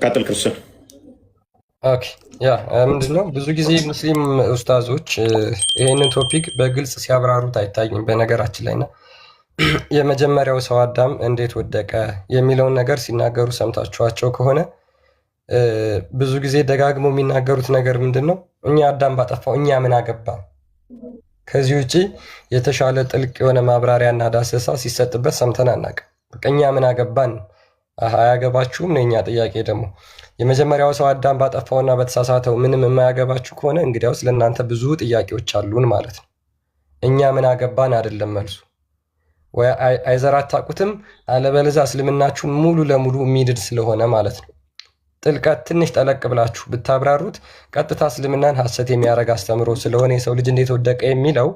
ቀጥል ክርስቲያን። ኦኬ ያ ምንድነው ብዙ ጊዜ ሙስሊም ኡስታዞች ይሄንን ቶፒክ በግልጽ ሲያብራሩት አይታይም በነገራችን ላይ እና የመጀመሪያው ሰው አዳም እንዴት ወደቀ የሚለውን ነገር ሲናገሩ ሰምታችኋቸው ከሆነ ብዙ ጊዜ ደጋግመው የሚናገሩት ነገር ምንድን ነው? እኛ አዳም ባጠፋው እኛ ምን አገባ። ከዚህ ውጭ የተሻለ ጥልቅ የሆነ ማብራሪያና ዳሰሳ ሲሰጥበት ሰምተን አናውቅም። በቃ እኛ ምን አገባን፣ አያገባችሁም ነው የኛ ጥያቄ። ደግሞ የመጀመሪያው ሰው አዳም ባጠፋውና በተሳሳተው ምንም የማያገባችሁ ከሆነ እንግዲያውስ ለእናንተ ብዙ ጥያቄዎች አሉን ማለት ነው። እኛ ምን አገባን አይደለም መልሱ። ወይ አይዘር አታውቁትም፣ አለበለዚያ እስልምናችሁን ሙሉ ለሙሉ የሚድድ ስለሆነ ማለት ነው። ጥልቀት ትንሽ ጠለቅ ብላችሁ ብታብራሩት ቀጥታ እስልምናን ሐሰት የሚያደርግ አስተምሮ ስለሆነ የሰው ልጅ እንዴት ወደቀ የሚለው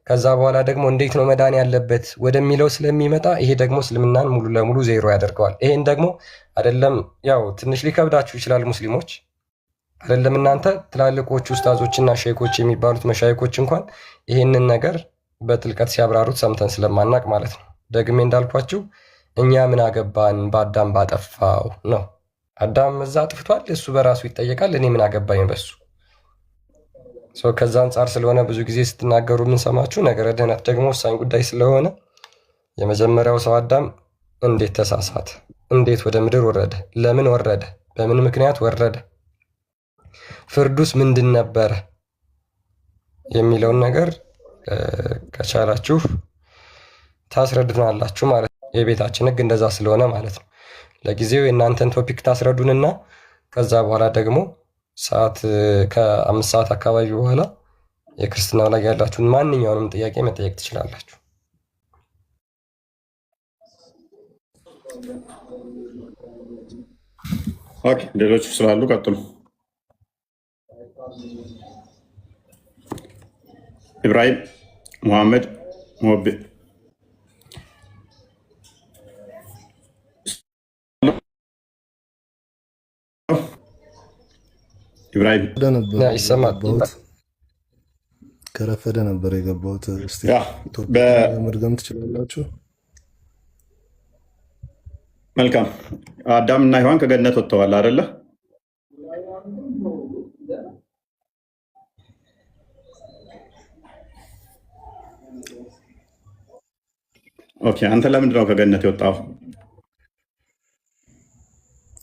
ከዛ በኋላ ደግሞ እንዴት ነው መዳን ያለበት ወደሚለው ስለሚመጣ ይሄ ደግሞ እስልምናን ሙሉ ለሙሉ ዜሮ ያደርገዋል። ይሄን ደግሞ አይደለም ያው ትንሽ ሊከብዳችሁ ይችላል ሙስሊሞች፣ አይደለም እናንተ ትላልቆች ኡስታዞችና ሼኮች የሚባሉት መሻይኮች እንኳን ይሄንን ነገር በጥልቀት ሲያብራሩት ሰምተን ስለማናቅ ማለት ነው። ደግሜ እንዳልኳችሁ እኛ ምን አገባን በአዳም ባጠፋው ነው። አዳም እዛ አጥፍቷል፣ እሱ በራሱ ይጠየቃል። እኔ ምን አገባኝ በሱ። ከዛ አንጻር ስለሆነ ብዙ ጊዜ ስትናገሩ የምንሰማችሁ ነገረ ድህነት ደግሞ ወሳኝ ጉዳይ ስለሆነ የመጀመሪያው ሰው አዳም እንዴት ተሳሳተ? እንዴት ወደ ምድር ወረደ? ለምን ወረደ? በምን ምክንያት ወረደ? ፍርዱስ ምንድን ነበረ? የሚለውን ነገር ከቻላችሁ ታስረዱናላችሁ ማለት ነው። የቤታችን ህግ እንደዛ ስለሆነ ማለት ነው። ለጊዜው የእናንተን ቶፒክ ታስረዱንና ከዛ በኋላ ደግሞ ከ5 ሰዓት አካባቢ በኋላ የክርስትናው ላይ ያላችሁን ማንኛውንም ጥያቄ መጠየቅ ትችላላችሁ። ኦኬ፣ ሌሎች ስላሉ ቀጥሉ። ኢብራሂም ሙሐመድ ሞቤ ኢብራሂም ይሰማል። ከረፈደ ነበር የገባሁት። እስቲ መድገም ትችላላችሁ? መልካም። አዳምና ሔዋን ከገነት ወጥተዋል አይደለ? ኦኬ፣ አንተ ለምንድን ነው ከገነት የወጣው?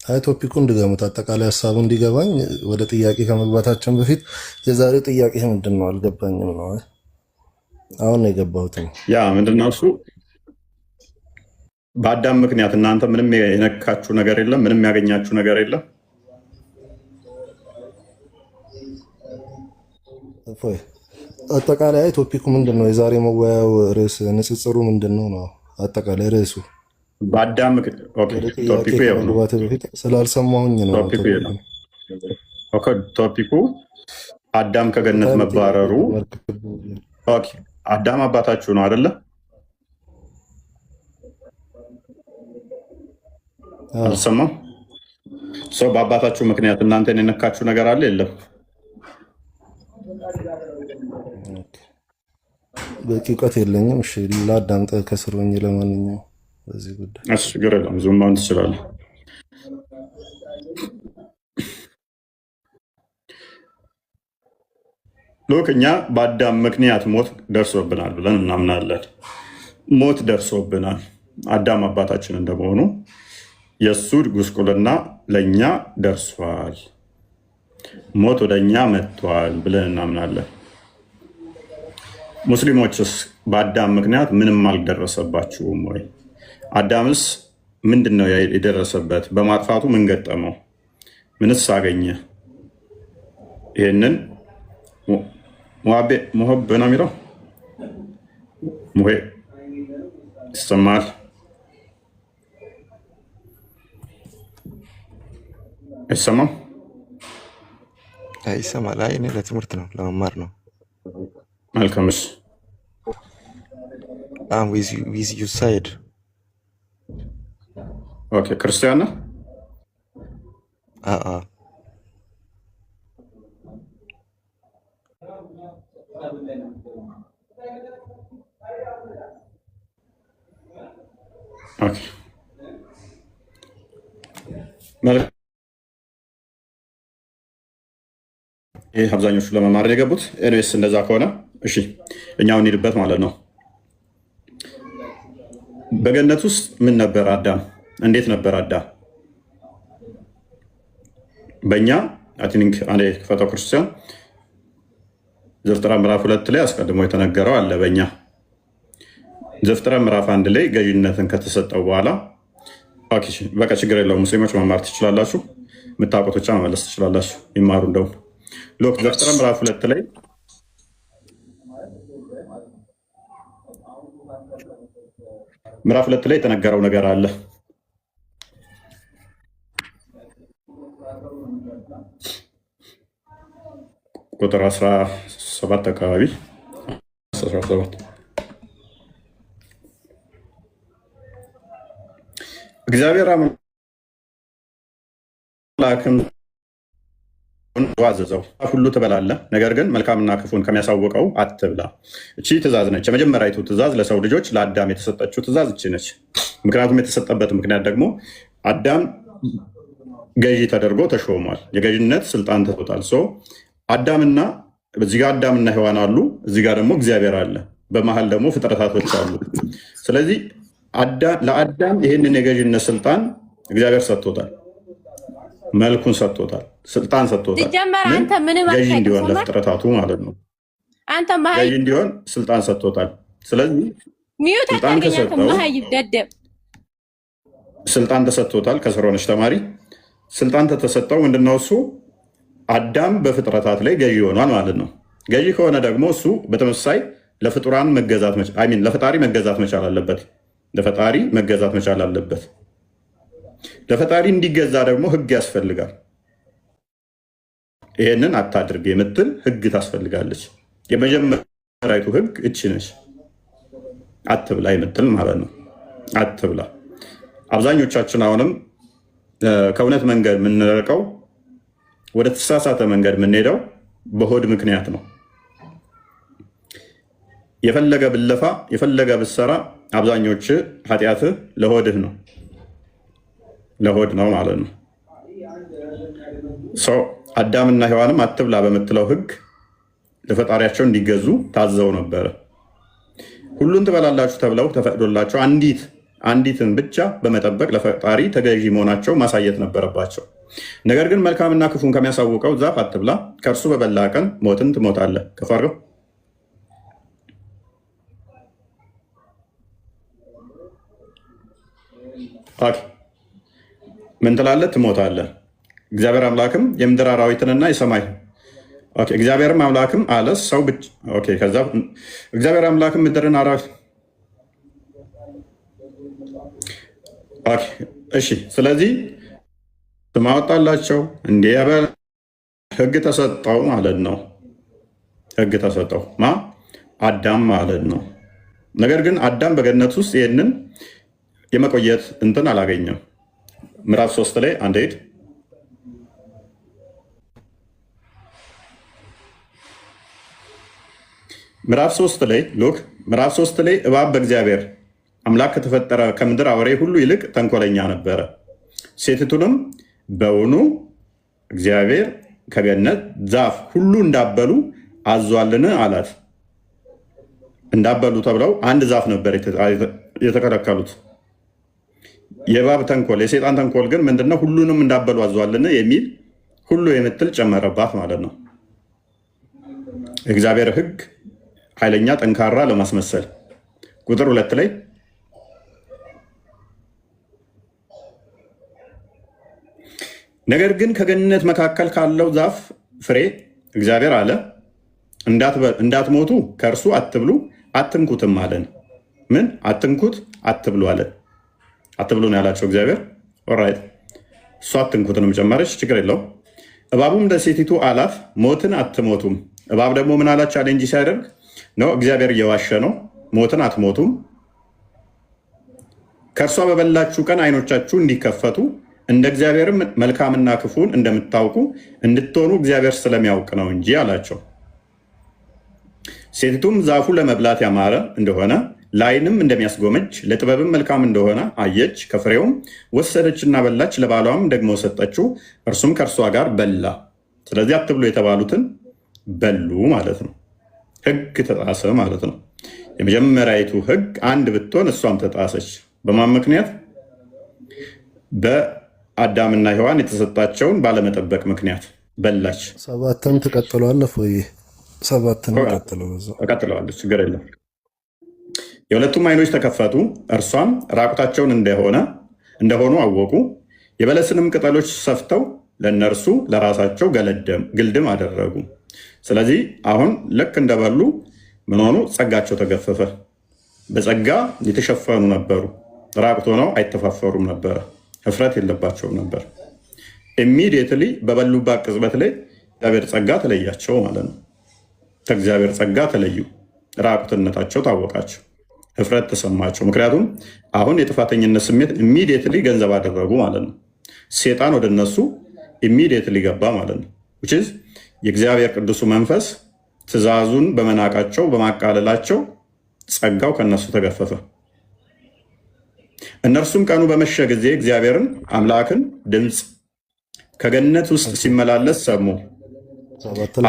አይ ቶፒኩ እንድገሙት አጠቃላይ ሀሳቡ እንዲገባኝ ወደ ጥያቄ ከመግባታችን በፊት የዛሬው ጥያቄ ምንድን ነው? አልገባኝም ነው። አሁን ነው የገባሁት። ያ ምንድን ነው እሱ? በአዳም ምክንያት እናንተ ምንም የነካችሁ ነገር የለም፣ ምንም ያገኛችሁ ነገር የለም። አጠቃላይ ቶፒኩ ምንድን ነው? የዛሬ መወያያው ርዕስ ንጽጽሩ ምንድን ነው ነው አጠቃላይ ርዕሱ በአዳም ስላልሰማሁኝ ነው። ቶፒኩ አዳም ከገነት መባረሩ። አዳም አባታችሁ ነው አይደለ? አልሰማም። ሰው በአባታችሁ ምክንያት እናንተን የነካችሁ ነገር አለ የለም? በቂ እውቀት የለኝም። እሺ ላዳምጠ ከስሮኝ ለማንኛውም በዚህ ጉዳይ ችግር የለም። ዙም ማን ትችላለህ። ሎክ እኛ በአዳም ምክንያት ሞት ደርሶብናል ብለን እናምናለን። ሞት ደርሶብናል። አዳም አባታችን እንደመሆኑ የእሱ ጉስቁልና ለእኛ ደርሷል። ሞት ወደ እኛ መጥቷል ብለን እናምናለን። ሙስሊሞችስ በአዳም ምክንያት ምንም አልደረሰባችሁም ወይ? አዳምስ ምንድን ነው የደረሰበት? በማጥፋቱ ምን ገጠመው? ምንስ አገኘ? ይህንን ሙሀብ ነው የሚለው። ሙሄ ይሰማል? አይሰማም? ይሰማል። አይ እኔ ለትምህርት ነው ለመማር ነው። መልካምስ ዊዝ ዩ ሳይድ ኦኬ። ክርስቲያን ነህ? ኦኬ ይህ አብዛኞቹ ለመማር የገቡት። ኤኒዌይስ እንደዛ ከሆነ እሺ እኛው እንሂድበት ማለት ነው። በገነት ውስጥ ምን ነበር አዳም? እንዴት ነበር አዳም? በእኛ አይ ቲንክ አንዴ ክፈተው ክርስቲያን ዘፍጥረት ምዕራፍ 2 ላይ አስቀድሞ የተነገረው አለ። በእኛ ዘፍጥረት ምዕራፍ 1 ላይ ገዥነትን ከተሰጠው በኋላ በቃ ችግር የለውም ሙስሊሞች መማር ትችላላችሁ፣ የምታውቁት ብቻ መመለስ ትችላላችሁ። ይማሩ እንደው ሎክ ዘፍጥረት ምዕራፍ 2 ላይ ምዕራፍ 2 ላይ የተነገረው ነገር አለ። ቁጥር 17 አካባቢ 17 እግዚአብሔር አምላክም አዘዘው ሁሉ ትበላለህ፣ ነገር ግን መልካምና ክፉን ከሚያሳውቀው አትብላ። እቺ ትእዛዝ ነች። የመጀመሪያዊቱ ትእዛዝ ለሰው ልጆች ለአዳም የተሰጠችው ትእዛዝ እቺ ነች። ምክንያቱም የተሰጠበት ምክንያት ደግሞ አዳም ገዢ ተደርጎ ተሾሟል። የገዥነት ስልጣን ተሰጥቶታል። አዳምና እዚህ ጋር አዳምና ሔዋን አሉ፣ እዚህ ጋር ደግሞ እግዚአብሔር አለ፣ በመሀል ደግሞ ፍጥረታቶች አሉ። ስለዚህ ለአዳም ይህንን የገዥነት ስልጣን እግዚአብሔር ሰጥቶታል፣ መልኩን ሰጥቶታል፣ ስልጣን ሰጥቶታል። ገዢ እንዲሆን ለፍጥረታቱ ማለት ነው። ገዢ እንዲሆን ስልጣን ሰጥቶታል። ስለዚህ ስልጣን ከሰጠው ስልጣን ተሰጥቶታል። ከስሮነች ተማሪ ስልጣን ተሰጠው። ምንድነው እሱ? አዳም በፍጥረታት ላይ ገዢ ሆኗል ማለት ነው። ገዢ ከሆነ ደግሞ እሱ በተመሳሳይ ለፍጡራን መገዛት ለፈጣሪ መገዛት መቻል አለበት። ለፈጣሪ መገዛት መቻል አለበት። ለፈጣሪ እንዲገዛ ደግሞ ህግ ያስፈልጋል። ይህንን አታድርግ የምትል ህግ ታስፈልጋለች። የመጀመሪያዊቱ ህግ እቺ ነች፣ አትብላ የምትል ማለት ነው። አትብላ። አብዛኞቻችን አሁንም ከእውነት መንገድ የምንርቀው ወደ ተሳሳተ መንገድ የምንሄደው በሆድ ምክንያት ነው። የፈለገ ብለፋ የፈለገ ብሰራ አብዛኞች ኃጢአትህ ለሆድህ ነው፣ ለሆድ ነው ማለት ነው። ሰው አዳምና ሔዋንም አትብላ በምትለው ህግ ለፈጣሪያቸው እንዲገዙ ታዘው ነበረ። ሁሉን ትበላላችሁ ተብለው ተፈቅዶላቸው አንዲትን ብቻ በመጠበቅ ለፈጣሪ ተገዢ መሆናቸው ማሳየት ነበረባቸው። ነገር ግን መልካምና ክፉን ከሚያሳውቀው ዛፍ አትብላ፣ ከእርሱ በበላ ቀን ሞትን ትሞታለህ። ከፈርገው ምን ትላለህ? ትሞታለህ። እግዚአብሔር አምላክም የምድር አራዊትንና የሰማይ እግዚአብሔርም አምላክም አለ ሰው ከዛ እግዚአብሔር አምላክም ምድርን አራዊት እሺ። ስለዚህ ስም አወጣላቸው እንዲህ ህግ ተሰጠው ማለት ነው። ህግ ተሰጠው አዳም ማለት ነው። ነገር ግን አዳም በገነት ውስጥ ይህንን የመቆየት እንትን አላገኘም። ምዕራፍ 3 ላይ አንድ ሄድ ምዕራፍ 3 ላይ ሉክ ምዕራፍ 3 ላይ እባብ በእግዚአብሔር አምላክ ከተፈጠረ ከምድር አውሬ ሁሉ ይልቅ ተንኮለኛ ነበረ። ሴቲቱንም በውኑ እግዚአብሔር ከገነት ዛፍ ሁሉ እንዳበሉ አዟልን አላት። እንዳበሉ ተብለው አንድ ዛፍ ነበር የተከለከሉት። የእባብ ተንኮል የሴጣን ተንኮል ግን ምንድነው? ሁሉንም እንዳበሉ አዟልን የሚል ሁሉ የምትል ጨመረባት ማለት ነው። እግዚአብሔር ህግ ኃይለኛ ጠንካራ ለማስመሰል ቁጥር 2 ላይ ነገር ግን ከገነት መካከል ካለው ዛፍ ፍሬ እግዚአብሔር አለ እንዳትሞቱ ከእርሱ አትብሉ አትንኩትም አለን። ምን አትንኩት አትብሉ አለ። አትብሉ ነው ያላቸው እግዚአብሔር። ኦራይት እሱ አትንኩትንም ጨመረች፣ ችግር የለው። እባቡም ለሴቲቱ አላት ሞትን አትሞቱም። እባብ ደግሞ ምን አላት? ቻሌንጅ ሲያደርግ ነው እግዚአብሔር እየዋሸ ነው። ሞትን አትሞቱም፣ ከእርሷ በበላችሁ ቀን አይኖቻችሁ እንዲከፈቱ እንደ እግዚአብሔርም መልካምና ክፉን እንደምታውቁ እንድትሆኑ እግዚአብሔር ስለሚያውቅ ነው እንጂ አላቸው። ሴቲቱም ዛፉ ለመብላት ያማረ እንደሆነ ለዓይንም እንደሚያስጎመጅ ለጥበብም መልካም እንደሆነ አየች፣ ከፍሬውም ወሰደችና በላች፣ ለባሏም ደግሞ ሰጠችው፣ እርሱም ከእርሷ ጋር በላ። ስለዚህ አትብሉ የተባሉትን በሉ ማለት ነው። ህግ ተጣሰ ማለት ነው። የመጀመሪያይቱ ህግ አንድ ብትሆን እሷም ተጣሰች። በማን ምክንያት? በአዳምና ሔዋን የተሰጣቸውን ባለመጠበቅ ምክንያት በላች። ሰባትን ትቀጥለዋለህ ወይ? ሰባትን እቀጥለዋለች፣ ችግር የለም። የሁለቱም አይኖች ተከፈቱ፣ እርሷም ራቁታቸውን እንደሆኑ አወቁ። የበለስንም ቅጠሎች ሰፍተው ለእነርሱ ለራሳቸው ግልድም አደረጉ። ስለዚህ አሁን ልክ እንደበሉ ምን ሆኑ? ጸጋቸው ተገፈፈ። በጸጋ የተሸፈኑ ነበሩ። ራቁት ሆነው አይተፋፈሩም ነበረ። ህፍረት የለባቸውም ነበር። ኢሚዲየትሊ በበሉባት ቅጽበት ላይ እግዚአብሔር ጸጋ ተለያቸው ማለት ነው። ከእግዚአብሔር ጸጋ ተለዩ። ራቁትነታቸው ታወቃቸው፣ ህፍረት ተሰማቸው። ምክንያቱም አሁን የጥፋተኝነት ስሜት ኢሚዲየትሊ ገንዘብ አደረጉ ማለት ነው። ሴጣን ወደ እነሱ ኢሚዲየትሊ ገባ ማለት ነው። የእግዚአብሔር ቅዱሱ መንፈስ ትእዛዙን በመናቃቸው በማቃለላቸው ጸጋው ከነሱ ተገፈፈ። እነርሱም ቀኑ በመሸ ጊዜ እግዚአብሔርን አምላክን ድምፅ ከገነት ውስጥ ሲመላለስ ሰሙ።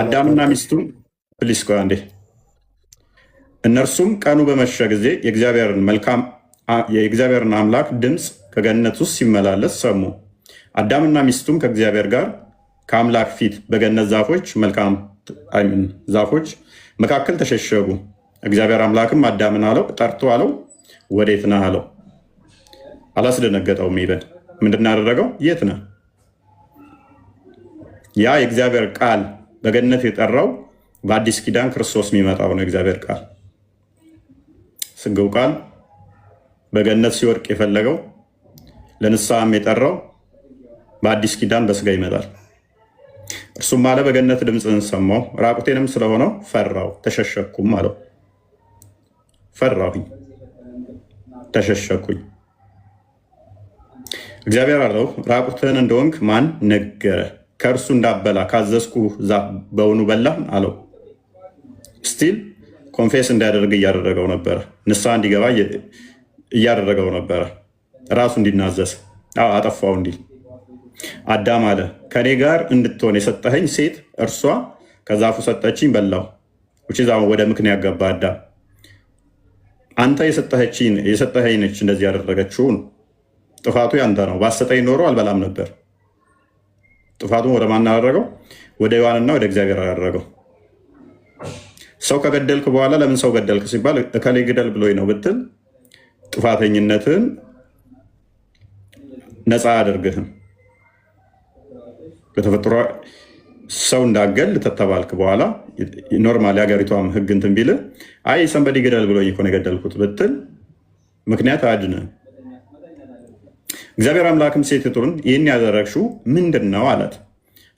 አዳምና ሚስቱም ፕሊስ ቆይ አንዴ። እነርሱም ቀኑ በመሸ ጊዜ የእግዚአብሔርን አምላክ ድምፅ ከገነት ውስጥ ሲመላለስ ሰሙ። አዳምና ሚስቱም ከእግዚአብሔር ጋር ከአምላክ ፊት በገነት ዛፎች መካከል ተሸሸጉ። እግዚአብሔር አምላክም አዳምን ጠርቶ አለው፣ ወዴት ነህ አለው። አላስደነገጠውም። ይበን ምንድን ያደረገው? የት ነህ? ያ የእግዚአብሔር ቃል በገነት የጠራው በአዲስ ኪዳን ክርስቶስ የሚመጣው ነው። የእግዚአብሔር ቃል ስግው ቃል በገነት ሲወድቅ የፈለገው ለንስሐም የጠራው በአዲስ ኪዳን በስጋ ይመጣል። እርሱም አለ በገነት ድምፅህን ሰማሁ፣ ራቁቴንም ስለሆነው ፈራሁ ተሸሸኩም አለው። ፈራሁኝ ተሸሸኩኝ። እግዚአብሔር አለው ራቁትህን እንደሆንክ ማን ነገረ? ከእርሱ እንዳበላ ካዘዝኩ ዛፍ በውኑ በላህ አለው። ስቲል ኮንፌስ እንዲያደርግ እያደረገው ነበረ። ንስሐ እንዲገባ እያደረገው ነበረ። ራሱ እንዲናዘዝ አጠፋው እንዲል አዳም አለ ከኔ ጋር እንድትሆን የሰጠኸኝ ሴት እርሷ ከዛፉ ሰጠችኝ በላው። ወደ ምክንያት ገባ አዳም። አንተ የሰጠኸኝ ነች እንደዚህ ያደረገችውን። ጥፋቱ ያንተ ነው። ባሰጠኝ ኖሮ አልበላም ነበር። ጥፋቱን ወደ ማን አደረገው? ወደ ሔዋንና ወደ እግዚአብሔር አደረገው። ሰው ከገደልክ በኋላ ለምን ሰው ገደልክ ሲባል እከሌ ግደል ብሎኝ ነው ብትል ጥፋተኝነትን ነፃ አያደርግህም። በተፈጥሮ ሰው እንዳገል ተተባልክ በኋላ ኖርማል የሀገሪቷም ህግ እንትን ቢልህ አይ ሰንበዲ ግደል ብሎኝ እኮ ነው የገደልኩት ብትል ምክንያት አያድንህም። እግዚአብሔር አምላክም ሴቲቱን ይህን ያደረግሽው ምንድን ነው አላት።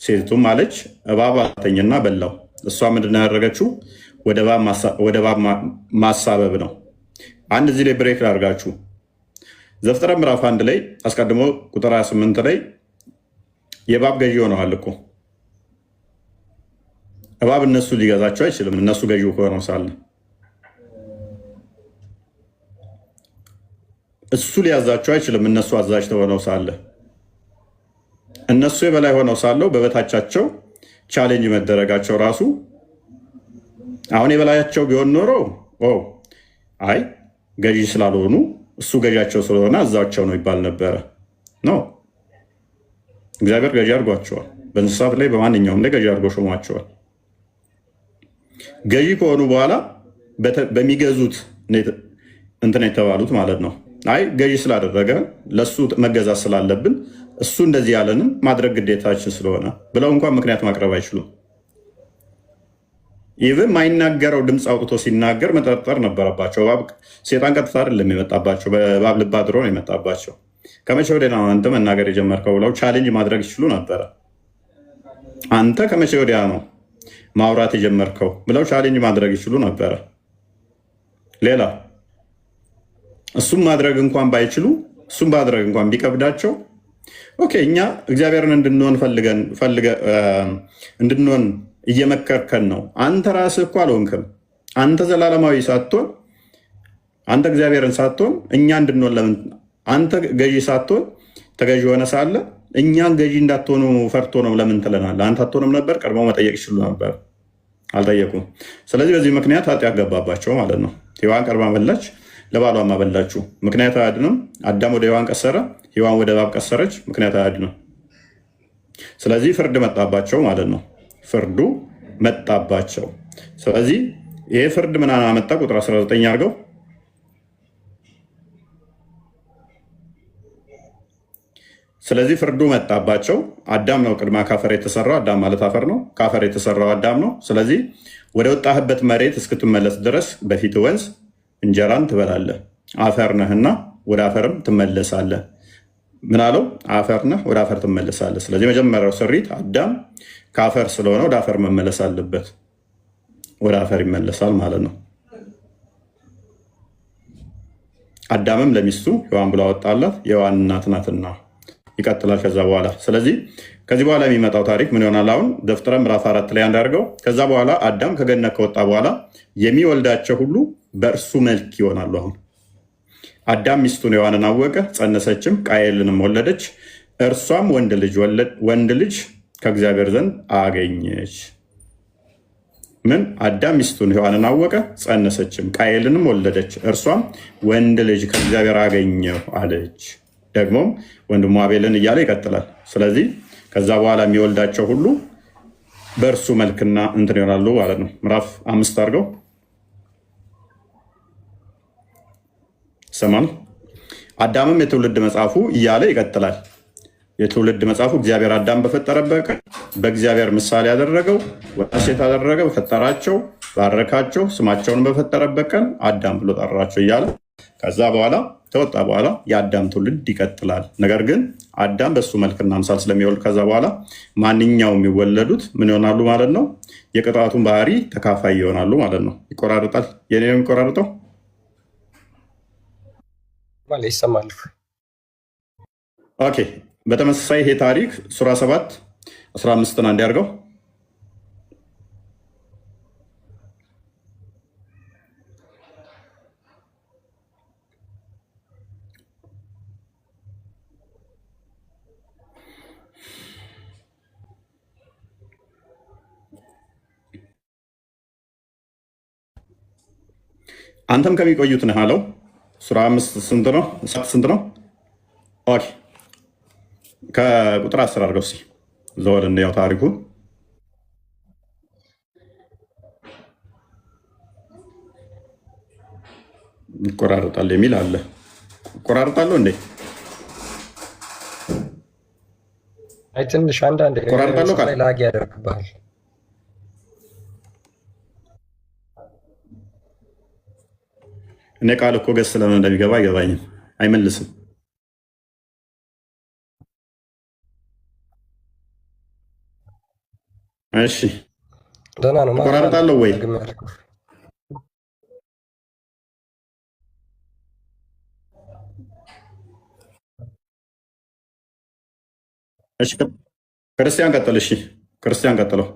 ሴቲቱም አለች እባብ አተኝና በላው። እሷ ምንድን ነው ያደረገችው? ወደ እባብ ማሳበብ ነው። አንድ እዚህ ላይ ብሬክ ላድርጋችሁ። ዘፍጥረት ምዕራፍ 1 ላይ አስቀድሞ ቁጥር 28 ላይ የእባብ ገዢ ሆነዋል እኮ። እባብ እነሱ ሊገዛቸው አይችልም። እነሱ ገዢ ሆነው ሳለ እሱ ሊያዛቸው አይችልም። እነሱ አዛዥ ሆነው ሳለ እነሱ የበላይ ሆነው ሳለው በበታቻቸው ቻሌንጅ መደረጋቸው ራሱ አሁን የበላያቸው ቢሆን ኖሮ አይ ገዢ ስላልሆኑ እሱ ገዢያቸው ስለሆነ አዛቸው ነው ይባል ነበረ ነው። እግዚአብሔር ገዢ አድርጓቸዋል። በእንስሳት ላይ በማንኛውም ላይ ገዢ አድርጎ ሾሟቸዋል። ገዢ ከሆኑ በኋላ በሚገዙት እንትን የተባሉት ማለት ነው። አይ ገዢ ስላደረገ ለእሱ መገዛት ስላለብን እሱ እንደዚህ ያለንን ማድረግ ግዴታችን ስለሆነ ብለው እንኳን ምክንያት ማቅረብ አይችሉም። ይህም ማይናገረው ድምፅ አውጥቶ ሲናገር መጠርጠር ነበረባቸው። ሴጣን ቀጥታ አይደለም የመጣባቸው፣ በእባብ ልብ አድሮ ነው የመጣባቸው። ከመቼ ወዲያ ነው አንተ መናገር የጀመርከው ብለው ቻሌንጅ ማድረግ ይችሉ ነበረ። አንተ ከመቼ ወዲያ ነው ማውራት የጀመርከው ብለው ቻሌንጅ ማድረግ ይችሉ ነበረ። ሌላ እሱም ማድረግ እንኳን ባይችሉ እሱም ማድረግ እንኳን ቢከብዳቸው ኦኬ እኛ እግዚአብሔርን እንድንሆን እየመከርከን ነው። አንተ ራስህ እኮ አልሆንክም። አንተ ዘላለማዊ ሳትሆን አንተ እግዚአብሔርን ሳትሆን እኛ እንድንሆን ለምን አንተ ገዢ ሳትሆን ተገዢ ሆነ ሳለ እኛን ገዢ እንዳትሆኑ ፈርቶ ነው ለምን ትለናለህ? አንተ አትሆንም ነበር? ቀድሞ መጠየቅ ይችሉ ነበር። አልጠየቁም። ስለዚህ በዚህ ምክንያት ኃጢአት ገባባቸው ማለት ነው። ሔዋን ቀርባ በላች፣ ለባሏም አበላችሁ። ምክንያት አያድንም። አዳም ወደ ሔዋን ቀሰረ፣ ሔዋን ወደ እባብ ቀሰረች። ምክንያት አያድንም። ስለዚህ ፍርድ መጣባቸው ማለት ነው። ፍርዱ መጣባቸው። ስለዚህ ይሄ ፍርድ ምን አመጣ? ቁጥር 19 አድርገው። ስለዚህ ፍርዱ መጣባቸው። አዳም ነው ቅድማ ካፈር የተሰራው። አዳም ማለት አፈር ነው። ካፈር የተሰራው አዳም ነው። ስለዚህ ወደ ወጣህበት መሬት እስክትመለስ ድረስ በፊት ወንዝ እንጀራን ትበላለህ፣ አፈር ነህና ወደ አፈርም ትመለሳለህ። ምን አለው? አፈር ነህ፣ ወደ አፈር ትመለሳለህ። ስለዚህ መጀመሪያው ስሪት አዳም ከአፈር ስለሆነ ወደ አፈር መመለስ አለበት። ወደ አፈር ይመለሳል ማለት ነው። አዳምም ለሚስቱ ሔዋን ብሎ አወጣላት፣ የሔዋን እናት ናትና ይቀጥላል ከዛ በኋላ። ስለዚህ ከዚህ በኋላ የሚመጣው ታሪክ ምን ይሆናል? አሁን ዘፍጥረት ምዕራፍ 4 ላይ እንዳደርገው ከዛ በኋላ አዳም ከገነት ከወጣ በኋላ የሚወልዳቸው ሁሉ በእርሱ መልክ ይሆናሉ። አሁን አዳም ሚስቱን ሔዋንን አወቀ፣ ጸነሰችም፣ ቃየልንም ወለደች። እርሷም ወንድ ልጅ ከእግዚአብሔር ዘንድ አገኘች። ምን? አዳም ሚስቱን ሔዋንን አወቀ፣ ጸነሰችም፣ ቃየልንም ወለደች። እርሷም ወንድ ልጅ ከእግዚአብሔር አገኘሁ አለች። ደግሞም ወንድሙ አቤልን እያለ ይቀጥላል። ስለዚህ ከዛ በኋላ የሚወልዳቸው ሁሉ በእርሱ መልክና እንትን ይሆናሉ ማለት ነው። ምዕራፍ 5 አድርገው ሰማን። አዳምም የትውልድ መጽሐፉ እያለ ይቀጥላል። የትውልድ መጽሐፉ እግዚአብሔር አዳም በፈጠረበት ቀን በእግዚአብሔር ምሳሌ ያደረገው ወንድ ሴት አደረገ፣ በፈጠራቸው ባረካቸው፣ ስማቸውን በፈጠረበት ቀን አዳም ብሎ ጠራቸው እያለ ከዛ በኋላ ከወጣ በኋላ የአዳም ትውልድ ይቀጥላል። ነገር ግን አዳም በሱ መልክና አምሳል ስለሚወልድ ከዛ በኋላ ማንኛውም የሚወለዱት ምን ይሆናሉ ማለት ነው? የቅጣቱን ባህሪ ተካፋይ ይሆናሉ ማለት ነው። ይቆራርጣል። የኔ ነው የሚቆራርጠው ማለት ይሰማል። ኦኬ። በተመሳሳይ ይሄ ታሪክ ሱራ 7 15 እንዲያርገው አንተም ከሚቆዩት ነህ አለው። ሱራ 5 ስንት ነው? 7 ስንት ነው? ኦኬ ከቁጥር 10 አድርገው እስኪ ዘወር እንየው ታሪኩን። ይቆራርጣል የሚል አለ። ይቆራርጣለሁ እንዴ? አይ ትንሽ አንዳንዴ ይቆራርጣለሁ ካለ ላግ ያደርግብሃል። እኔ ቃል እኮ ገስ ስለምን እንደሚገባ አይገባኝም። አይመልስም። እሺ ደህና ነው። እቆራርጣለሁ ወይ? እሺ ክርስቲያን ቀጥል። እሺ ክርስቲያን ቀጥለው።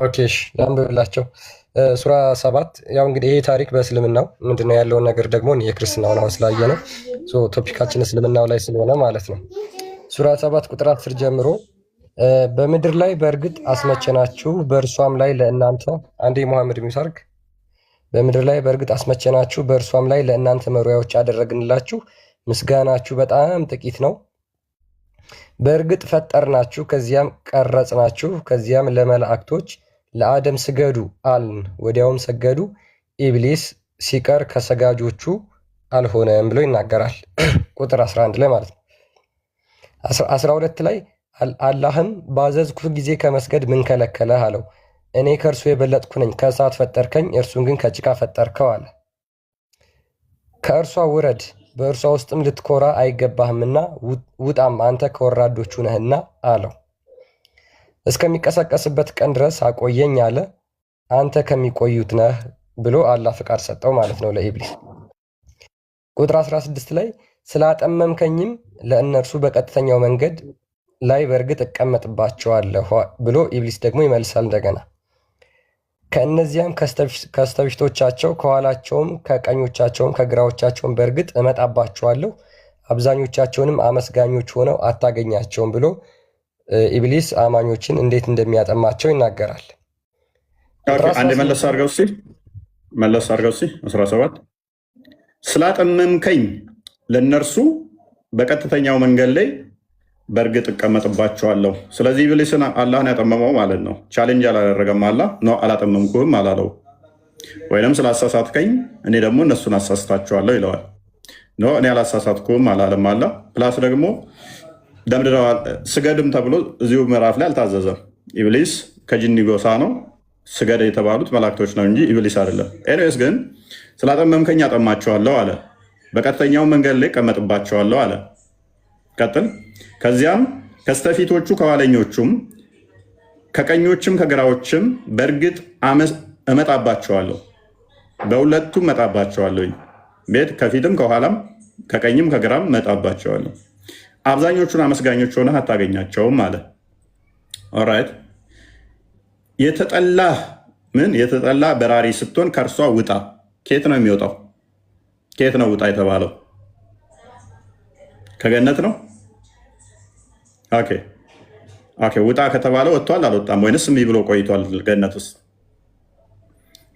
ኦኬ እሺ ላንብብላቸው። ሱራ 7 ያው እንግዲህ ይሄ ታሪክ በእስልምናው ምንድነው ያለውን ነገር ደግሞ የክርስትናውን አሁን ስላየ ነው ቶፒካችን እስልምናው ላይ ስለሆነ ማለት ነው። ሱራ 7 ቁጥር 10 ጀምሮ በምድር ላይ በእርግጥ አስመቸናችሁ በእርሷም ላይ ለእናንተ አንዴ መሐመድ ሚሳርግ በምድር ላይ በእርግጥ አስመቸናችሁ በእርሷም ላይ ለእናንተ መኖሪያዎች ያደረግንላችሁ ምስጋናችሁ በጣም ጥቂት ነው። በእርግጥ ፈጠርናችሁ ከዚያም ቀረጽናችሁ ከዚያም ለመላእክቶች ለአደም ስገዱ አልን፣ ወዲያውም ሰገዱ፣ ኢብሊስ ሲቀር ከሰጋጆቹ አልሆነም ብሎ ይናገራል። ቁጥር 11 ላይ ማለት ነው። 12 ላይ አላህም ባዘዝኩ ጊዜ ከመስገድ ምን ከለከለህ አለው። እኔ ከእርሱ የበለጥኩ ነኝ፣ ከእሳት ፈጠርከኝ፣ እርሱን ግን ከጭቃ ፈጠርከው አለ። ከእርሷ ውረድ በእርሷ ውስጥም ልትኮራ አይገባህምና ውጣም አንተ ከወራዶቹ ነህና አለው። እስከሚቀሰቀስበት ቀን ድረስ አቆየኝ አለ። አንተ ከሚቆዩት ነህ ብሎ አላህ ፍቃድ ሰጠው ማለት ነው ለኢብሊስ። ቁጥር 16 ላይ ስላጠመምከኝም ለእነርሱ በቀጥተኛው መንገድ ላይ በእርግጥ እቀመጥባቸዋለሁ ብሎ ኢብሊስ ደግሞ ይመልሳል እንደገና። ከእነዚያም ከስተፊቶቻቸው ከኋላቸውም ከቀኞቻቸውም ከግራዎቻቸውም በእርግጥ እመጣባቸዋለሁ፣ አብዛኞቻቸውንም አመስጋኞች ሆነው አታገኛቸውም ብሎ ኢብሊስ አማኞችን እንዴት እንደሚያጠማቸው ይናገራል። አንድ መለስ አድርገው እስኪ 17 ስላጠመምከኝ ለእነርሱ በቀጥተኛው መንገድ ላይ በእርግጥ እቀመጥባቸዋለሁ። ስለዚህ ኢብሊስን አላህን ያጠመመው ማለት ነው። ቻሌንጅ አላደረገም። አላህ ነው አላጠመምኩህም አላለው። ወይም ስላሳሳትከኝ እኔ ደግሞ እነሱን አሳስታቸዋለሁ ይለዋል። ኖ እኔ አላሳሳትኩም አላለም አላህ። ፕላስ ደግሞ ደምድረዋል ስገድም ተብሎ እዚሁ ምዕራፍ ላይ አልታዘዘም። ኢብሊስ ከጅኒ ጎሳ ነው። ስገድ የተባሉት መላእክቶች ነው እንጂ ኢብሊስ አይደለም። ኤኒዌይስ ግን ስላጠመምከኝ አጠማቸዋለሁ አለ። በቀጥተኛው መንገድ ላይ ቀመጥባቸዋለሁ አለ። ቀጥል። ከዚያም ከስተፊቶቹ ከኋለኞቹም ከቀኞችም ከግራዎችም በእርግጥ እመጣባቸዋለሁ፣ በሁለቱም እመጣባቸዋለሁ። ቤት ከፊትም ከኋላም ከቀኝም ከግራም እመጣባቸዋለሁ። አብዛኞቹን አመስጋኞች ሆነህ አታገኛቸውም አለ። ኦራይት። የተጠላ በራሪ ስትሆን ከእርሷ ውጣ። ከየት ነው የሚወጣው? ከየት ነው ውጣ የተባለው? ከገነት ነው። ኦኬ ውጣ ከተባለ ወጥቷል አልወጣም? ወይንስ እምቢ ብሎ ቆይቷል ገነት ውስጥ?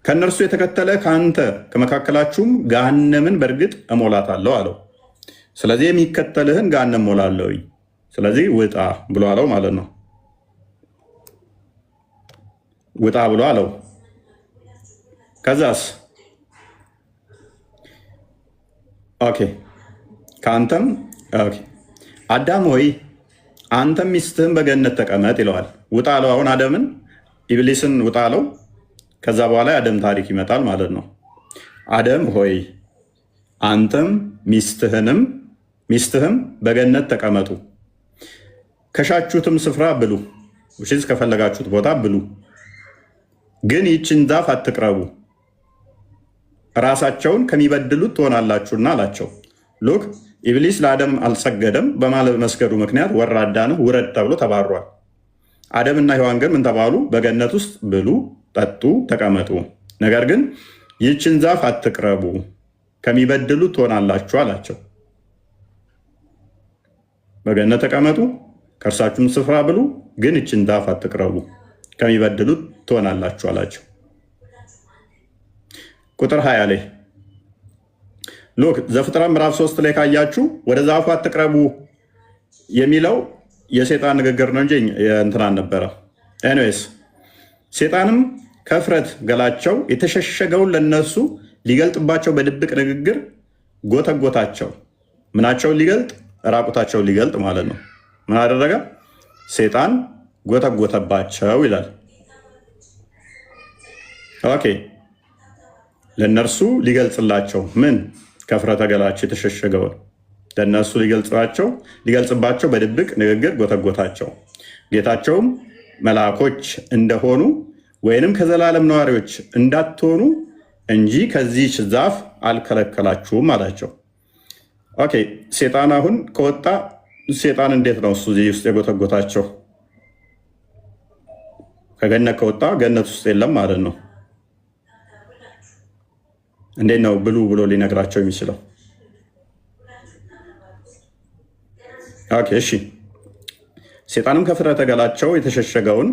ከእነርሱ የተከተለ ከአንተ ከመካከላችሁም ገሃነምን በእርግጥ እሞላታለሁ አለው። ስለዚህ የሚከተልህን ገሃነም እሞላለሁኝ። ስለዚህ ውጣ ብሎ አለው ማለት ነው። ውጣ ብሎ አለው። ከዛስ ከአንተም አዳም ሆይ አንተም ሚስትህን በገነት ተቀመጥ ይለዋል። ውጣ አለው። አሁን አደምን ኢብሊስን ውጣ አለው። ከዛ በኋላ የአደም ታሪክ ይመጣል ማለት ነው። አደም ሆይ አንተም ሚስትህም በገነት ተቀመጡ፣ ከሻችሁትም ስፍራ ብሉ፣ ከፈለጋችሁት ቦታ ብሉ፣ ግን ይችን ዛፍ አትቅረቡ፣ ራሳቸውን ከሚበድሉት ትሆናላችሁና አላቸው። ሉክ ኢብሊስ ለአደም አልሰገደም። በማለመስገዱ ምክንያት ወራዳ ነህ ውረድ ተብሎ ተባሯል። አደምና ሔዋን ግን ምን ተባሉ? በገነት ውስጥ ብሉ፣ ጠጡ፣ ተቀመጡ፣ ነገር ግን ይችን ዛፍ አትቅረቡ፣ ከሚበድሉት ትሆናላችሁ አላቸው። በገነት ተቀመጡ፣ ከእርሳችሁም ስፍራ ብሉ፣ ግን ይችን ዛፍ አትቅረቡ፣ ከሚበድሉት ትሆናላችሁ አላቸው። ቁጥር 20 ላይ ሉክ ዘፍጥረት ምዕራፍ 3 ላይ ካያችሁ ወደ ዛፉ አትቅረቡ የሚለው የሴጣን ንግግር ነው እንጂ እንትን አልነበረ። ኤኒዌይስ ሴጣንም ከፍረት ገላቸው የተሸሸገውን ለነሱ ሊገልጥባቸው በድብቅ ንግግር ጎተጎታቸው። ምናቸውን ሊገልጥ? ራቁታቸውን ሊገልጥ ማለት ነው። ምን አደረገ? ሴጣን ጎተጎተባቸው ይላል። ኦኬ ለነርሱ ሊገልጽላቸው ምን? ከፍረተ ገላቸው የተሸሸገውን ለነሱ ሊገልጽባቸው በድብቅ ንግግር ጎተጎታቸው። ጌታቸውም መልአኮች እንደሆኑ ወይንም ከዘላለም ነዋሪዎች እንዳትሆኑ እንጂ ከዚህች ዛፍ አልከለከላችሁም አላቸው። ኦኬ ሴጣን አሁን ከወጣ ሴጣን እንዴት ነው እሱ እዚህ ውስጥ የጎተጎታቸው? ከገነት ከወጣ ገነት ውስጥ የለም ማለት ነው። እንዴት ነው ብሉ ብሎ ሊነግራቸው የሚችለው? ኦኬ እሺ። ሴጣንም ከፍረተ ገላቸው የተሸሸገውን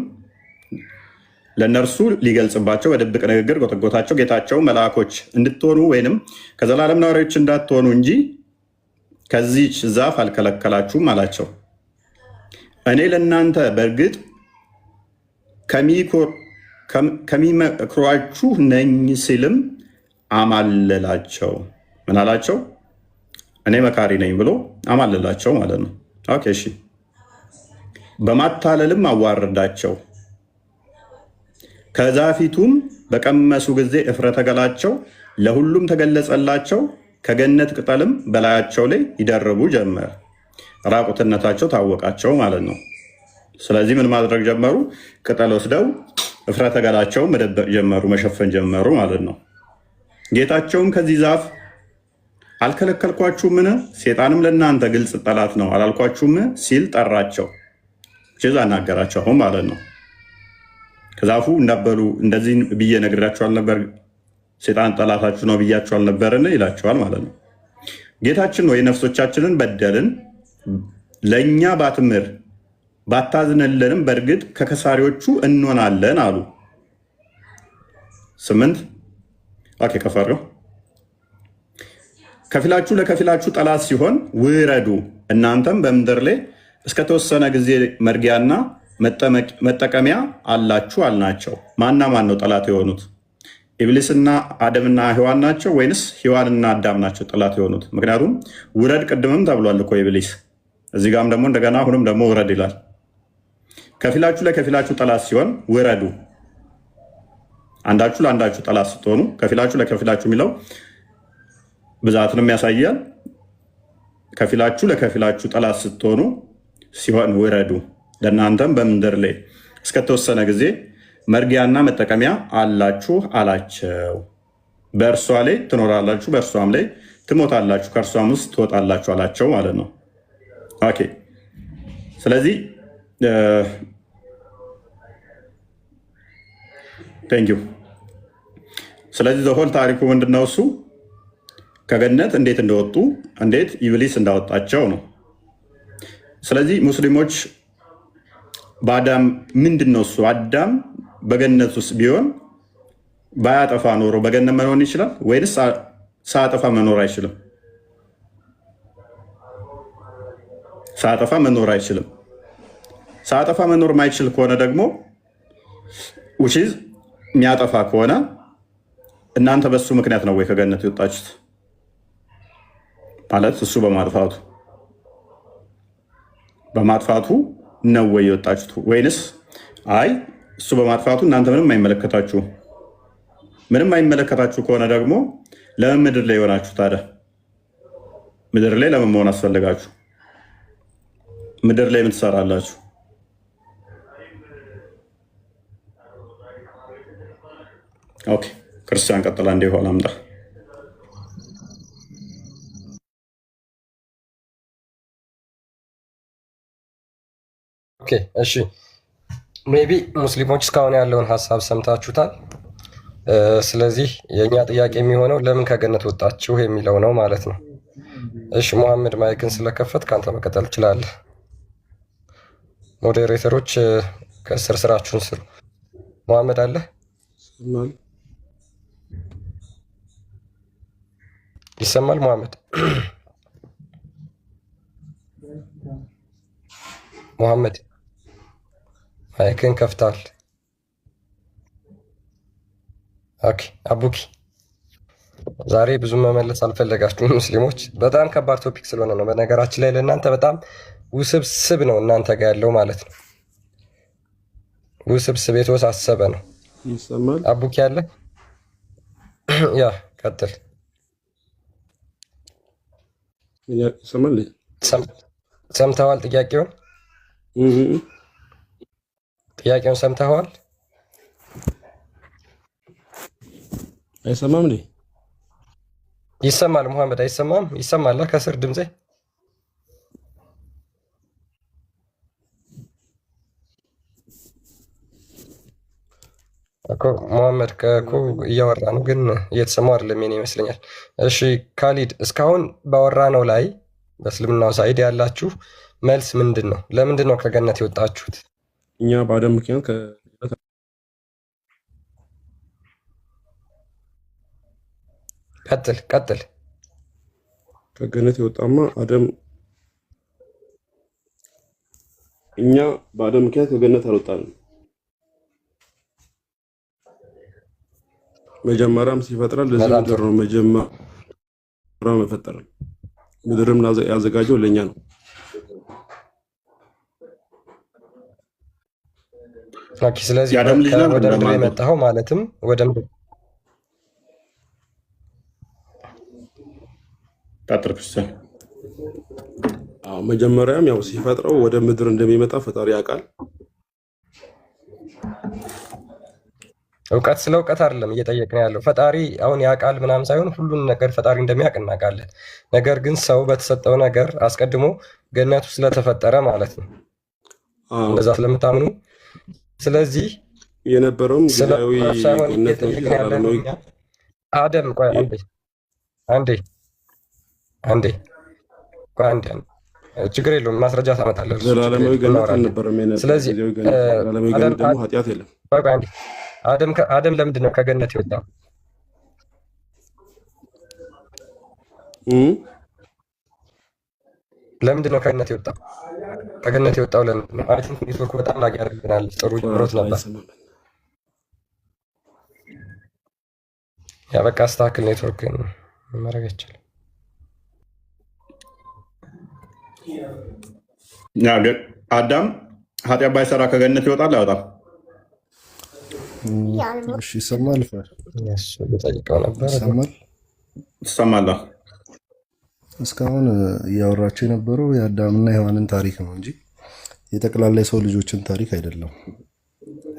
ለእነርሱ ሊገልጽባቸው በድብቅ ንግግር ጎተጎታቸው። ጌታቸው መልአኮች እንድትሆኑ ወይንም ከዘላለም ነዋሪዎች እንዳትሆኑ እንጂ ከዚች ዛፍ አልከለከላችሁም አላቸው። እኔ ለእናንተ በእርግጥ ከሚመክሯችሁ ነኝ ሲልም አማለላቸው። ምን አላቸው? እኔ መካሪ ነኝ ብሎ አማለላቸው ማለት ነው። ኦኬ እሺ። በማታለልም አዋረዳቸው። ከዛፊቱም በቀመሱ ጊዜ እፍረተ ገላቸው ለሁሉም ተገለጸላቸው። ከገነት ቅጠልም በላያቸው ላይ ይደርቡ ጀመር። ራቁትነታቸው ታወቃቸው ማለት ነው። ስለዚህ ምን ማድረግ ጀመሩ? ቅጠል ወስደው እፍረተ ገላቸውን መደበቅ ጀመሩ፣ መሸፈን ጀመሩ ማለት ነው። ጌታቸውም ከዚህ ዛፍ አልከለከልኳችሁምን? ሴጣንም ለእናንተ ግልጽ ጠላት ነው አላልኳችሁም? ሲል ጠራቸው። ዛ እናገራቸው ማለት ነው። ከዛፉ እንዳበሉ እንደዚህ ብዬ ነግራችሁ አልነበር? ሴጣን ጠላታችሁ ነው ብያችሁ አልነበርን? ይላቸዋል ማለት ነው። ጌታችን ወይ ነፍሶቻችንን በደልን፣ ለእኛ ባትምር ባታዝንልንም በእርግጥ ከከሳሪዎቹ እንሆናለን አሉ። 8 ኦኬ ከፈረው ከፊላችሁ ለከፊላችሁ ጠላት ሲሆን ውረዱ፣ እናንተም በምድር ላይ እስከተወሰነ ጊዜ መርጊያና መጠቀሚያ አላችሁ አልናቸው። ማና ማን ነው ጠላት የሆኑት? ኢብሊስና አደምና ሔዋን ናቸው ወይንስ ሔዋንና አዳም ናቸው ጠላት የሆኑት? ምክንያቱም ውረድ ቅድምም ተብሏል እኮ ኢብሊስ፣ እዚህ ጋም ደግሞ እንደገና አሁንም ደግሞ ውረድ ይላል። ከፊላችሁ ለከፊላችሁ ጠላት ሲሆን ውረዱ፣ አንዳችሁ ለአንዳችሁ ጠላት ስትሆኑ፣ ከፊላችሁ ለከፊላችሁ የሚለው ብዛትንም ያሳያል። ከፊላችሁ ለከፊላችሁ ጠላት ስትሆኑ ሲሆን ውረዱ፣ ለእናንተም በምድር ላይ እስከተወሰነ ጊዜ መርጊያና መጠቀሚያ አላችሁ አላቸው። በእርሷ ላይ ትኖራላችሁ፣ በእርሷም ላይ ትሞታላችሁ፣ ከእርሷም ውስጥ ትወጣላችሁ አላቸው ማለት ነው። ኦኬ ስለዚህ ቴንኪው። ስለዚህ ዘሆል ታሪኩ ምንድነው? እሱ ከገነት እንዴት እንደወጡ እንዴት ኢብሊስ እንዳወጣቸው ነው። ስለዚህ ሙስሊሞች በአዳም ምንድነው እሱ አዳም በገነት ውስጥ ቢሆን ባያጠፋ ኖሮ በገነት መኖር ይችላል ወይንስ ሳያጠፋ መኖር አይችልም? ሳያጠፋ መኖር አይችልም። ሳያጠፋ መኖር ማይችል ከሆነ ደግሞ ውሺዝ የሚያጠፋ ከሆነ እናንተ በሱ ምክንያት ነው ወይ ከገነት የወጣችሁት? ማለት እሱ በማጥፋቱ ነው ወይ የወጣችሁት? ወይንስ አይ እሱ በማጥፋቱ እናንተ ምንም አይመለከታችሁ? ምንም አይመለከታችሁ ከሆነ ደግሞ ለምን ምድር ላይ የሆናችሁ ታዲያ? ምድር ላይ ለምን መሆን አስፈልጋችሁ? ምድር ላይ ምን ትሰራላችሁ? ኦኬ ክርስቲያን ቀጥላ እንዲሆን አምጣ። ኦኬ እሺ ሜቢ ሙስሊሞች እስካሁን ያለውን ሀሳብ ሰምታችሁታል። ስለዚህ የእኛ ጥያቄ የሚሆነው ለምን ከገነት ወጣችሁ የሚለው ነው ማለት ነው። እሺ መሐመድ ማይክን ስለከፈት ከአንተ መቀጠል ትችላለህ። ሞዴሬተሮች ከስር ስራችሁን ስሩ። መሐመድ አለ ይሰማል? መሐመድ መሐመድ ማይክን ከፍታል። ኦኬ አቡኪ ዛሬ ብዙ መመለስ አልፈለጋችሁም ሙስሊሞች። በጣም ከባድ ቶፒክ ስለሆነ ነው። በነገራችን ላይ ለእናንተ በጣም ውስብስብ ነው እናንተ ጋር ያለው ማለት ነው። ውስብስብ የተወሳሰበ ነው። ይሰማል? አቡኪ አለ? ያ ቀጥል። ይሰማል? ሰምተዋል? ጥያቄውን ሰምተዋል? አይሰማም እንዴ? ይሰማል? መሐመድ አይሰማም? ይሰማል? ከስር ድምጼ እኮ መሐመድ እኮ እያወራ ነው፣ ግን እየተሰማው አይደለም የኔ ይመስለኛል። እሺ ካሊድ፣ እስካሁን ባወራነው ላይ በእስልምናው ሳይድ ያላችሁ መልስ ምንድን ነው? ለምንድን ነው ከገነት የወጣችሁት? እኛ በአደም ምክንያት ቀጥል። ከገነት የወጣማ አደም፣ እኛ በአደም ምክንያት ከገነት አልወጣንም። መጀመሪያም ሲፈጥራል ለዚህ ምድር ነው መጀመሪያ መፈጠራል። ምድርም ያዘጋጀው ለኛ ነው። ኦኬ ስለዚህ ወደ ምድር የመጣኸው ማለትም ወደ ምድር መጀመሪያም ያው ሲፈጥረው ወደ ምድር እንደሚመጣ ፈጣሪ ያውቃል። እውቀት ስለ እውቀት አይደለም እየጠየቅን ያለው። ፈጣሪ አሁን ያውቃል ምናምን ሳይሆን ሁሉን ነገር ፈጣሪ እንደሚያውቅ እናውቃለን። ነገር ግን ሰው በተሰጠው ነገር አስቀድሞ ገነቱ ስለተፈጠረ ማለት ነው እንደዛ ስለምታምኑ፣ ስለዚህ የነበረውም ጊዜያዊ ገነት ነው። አደም ቆይ አንዴ ችግር የለውም ማስረጃ ታመጣለህ። ዘላለማዊ ገነት አልነበረም። ስለዚህ ዘላለማዊ ገነት ደግሞ ኃጢአት የለም። አደም ለምንድን ነው ከገነት የወጣው? ለምንድን ነው ከገነት የወጣው? ከገነት የወጣው ለምንድን ነው? አይ ቲንክ ኔትወርኩ በጣም ላግ ያደርግናል። ጥሩ ጅምሮት ነበር። ያ በቃ አስተካክል። ኔትወርክ ማድረግ አይቻልም። አዳም ኃጢአት ባይሰራ ከገነት ይወጣል አይወጣም? እሺ ይሰማል። ጠይቀው ነበር። ትሰማለህ? እስካሁን እያወራቸው የነበረው የአዳምና የሔዋንን ታሪክ ነው እንጂ የጠቅላላ የሰው ልጆችን ታሪክ አይደለም።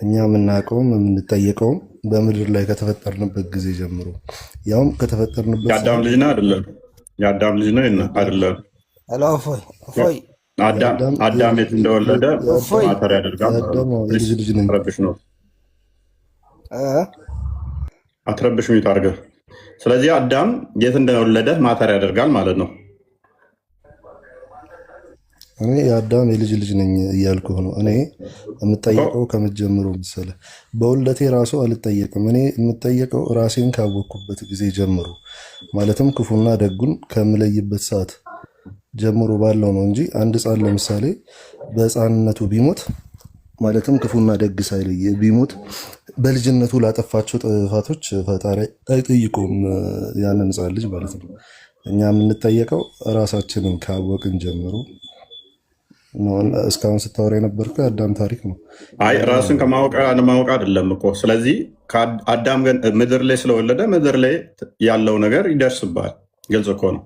እኛ የምናውቀውም የምንጠየቀውም በምድር ላይ ከተፈጠርንበት ጊዜ ጀምሮ ያውም ከተፈጠርንበት የአዳም ልጅ ነህ አይደለም? የአዳም ልጅ ነህ አይደለም? አዳም የት እንደወለደ ማተር ያደርጋል። አትረብሽ ነው አትረብሽ ሚቱ አድርገህ። ስለዚህ አዳም የት እንደወለደ ማተር ያደርጋል ማለት ነው። እኔ የአዳም የልጅ ልጅ ነኝ እያልኩ ነው። እኔ የምጠየቀው ከምትጀምሩ መሰለህ፣ በውልደቴ ራሱ አልጠየቅም። እኔ የምጠየቀው ራሴን ካወቅኩበት ጊዜ ጀምሮ ማለትም ክፉና ደጉን ከምለይበት ሰዓት ጀምሮ ባለው ነው እንጂ አንድ ሕፃን ለምሳሌ በሕፃንነቱ ቢሞት ማለትም ክፉና ደግ ሳይለይ ቢሞት በልጅነቱ ላጠፋቸው ጥፋቶች ፈጣሪ አይጠይቁም ያንን ሕፃን ልጅ ማለት ነው። እኛ የምንጠየቀው ራሳችንን ካወቅን ጀምሮ እስካሁን ስታወራ የነበርከው የአዳም ታሪክ ነው። አይ ራስን ከማወቅ አለማወቅ አይደለም እኮ። ስለዚህ አዳም ምድር ላይ ስለወለደ ምድር ላይ ያለው ነገር ይደርስብሃል። ግልጽ እኮ ነው።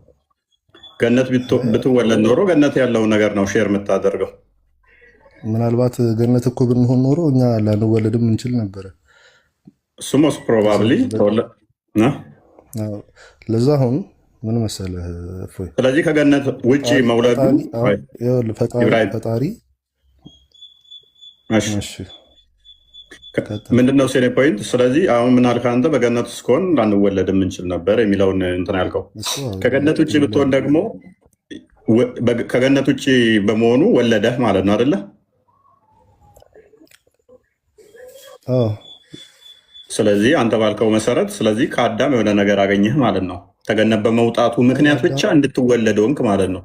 ገነት ብትወለድ ኖሮ ገነት ያለው ነገር ነው ሼር የምታደርገው። ምናልባት ገነት እኮ ብንሆን ኖሮ እኛ ላንወለድም እንችል ነበረ። እሱ ሞስት ፕሮባብሊ ለዛ አሁን ምን መሰለህ እፎይ፣ ስለዚህ ከገነት ውጭ መውለዱ ፈጣሪ ምንድነው ሴኔ ፖይንት። ስለዚህ አሁን ምን አልከህ አንተ? በገነት ውስጥ ከሆን ላንወለድ የምንችል ነበር የሚለውን እንትን ያልከው። ከገነት ውጭ ብትሆን ደግሞ ከገነት ውጭ በመሆኑ ወለደህ ማለት ነው አይደለ? ስለዚህ አንተ ባልከው መሰረት ስለዚህ ከአዳም የሆነ ነገር አገኘህ ማለት ነው። ከገነት በመውጣቱ ምክንያት ብቻ እንድትወለድ ሆንክ ማለት ነው።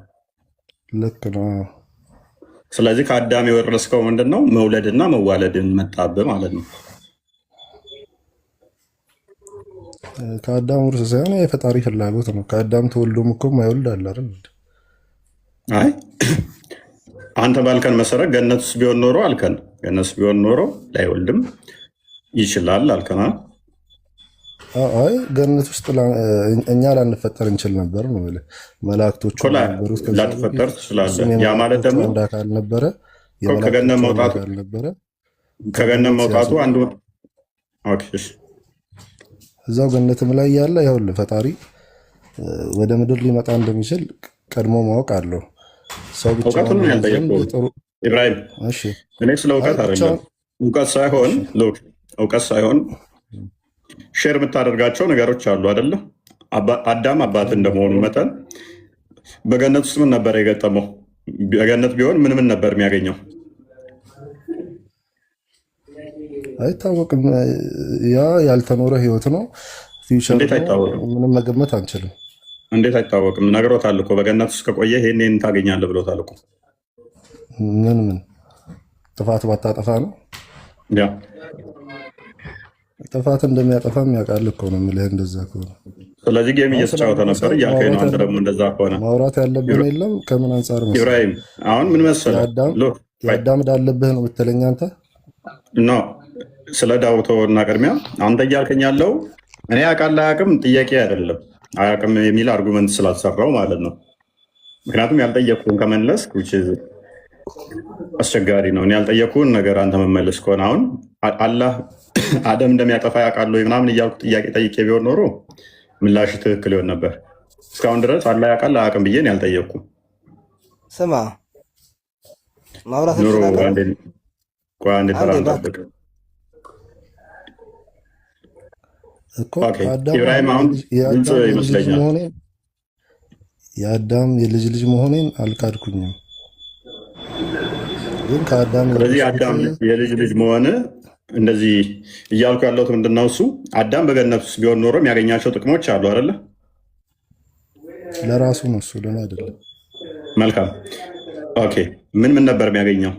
ልክ ነው። ስለዚህ ከአዳም የወረስከው ምንድን ነው? መውለድና መዋለድን መጣብህ ማለት ነው። ከአዳም ውርስ ሳይሆን የፈጣሪ ፍላጎት ነው። ከአዳም ተወልዶም እኮ ማይወልድ አለ አይደል? አይ አንተ ባልከን መሰረት ገነት ውስጥ ቢሆን ኖሮ አልከን፣ ገነት ውስጥ ቢሆን ኖሮ ላይወልድም ይችላል አልከና። አይ ገነት ውስጥ እኛ ላንፈጠር እንችል ነበር ነው ማለት መላእክቶቹ ነበሩት። ላትፈጠር ትችላለህ። ያ ማለት ደግሞ እንዳካል ነበረ። ከገነት መውጣቱ አንዱ እዛው ገነትም ላይ ያለ ይኸውልህ ፈጣሪ ወደ ምድር ሊመጣ እንደሚችል ቀድሞ ማወቅ አለው። ሰው ብቻ እውቀቱን ያልጠየቀው ኢብራሂም። እኔ ስለ እውቀት አይደለም እውቀት ሳይሆን ሼር የምታደርጋቸው ነገሮች አሉ አይደለ? አዳም አባት እንደመሆኑ መጠን በገነት ውስጥ ምን ነበር የገጠመው? በገነት ቢሆን ምን ነበር የሚያገኘው? አይታወቅም። ያ ያልተኖረ ህይወት ነው። ፊውቸር ምንም መገመት አንችልም። እንዴት አይታወቅም? ነግሮታል እኮ በገነት ውስጥ ከቆየ ይሄን ታገኛለህ ብሎታል እኮ። ምን ጥፋት ባታጠፋ ነው ያ ጥፋት እንደሚያጠፋም ያውቃል እኮ ነው የምልህ። እንደዛ ከሆነ ስለዚህ ጌም እየተጫወተ ነበር እያልከኝ ነው አንተ ደግሞ። እንደዛ ከሆነ ማውራት ያለብን የለም። ከምን አንጻር መሰለህ ኢብራሂም፣ አሁን ምን መሰለህ የአዳም ዕዳ አለብህ ነው የምትለኝ አንተ? ኖ ስለ ዳውቶ እና ቅድሚያ አንተ እያልከኝ ያለው እኔ አውቃለሁ አያውቅም ጥያቄ አይደለም። አያውቅም የሚል አርጉመንት ስላልሰራው ማለት ነው። ምክንያቱም ያልጠየቅኩህን ከመለስ አስቸጋሪ ነው። እኔ ያልጠየቅኩህን ነገር አንተ መመለስ ከሆነ አሁን አላህ አደም እንደሚያጠፋ ያውቃሉ ምናምን እያልኩ ጥያቄ ጠይቄ ቢሆን ኖሮ ምላሽ ትክክል ይሆን ነበር። እስካሁን ድረስ አላህ ያውቃል አያውቅም ብዬ ያልጠየቅኩህ። ስማ ማውራት ኑሮ አንዴ ተራ እንጠብቅ እኮ ኢብራሂም። አሁን ግልጽ ይመስለኛል። የአዳም የልጅ ልጅ መሆኔን አልካድኩኝም። ግን ከአዳም ስለዚህ አዳም የልጅ ልጅ መሆን እንደዚህ እያልኩ ያለሁት ምንድነው? እሱ አዳም በገነት ውስጥ ቢሆን ኖሮ የሚያገኛቸው ጥቅሞች አሉ አይደለ? ለራሱ ነው እሱ ለእኔ አይደለም። መልካም ኦኬ። ምን ነበር የሚያገኘው?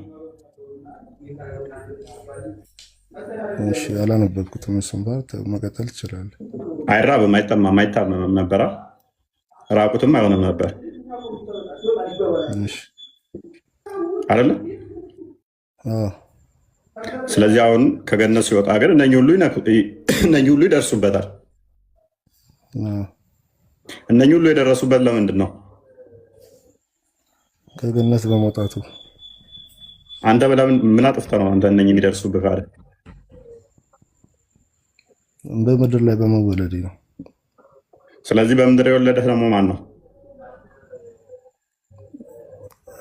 እሺ ያላነበብኩትም እሱን ፓርት መቀጠል ትችላለህ። አይራብም፣ አይጠማም፣ አይታመምም ነበረ። ራቁትም አይሆንም ነበር እሺ አይደለ? ስለዚህ አሁን ከገነት ሲወጣ ግን እነኚህ ሁሉ ይደርሱበታል። እነኚህ ሁሉ የደረሱበት ለምንድን ነው? ከገነት በመውጣቱ። አንተ ምን አጥፍተህ ነው አንተ እነኚህ የሚደርሱብህ ካለ? በምድር ላይ በመወለዴ ነው። ስለዚህ በምድር የወለደህ ደግሞ ማን ነው?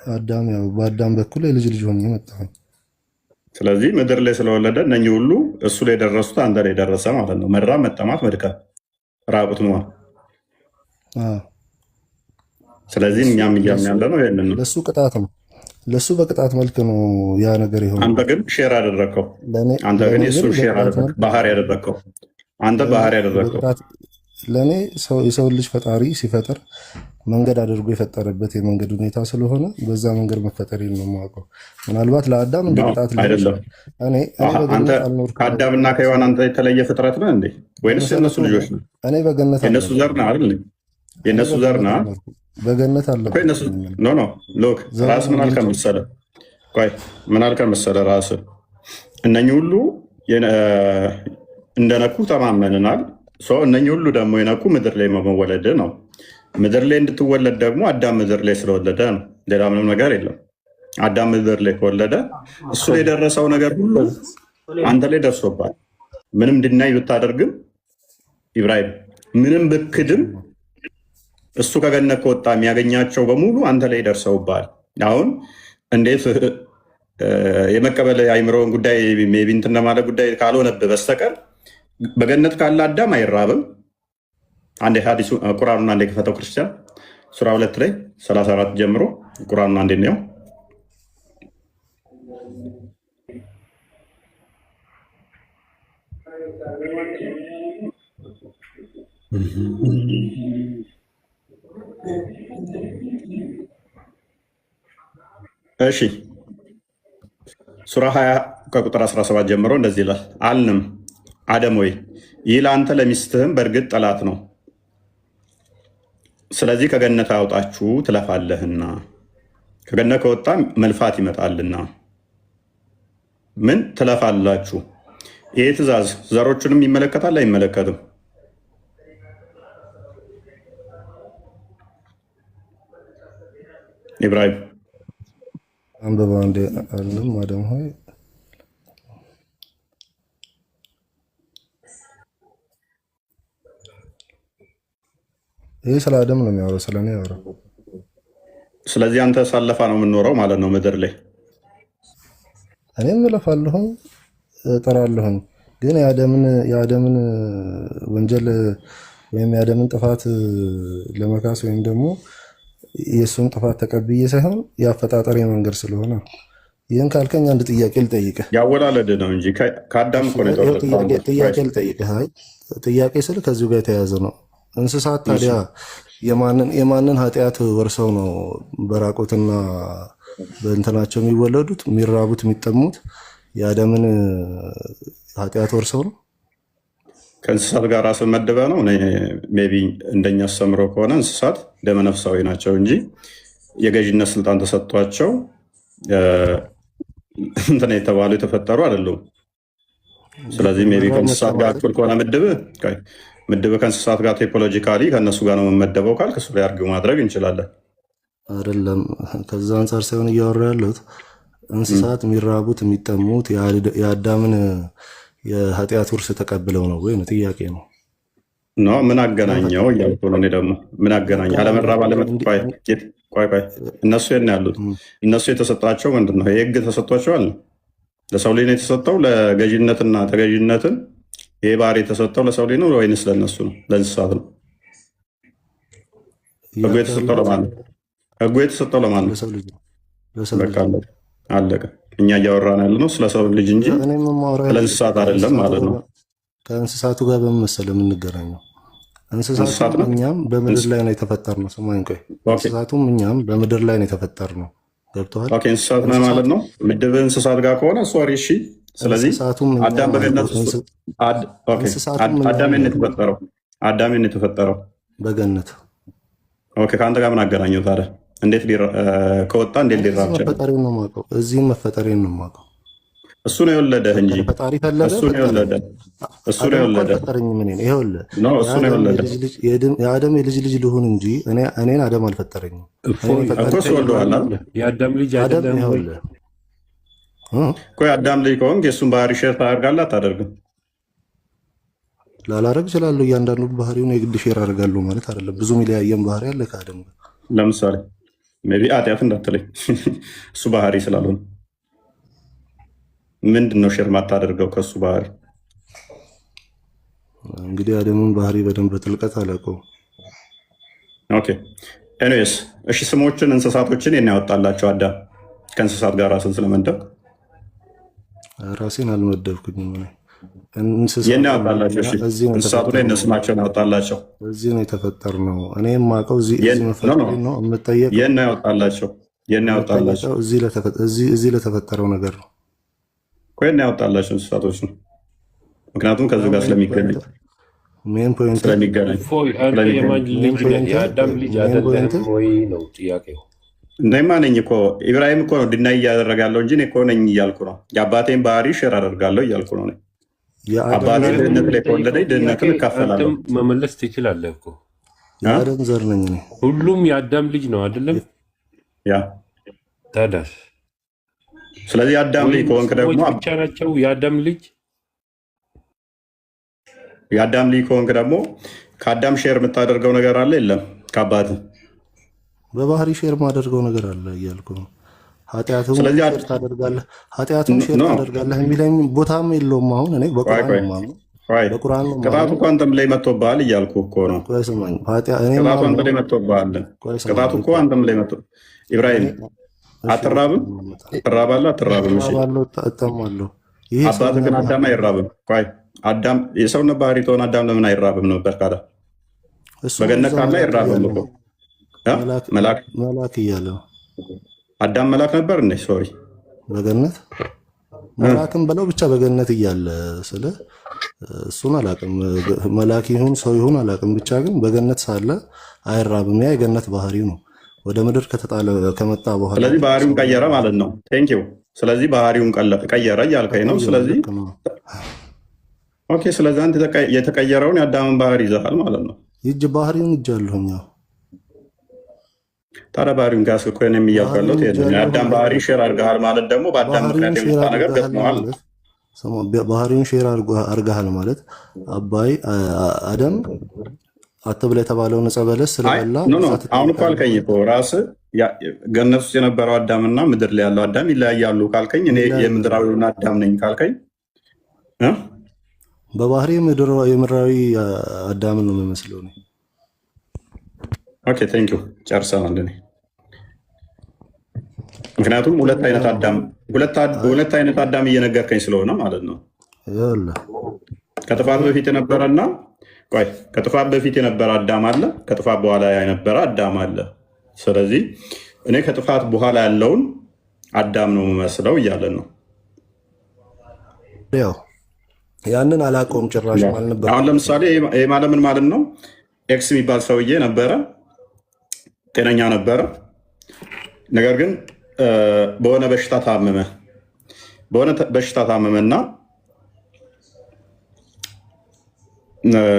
አዳም። ያው በአዳም በኩል የልጅ ልጅ ሆኜ መጣሁ። ስለዚህ ምድር ላይ ስለወለደ እነኚህ ሁሉ እሱ ላይ የደረሱት አንተ ላይ ደረሰ ማለት ነው። መራብ፣ መጠማት፣ መድከም፣ ራቁት መሆን። ስለዚህ እኛም እያልን ያለ ነው ይሄንን ነው። ለእሱ ቅጣት ነው። ለእሱ በቅጣት መልክ ነው ያ ነገር የሆነ። አንተ ግን ሼር አደረግከው። አንተ ግን የእሱ ሼር ባህሪ ያደረግከው። አንተ ባህሪ ያደረግከው። ለእኔ የሰው ልጅ ፈጣሪ ሲፈጥር መንገድ አድርጎ የፈጠረበት የመንገድ ሁኔታ ስለሆነ በዛ መንገድ መፈጠር ነው የማውቀው። ምናልባት ለአዳም እንደ ቅጣት አይደለም። አንተ ከአዳምና ከሔዋን አንተ የተለየ ፍጥረት ነህ እንዴ? ወይንስ የነሱ ልጆች ነው? እኔ በገነት የነሱ ዘር ነህ አይደል? የነሱ ዘር ነህ። በገነት አለ ኖ ሎክ ራስ ምን አልከን መሰለህ? ቆይ ምን አልከን መሰለህ? ራስ እነኚህ ሁሉ እንደነኩ ተማመንናል። እነኚህ ሁሉ ደግሞ የነኩ ምድር ላይ መወለድ ነው። ምድር ላይ እንድትወለድ ደግሞ አዳም ምድር ላይ ስለወለደ ነው። ሌላ ምንም ነገር የለም። አዳም ምድር ላይ ከወለደ እሱ ላይ የደረሰው ነገር ሁሉ አንተ ላይ ደርሶባል። ምንም ድናይ ብታደርግም ኢብራሂም፣ ምንም ብክድም እሱ ከገነት ከወጣ የሚያገኛቸው በሙሉ አንተ ላይ ደርሰውባል። አሁን እንዴት የመቀበል የአይምሮውን ጉዳይ ሜይ ቢ እንትን ለማለት ጉዳይ ካልሆነብህ በስተቀር በገነት ካለ አዳም አይራብም። አንዴ ሐዲሱ ቁርአኑን አንዴ ከፈተው ክርስቲያን ሱራ 2 ላይ 34 ጀምሮ ቁርአኑን አንዴ ነው። እሺ ሱራ 20 ከቁጥር 17 ጀምሮ እንደዚህ ይላል። አልንም አደም ወይ ይህ ለአንተ ለሚስትህም በእርግጥ ጠላት ነው። ስለዚህ ከገነት አውጣችሁ ትለፋለህና ከገነት ከወጣ መልፋት ይመጣልና ምን ትለፋላችሁ? ይህ ትእዛዝ ዘሮቹንም ይመለከታል አይመለከትም? ኢብራሂም አንበባ እንደ አለም አደም ሆይ ይህ ስለ አደም ነው የሚያወራው፣ ስለ እኔ ያወራው። ስለዚህ አንተ ሳለፋ ነው የምንኖረው ማለት ነው ምድር ላይ። እኔም እለፋለሁኝ እጠራለሁኝ፣ ግን የአደምን ወንጀል ወይም የአደምን ጥፋት ለመካስ ወይም ደግሞ የእሱን ጥፋት ተቀብዬ ሳይሆን የአፈጣጠሪ መንገድ ስለሆነ። ይህን ካልከኝ አንድ ጥያቄ ልጠይቅህ። ያወላለድ ነው እንጂ ከአዳም እኮ ነው የተወለድከው። ጥያቄ ልጠይቅህ። ጥያቄ ስል ከዚሁ ጋር የተያያዘ ነው። እንስሳት ታዲያ የማንን ኃጢአት ወርሰው ነው በራቆትና በእንትናቸው የሚወለዱት? የሚራቡት የሚጠሙት የአደምን ኃጢአት ወርሰው ነው? ከእንስሳት ጋር ራስን መድበ ነው። ሜይ ቢ እንደኛ አስተምሮ ከሆነ እንስሳት ደመነፍሳዊ ናቸው እንጂ የገዥነት ስልጣን ተሰጥቷቸው እንትን የተባሉ የተፈጠሩ አይደሉም። ስለዚህ ሜይ ቢ ከእንስሳት ጋር እኩል ከሆነ ምድብ ከእንስሳት ጋር ቴፖሎጂካሊ ከእነሱ ጋር ነው የምመደበው ካል ከሱ ላይ አርጊው ማድረግ እንችላለን። አይደለም ከዛ አንጻር ሳይሆን እያወራ ያለሁት እንስሳት የሚራቡት የሚጠሙት የአዳምን የኃጢአት ውርስ ተቀብለው ነው ወይ? ጥያቄ ነው። ምን አገናኘው እያልኩ ነው። እኔ ደግሞ ምን አገናኘ? አለመራብ ቆይ እነሱ የት ነው ያሉት? እነሱ የተሰጣቸው ምንድን ነው? የህግ ተሰጥቷቸዋል። ለሰው ልጅ ነው የተሰጠው። ለገዥነትና ተገዥነትን ይሄ ባህሪ የተሰጠው ለሰው ልጅ ነው ወይንስ ለእነሱ ነው? ለእንስሳት ነው? ህጉ የተሰጠው ለማን ነው? ህጉ የተሰጠው ለማን ነው? ለሰው ልጅ ነው። ለሰው ልጅ በቃ አለቀ። እኛ እያወራን ያለ ነው ስለ ሰው ልጅ እንጂ ስለ እንስሳት አይደለም ማለት ነው። ከእንስሳቱ ጋር በምን መሰለህ የምንገናኘው? እንስሳቱም እኛም በምድር ላይ ነው የተፈጠርነው። ስማኝ ቆይ፣ እንስሳቱም እኛም በምድር ላይ ነው የተፈጠርነው። ገብቶሃል? ኦኬ፣ እንስሳት ነው ማለት ነው። ምድብ እንስሳት ጋር ከሆነ ሶሪ፣ እሺ። ስለዚህ አዳም በገነት ውስጥ አዳምን የተፈጠረው አዳምን የተፈጠረው በገነት። ኦኬ፣ ከአንተ ጋር ምን አገናኘው ታዲያ? እንዴት ከወጣ እንዴት ሊራብ ይችላል? መፈጠሬን ነው የማውቀው። እዚህም መፈጠሬን ነው የማውቀው። እሱ ነው የወለደህ እንጂ ፈጣሪ ፈለገ። እሱ ነው የወለደህ። እሱ ነው የወለደህ። የአደም የልጅ ልጅ ልሁን እንጂ እኔን አደም አልፈጠረኝም እኮ። እሱ ወልዶሃል። የአዳም ልጅ አይደለም ወይ? እኮ የአዳም ልጅ ከሆንክ የእሱን ባህሪ ሼር ታደርጋለህ አታደርግም? ላላረግ እችላለሁ። እያንዳንዱ ባህሪውን የግድ ሼር አደርጋለሁ ማለት አይደለም። ብዙ የሚለያየን ባህሪ አለ ከአደም ጋር። ለምሳሌ ሜይ ቢ ኃጢአት እንዳትለኝ እሱ ባህሪ ስላልሆነ ምንድን ነው ሼር ማታደርገው ከእሱ ባህሪ? እንግዲህ አደምን ባህሪ በደንብ በጥልቀት አላውቀውም። ኦኬ ኤኒዌይስ፣ እሺ ስሞችን እንስሳቶችን የት ነው ያወጣላቸው አዳም? ከእንስሳት ጋር ራስን ስለመደብ ራሴን አልመደብኩኝም። የት ነው ያወጣላቸው? እንስሳቱ ላይ እነ ስማቸውን ያወጣላቸው። እዚህ ነው የተፈጠርነው። እኔ የማውቀው እዚህ መፈጠር ነው። የምጠየቀው የት ነው ያወጣላቸው? የት ነው ያወጣላቸው? እዚህ ለተፈጠረው ነገር ነው። የት ነው ያወጣላቸው እንስሳቶች ነው? ምክንያቱም ከዚህ ጋር ስለሚገናኝ የአዳም ልጅ አይደለም ወይ ነው ጥያቄው። እኔማ ነኝ እኮ ኢብራሂም እኮ ነው ድናይ እያደረገ ያለው እንጂ እኔ እኮ ነኝ እያልኩ ነው። የአባቴን ባህሪ ሼር አደርጋለሁ እያልኩ ነው። አባቴ ድህነት ላይ ከወለደኝ ድህነትን እካፈላለሁ። መመለስ ትችላለህ እኮ የአደም ዘር ነኝ እኔ። ሁሉም የአዳም ልጅ ነው አይደለም? ያ ታዲያ ስለዚህ የአዳም ልጅ ከሆንክ ደግሞ ብቻ ናቸው የአዳም ልጅ። የአዳም ልጅ ከሆንክ ደግሞ ከአዳም ሼር የምታደርገው ነገር አለ የለም? ከአባት በባህሪ ሼር የማደርገው ነገር አለ እያልኩ ነው። ኃጢአቱን ሼር ታደርጋለህ የሚለኝ ቦታም የለውም። አሁን እኔ በቁርአን ነው ቅጣቱ እኮ አንተም ላይ መጥቶብሃል እያልኩ እኮ ነው። ቅጣቱ አንተ ላይ መጥቶብሃል። ቅጣቱ እኮ አንተም ላይ መጥቶ ኢብራሂም አትራብም? ትራባለህ? አትራብም? እሺ እጠማለሁ። አባትህ ግን አዳም አይራብም። ቆይ አዳም የሰውነት ባህሪ ተሆነ አዳም ለምን አይራብም ነበር? ካለ በገነት ካለ አይራብም እኮ መላክ እያለ ነው። አዳም መላክ ነበር እንዴ? ሶሪ በገነት መላክም ብለው ብቻ በገነት እያለ ስለ እሱን አላቅም። መላክ ይሁን ሰው ይሁን አላቅም። ብቻ ግን በገነት ሳለ አይራብም። ያ የገነት ባህሪው ነው። ወደ ምድር ከመጣ በኋላ ስለዚህ ባህሪውን ቀየረ ማለት ነው። ቴንኪው። ስለዚህ ባህሪውን ቀየረ እያልከኝ ነው። ስለዚህ ኦኬ፣ ስለዚህ አንተ የተቀየረውን የአዳምን ባህሪ ይዘሃል ማለት ነው። ይጅ ባህሪውን እጃለሁኛ። ታዲያ ባህሪውን ጋር እኮ ነው የሚያውቀለው። የአዳም ባህሪ ሼር አድርገሃል ማለት ደግሞ በአዳም ምክንያት የመጣ ነገር ገጥመዋል። ባህሪውን ሼር አድርገሃል ማለት አባይ አደም አትብላ የተባለውን ዕፀ በለስ ስለበላ አሁን እኮ አልከኝ እኮ ራስህ ገነት ውስጥ የነበረው አዳምና ምድር ላይ ያለው አዳም ይለያያሉ ካልከኝ እኔ የምድራዊውን አዳም ነኝ ካልከኝ በባህሪ የምድራዊ አዳምን ነው የሚመስለው። ኦኬ ቴንኪው ጨርሰናል። እኔ ምክንያቱም ሁለት አይነት አዳም እየነገርከኝ ስለሆነ ማለት ነው። ከጥፋት በፊት የነበረና ቆይ ከጥፋት በፊት የነበረ አዳም አለ፣ ከጥፋት በኋላ የነበረ አዳም አለ። ስለዚህ እኔ ከጥፋት በኋላ ያለውን አዳም ነው የምመስለው እያለን ነው። ያው ያንን አላውቀውም ጭራሽ አልነበረ። አሁን ለምሳሌ ይሄ ማለት ምን ማለት ነው? ኤክስ የሚባል ሰውዬ ነበረ፣ ጤነኛ ነበረ። ነገር ግን በሆነ በሽታ ታመመና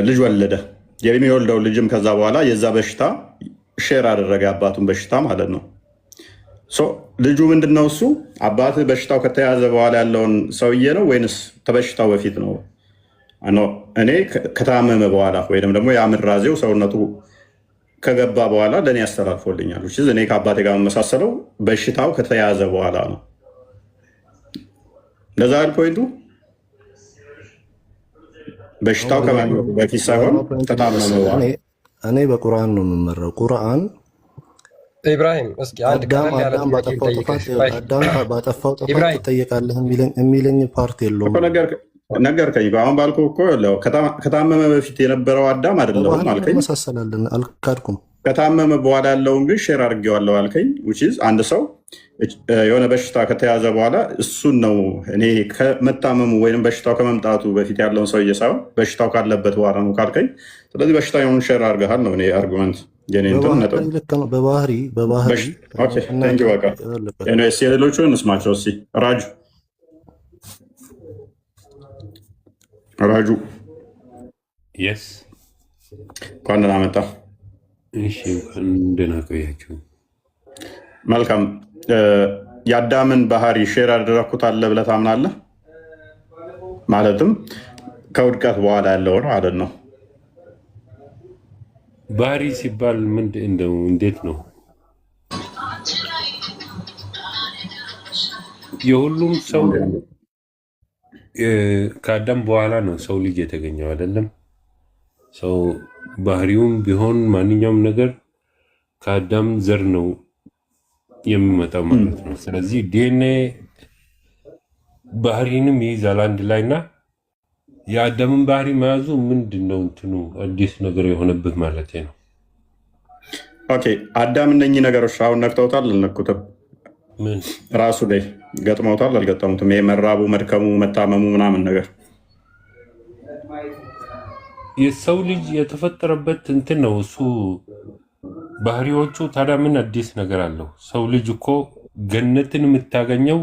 ልጅ ወለደ። የሚወልደው ልጅም ከዛ በኋላ የዛ በሽታ ሼር አደረገ፣ አባቱን በሽታ ማለት ነው። ልጁ ምንድነው? እሱ አባትህ በሽታው ከተያዘ በኋላ ያለውን ሰውዬ ነው ወይንስ ከበሽታው በፊት ነው? እኔ ከታመመ በኋላ ወይም ደግሞ የአምራዜው ሰውነቱ ከገባ በኋላ ለእኔ ያስተላልፎልኛል። እኔ ከአባቴ ጋር መመሳሰለው በሽታው ከተያዘ በኋላ ነው። እንደዛ ያህል ፖይንቱ በሽታው በፊት ሳይሆን ከታመመ በኋላ እኔ በቁርአን ነው የምመራው። ቁርአን ኢብራሂም እስኪ አንድ ቀለል ያለ አዳም ጥያቄ ባጠፋው ልጠይቅህ። አዳም ባጠፋው ጥፋት ኢብራሂም ትጠየቃለህ የሚለኝ ፓርት የለውም። ነገርከኝ እኮ አሁን ባልኩህ እኮ ከታመመ በፊት የነበረው አዳም አይደለሁም በባህሪ አልከኝ። እንመሳሰላለን፣ አልካድኩም። ከታመመ በኋላ ያለውን ግን ሼር አድርጌዋለሁ አልከኝ። አንድ ሰው የሆነ በሽታ ከተያዘ በኋላ እሱን ነው እኔ ከመታመሙ ወይም በሽታው ከመምጣቱ በፊት ያለውን ሰው እየሳው በሽታው ካለበት በኋላ ነው ካልከኝ፣ ስለዚህ በሽታውን ሼር አድርገሃል ነው እኔ አርጉመንት በባህሪ የሌሎቹን እንስማቸው። እስኪ ራጁ የስ እንኳን ደህና መጣ። እሺ እንደና ቆያችሁ። መልካም። የአዳምን ባህሪ ሼር ያደረኩት አለ ብለህ ታምናለህ? ማለትም ከውድቀት በኋላ ያለውን ማለት ነው። ባህሪ ሲባል እንዴት ነው? የሁሉም ሰው ከአዳም በኋላ ነው ሰው ልጅ የተገኘው አይደለም? ሰው ባህሪውም ቢሆን ማንኛውም ነገር ከአዳም ዘር ነው የሚመጣው ማለት ነው። ስለዚህ ዲኤንኤ ባህሪንም ይይዛል አንድ ላይ እና የአዳምን ባህሪ መያዙ ምንድን ነው እንትኑ አዲስ ነገር የሆነብህ ማለት ነው። ኦኬ አዳም እነኚህ ነገሮች አሁን ነክተውታል አልነኩትም? ምን ራሱ ላይ ገጥመውታል አልገጠሙትም? ይሄ መራቡ፣ መድከሙ፣ መታመሙ ምናምን ነገር የሰው ልጅ የተፈጠረበት እንትን ነው እሱ ባህሪዎቹ። ታዲያ ምን አዲስ ነገር አለው? ሰው ልጅ እኮ ገነትን የምታገኘው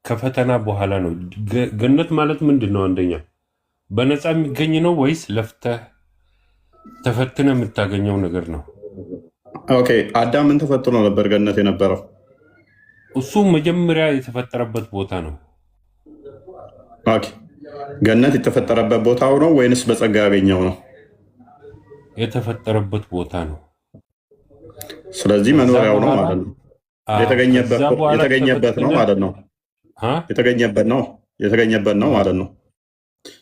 ከፈተና በኋላ ነው። ገነት ማለት ምንድን ነው? አንደኛ በነፃ የሚገኝ ነው ወይስ ለፍተህ ተፈትነ የምታገኘው ነገር ነው? ኦኬ አዳም ምን ተፈትኖ ነበር ገነት የነበረው? እሱ መጀመሪያ የተፈጠረበት ቦታ ነው። ኦኬ ገነት የተፈጠረበት ቦታው ነው ወይንስ በጸጋ ያገኘው ነው? የተፈጠረበት ቦታ ነው። ስለዚህ መኖሪያው ነው ማለት ነው። የተገኘበት ነው ማለት ነው። የተገኘበት ነው ማለት ነው።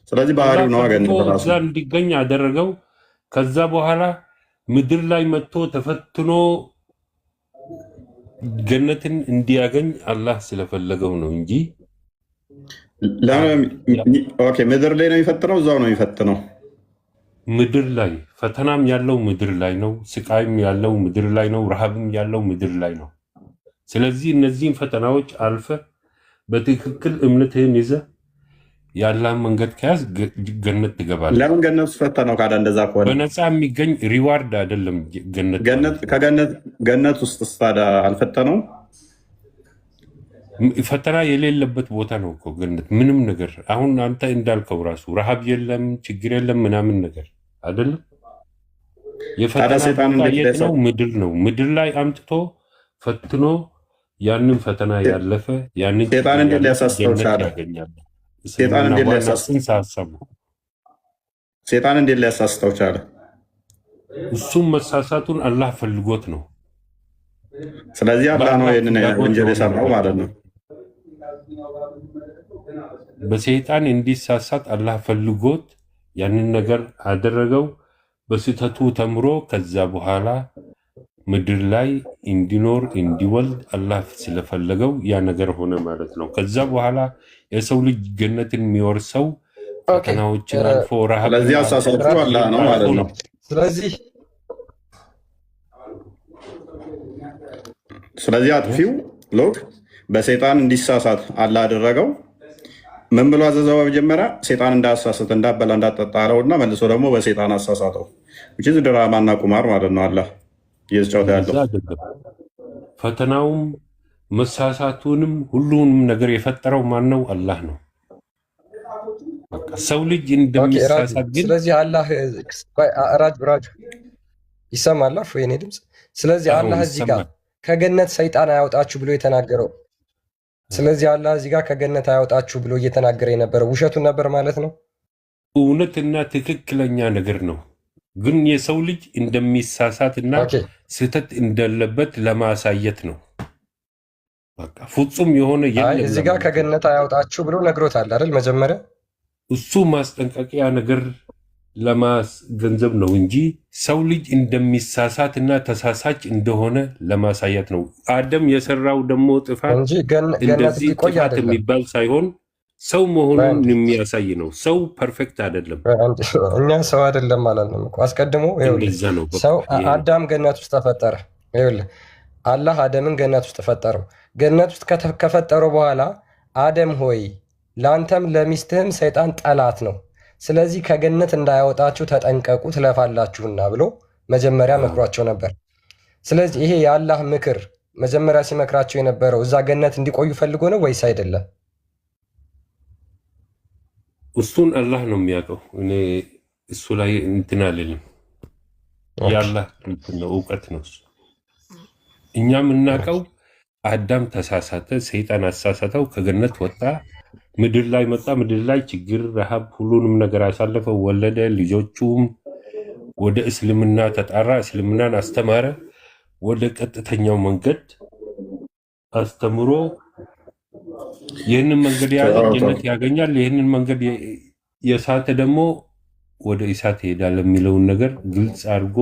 ስለዚህ ባህሪው ነው ገነት ራሱ እዛ እንዲገኝ ያደረገው። ከዛ በኋላ ምድር ላይ መጥቶ ተፈትኖ ገነትን እንዲያገኝ አላህ ስለፈለገው ነው እንጂ ምድር ላይ ነው የሚፈትነው፣ እዛው ነው የሚፈትነው። ምድር ላይ ፈተናም ያለው ምድር ላይ ነው፣ ስቃይም ያለው ምድር ላይ ነው፣ ረሃብም ያለው ምድር ላይ ነው። ስለዚህ እነዚህን ፈተናዎች አልፈ በትክክል እምነትህን ይዘ ያላህን መንገድ ከያዝ ገነት ትገባለህ። ለምን ገነት ውስጥ ፈተነው? ካዳ እንደዛ ከሆነ በነፃ የሚገኝ ሪዋርድ አይደለም ገነት ውስጥ ታዲያ አልፈተነው? ፈተና የሌለበት ቦታ ነው እኮ ገነት። ምንም ነገር አሁን አንተ እንዳልከው ራሱ ረሃብ የለም ችግር የለም ምናምን ነገር አይደለም። የፈተና ቦታ የት ነው? ምድር ነው። ምድር ላይ አምጥቶ ፈትኖ ያንን ፈተና ያለፈ ያንን ሴጣን እንዴት ሊያሳስተው ቻለ? ሴጣን እንዴት ሊያሳስተው ቻለ? እሱም መሳሳቱን አላህ ፈልጎት ነው። ስለዚህ አላህ ነው ይህንን ወንጀል የሰራው ማለት ነው። በሰይጣን እንዲሳሳት አላህ ፈልጎት ያንን ነገር አደረገው። በስህተቱ ተምሮ ከዛ በኋላ ምድር ላይ እንዲኖር እንዲወልድ አላህ ስለፈለገው ያ ነገር ሆነ ማለት ነው። ከዛ በኋላ የሰው ልጅ ገነትን የሚወርሰው ፈተናዎችን አልፎ ረሃብ። ስለዚህ አሳሳቱ አላህ ነው ማለት ነው። ስለዚህ አጥፊው ሎክ በሰይጣን እንዲሳሳት አላህ አደረገው። ምን ብሎ አዘዘው? በመጀመሪያ ሰይጣን እንዳሳሳት እንዳበላ እንዳጠጣ አለውና መልሶ ደግሞ በሰይጣን አሳሳተው። ድራማና ቁማር ማለት ነው። አላህ እየተጫወተ ያለው ፈተናውም መሳሳቱንም ሁሉንም ነገር የፈጠረው ማን ነው? አላህ ነው። ሰው ልጅ እንደሚሳሳት ግን ስለዚህ አላህ ራጁ ይሰማል የኔ ድምፅ። ስለዚህ አላህ እዚህ ጋር ከገነት ሰይጣን አያወጣችሁ ብሎ የተናገረው፣ ስለዚህ አላህ እዚህ ጋር ከገነት አያወጣችሁ ብሎ እየተናገረ የነበረው ውሸቱን ነበር ማለት ነው። እውነትና ትክክለኛ ነገር ነው። ግን የሰው ልጅ እንደሚሳሳትና ስህተት እንደለበት ለማሳየት ነው። በቃ ፍጹም የሆነ እዚህ ጋር ከገነት አያወጣችሁ ብሎ ነግሮታል አይደል? መጀመሪያ እሱ ማስጠንቀቂያ ነገር ለማስገንዘብ ነው እንጂ ሰው ልጅ እንደሚሳሳት እና ተሳሳች እንደሆነ ለማሳየት ነው። አደም የሰራው ደግሞ ጥፋት እንጂ ገነት እንደዚህ ሊቆይ ጥፋት አይደለም። የሚባል ሳይሆን ሰው መሆኑን በአንድ የሚያሳይ ነው። ሰው ፐርፌክት አይደለም። እኛ ሰው አይደለም አላልንም እኮ አስቀድሞ። ይኸውልህ እንደዛ ነው። በቃ ሰው ይሄ ነው። አዳም ገነት ውስጥ ተፈጠረ። ይኸውልህ አላህ አደምን ገነት ውስጥ ፈጠረው። ገነት ውስጥ ከፈጠረው በኋላ አደም ሆይ ለአንተም ለሚስትህም ሰይጣን ጠላት ነው፣ ስለዚህ ከገነት እንዳያወጣችሁ ተጠንቀቁ ትለፋላችሁና ብሎ መጀመሪያ መክሯቸው ነበር። ስለዚህ ይሄ የአላህ ምክር መጀመሪያ ሲመክራቸው የነበረው እዛ ገነት እንዲቆዩ ፈልጎ ነው ወይስ አይደለም? እሱን አላህ ነው የሚያውቀው። እኔ እሱ ላይ እንትን አልልም። የአላህ እንትን ነው፣ እውቀት ነው እሱ። እኛ የምናውቀው አዳም ተሳሳተ፣ ሰይጣን አሳሳተው፣ ከገነት ወጣ፣ ምድር ላይ መጣ። ምድር ላይ ችግር፣ ረሃብ፣ ሁሉንም ነገር አሳለፈው፣ ወለደ። ልጆቹም ወደ እስልምና ተጣራ፣ እስልምናን አስተማረ። ወደ ቀጥተኛው መንገድ አስተምሮ ይህንን መንገድ የያዘ ጀነት ያገኛል፣ ይህንን መንገድ የሳተ ደግሞ ወደ እሳት ይሄዳል የሚለውን ነገር ግልጽ አድርጎ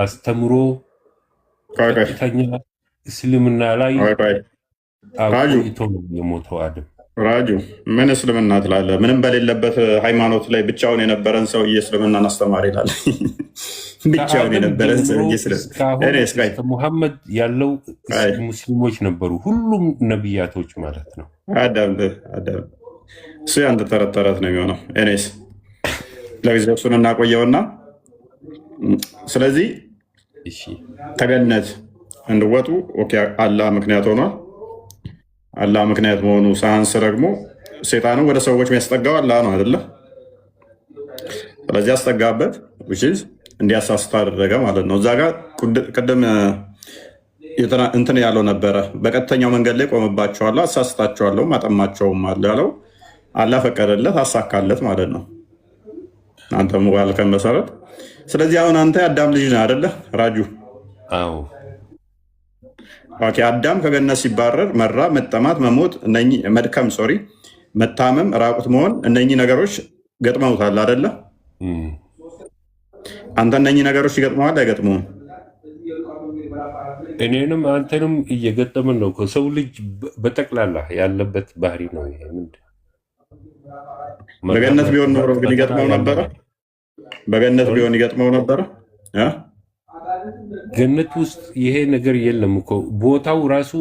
አስተምሮ ቀጥተኛ እስልምና ላይ አቆይቶ ነው የሞተው አደም። ራጁ ምን እስልምና ትላለህ? ምንም በሌለበት ሃይማኖት ላይ ብቻውን የነበረን ሰውዬ እስልምናን አስተማሪ ይላል። ብቻውን የነበረን ሰውዬ ሙሐመድ ያለው ሙስሊሞች ነበሩ፣ ሁሉም ነቢያቶች ማለት ነው። አዳም እሱ ያንተ ተረት ተረት ነው የሚሆነው። እኔስ ለጊዜው እሱን እናቆየውና ስለዚህ ከገነት እንድወጡ አላህ ምክንያት ሆኗል። አላህ ምክንያት መሆኑ ሳያንስ ደግሞ ሴጣንም ወደ ሰዎች የሚያስጠጋው አላህ ነው አይደለ? ስለዚህ ያስጠጋበት እንዲያሳስት አደረገ ማለት ነው። እዛ ጋር ቅድም እንትን ያለው ነበረ፣ በቀጥተኛው መንገድ ላይ ቆምባቸዋለሁ፣ አሳስታቸዋለሁ፣ አጠማቸውም አለ ያለው አላህ ፈቀደለት፣ አሳካለት ማለት ነው። አንተ ሙባልከን መሰረት። ስለዚህ አሁን አንተ የአዳም ልጅ ነህ አይደለ ራጁ? አዎ። አዳም ከገነት ሲባረር መራ፣ መጠማት፣ መሞት፣ መድከም፣ መታመም፣ ራቁት መሆን፣ እነኚህ ነገሮች ገጥመውታል አይደለ? አንተ እነኚህ ነገሮች ይገጥመዋል አይገጥመውም? እኔንም አንተንም እየገጠመን ነው። ሰው ልጅ በጠቅላላ ያለበት ባህሪ ነው ይሄ። በገነት ቢሆን ኖሮ ግን ይገጥመው ነበረ? በገነት ቢሆን ይገጥመው ነበረ? ገነት ውስጥ ይሄ ነገር የለም እኮ። ቦታው ራሱ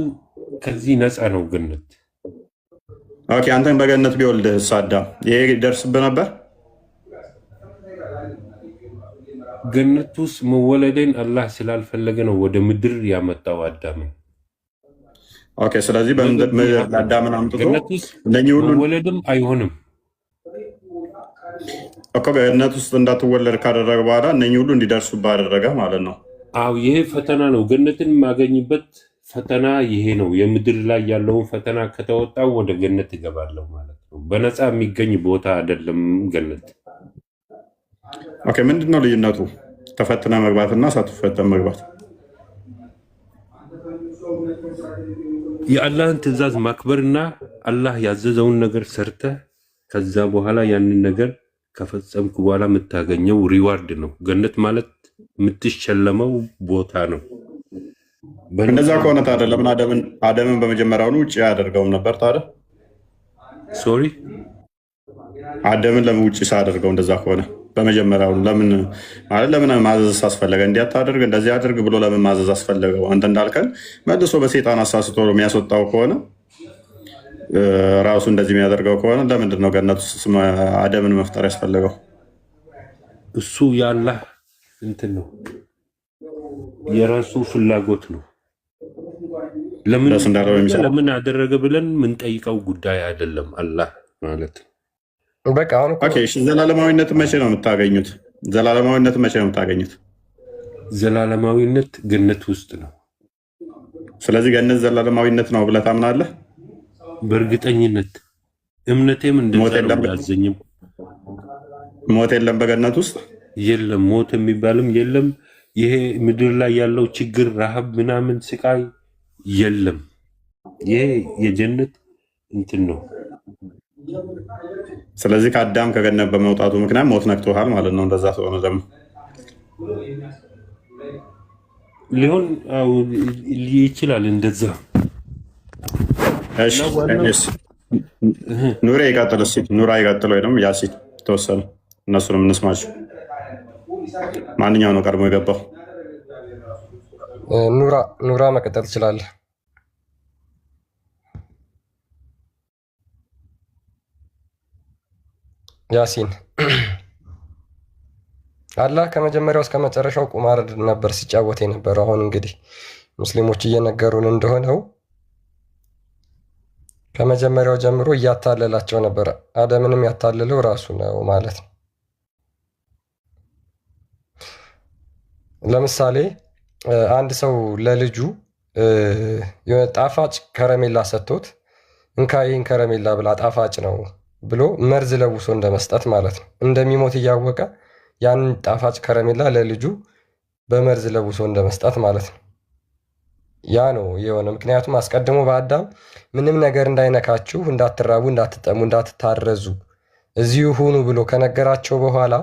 ከዚህ ነፃ ነው ገነት። አንተን በገነት ቢወልድህ አዳም ይሄ ይደርስብህ ነበር? ገነት ውስጥ መወለደን አላህ ስላልፈለገ ነው ወደ ምድር ያመጣው አዳምን። ስለዚህ አዳምን አምጥቶ ገነት ውስጥ መወለድም አይሆንም እኮ። ገነት ውስጥ እንዳትወለድ ካደረገ በኋላ እነኚህ ሁሉ እንዲደርሱብህ አደረገ ማለት ነው። አዎ፣ ይሄ ፈተና ነው። ገነትን የማገኝበት ፈተና ይሄ ነው። የምድር ላይ ያለውን ፈተና ከተወጣው ወደ ገነት እገባለሁ ማለት ነው። በነፃ የሚገኝ ቦታ አይደለም ገነት። ምንድን ነው ልዩነቱ? ተፈትነ መግባትና ሳትፈተን መግባት። የአላህን ትእዛዝ ማክበርና አላህ ያዘዘውን ነገር ሰርተ ከዛ በኋላ ያንን ነገር ከፈጸምኩ በኋላ የምታገኘው ሪዋርድ ነው። ገነት ማለት የምትሸለመው ቦታ ነው። እንደዛ ከሆነ ታዲያ ለምን አደምን በመጀመሪያውኑ ውጭ አያደርገውም ነበር? ታዲያ አደምን ለምን ውጭ ሳያደርገው? እንደዛ ከሆነ በመጀመሪያው ለምን ማዘዝ አስፈለገ? እንዲያታደርግ እንደዚህ አድርግ ብሎ ለምን ማዘዝ አስፈለገው? አንተ እንዳልከን መልሶ በሴጣን አሳስቶ የሚያስወጣው ከሆነ ራሱ እንደዚህ የሚያደርገው ከሆነ ለምንድን ነው ገነት ውስጥ አደምን መፍጠር ያስፈለገው? እሱ የአላህ እንትን ነው፣ የራሱ ፍላጎት ነው። ለምን አደረገ ብለን የምንጠይቀው ጉዳይ አይደለም። አላህ ማለት ነው። ዘላለማዊነት መቼ ነው የምታገኙት? ዘላለማዊነት መቼ ነው የምታገኙት? ዘላለማዊነት ገነት ውስጥ ነው። ስለዚህ ገነት ዘላለማዊነት ነው ብለህ ታምናለህ? በእርግጠኝነት እምነቴም እንደዛ ነው። ያዘኝም ሞት የለም በገነት ውስጥ የለም። ሞት የሚባልም የለም። ይሄ ምድር ላይ ያለው ችግር፣ ረሃብ፣ ምናምን ስቃይ የለም። ይሄ የጀነት እንትን ነው። ስለዚህ ከአዳም ከገነት በመውጣቱ ምክንያት ሞት ነክቶሃል ማለት ነው። እንደዛ ስለሆነ ደግሞ ሊሆን ይችላል እንደዛ። ኑሬ ይቀጥል እስኪ፣ ኑራ ይቀጥል ወይ ደግሞ ያሲን ተወሰነ፣ እነሱንም እንስማቸው። ማንኛው ነው ቀድሞ የገባው? ኑራ መቀጠል ትችላለህ። ያሲን አላህ ከመጀመሪያው እስከ መጨረሻው ቁማር ነበር ሲጫወት የነበረው። አሁን እንግዲህ ሙስሊሞች እየነገሩን እንደሆነው ከመጀመሪያው ጀምሮ እያታለላቸው ነበር። አደምንም ያታለለው ራሱ ነው ማለት ነው። ለምሳሌ አንድ ሰው ለልጁ የሆነ ጣፋጭ ከረሜላ ሰጥቶት እንካ ይህን ከረሜላ ብላ ጣፋጭ ነው ብሎ መርዝ ለውሶ እንደመስጠት ማለት ነው። እንደሚሞት እያወቀ ያንን ጣፋጭ ከረሜላ ለልጁ በመርዝ ለውሶ እንደመስጠት ማለት ነው። ያ ነው የሆነ። ምክንያቱም አስቀድሞ በአዳም ምንም ነገር እንዳይነካችሁ፣ እንዳትራቡ፣ እንዳትጠሙ፣ እንዳትታረዙ እዚሁ ሁኑ ብሎ ከነገራቸው በኋላ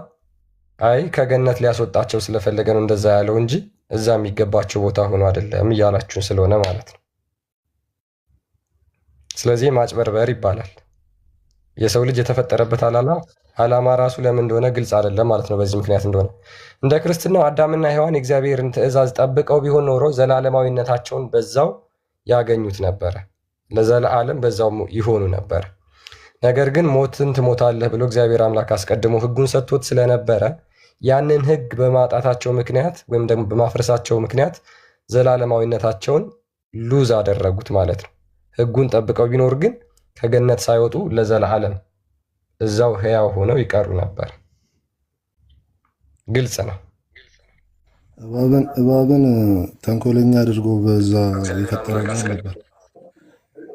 አይ ከገነት ሊያስወጣቸው ስለፈለገ ነው እንደዛ ያለው እንጂ እዛ የሚገባቸው ቦታ ሆኖ አይደለም እያላችሁን ስለሆነ ማለት ነው። ስለዚህ ማጭበርበር ይባላል። የሰው ልጅ የተፈጠረበት ዓላማ ራሱ ለምን እንደሆነ ግልጽ አይደለም ማለት ነው። በዚህ ምክንያት እንደሆነ እንደ ክርስትናው አዳምና ሔዋን የእግዚአብሔርን ትእዛዝ ጠብቀው ቢሆን ኖሮ ዘላለማዊነታቸውን በዛው ያገኙት ነበረ፣ ለዘላለም በዛው ይሆኑ ነበረ። ነገር ግን ሞትን ትሞታለህ ብሎ እግዚአብሔር አምላክ አስቀድሞ ሕጉን ሰጥቶት ስለነበረ ያንን ሕግ በማጣታቸው ምክንያት ወይም ደግሞ በማፍረሳቸው ምክንያት ዘላለማዊነታቸውን ሉዝ አደረጉት ማለት ነው። ሕጉን ጠብቀው ቢኖር ግን ከገነት ሳይወጡ ለዘላለም እዛው ሕያው ሆነው ይቀሩ ነበር። ግልጽ ነው። እባብን ተንኮለኛ አድርጎ በዛ የፈጠረው ማን ነበር?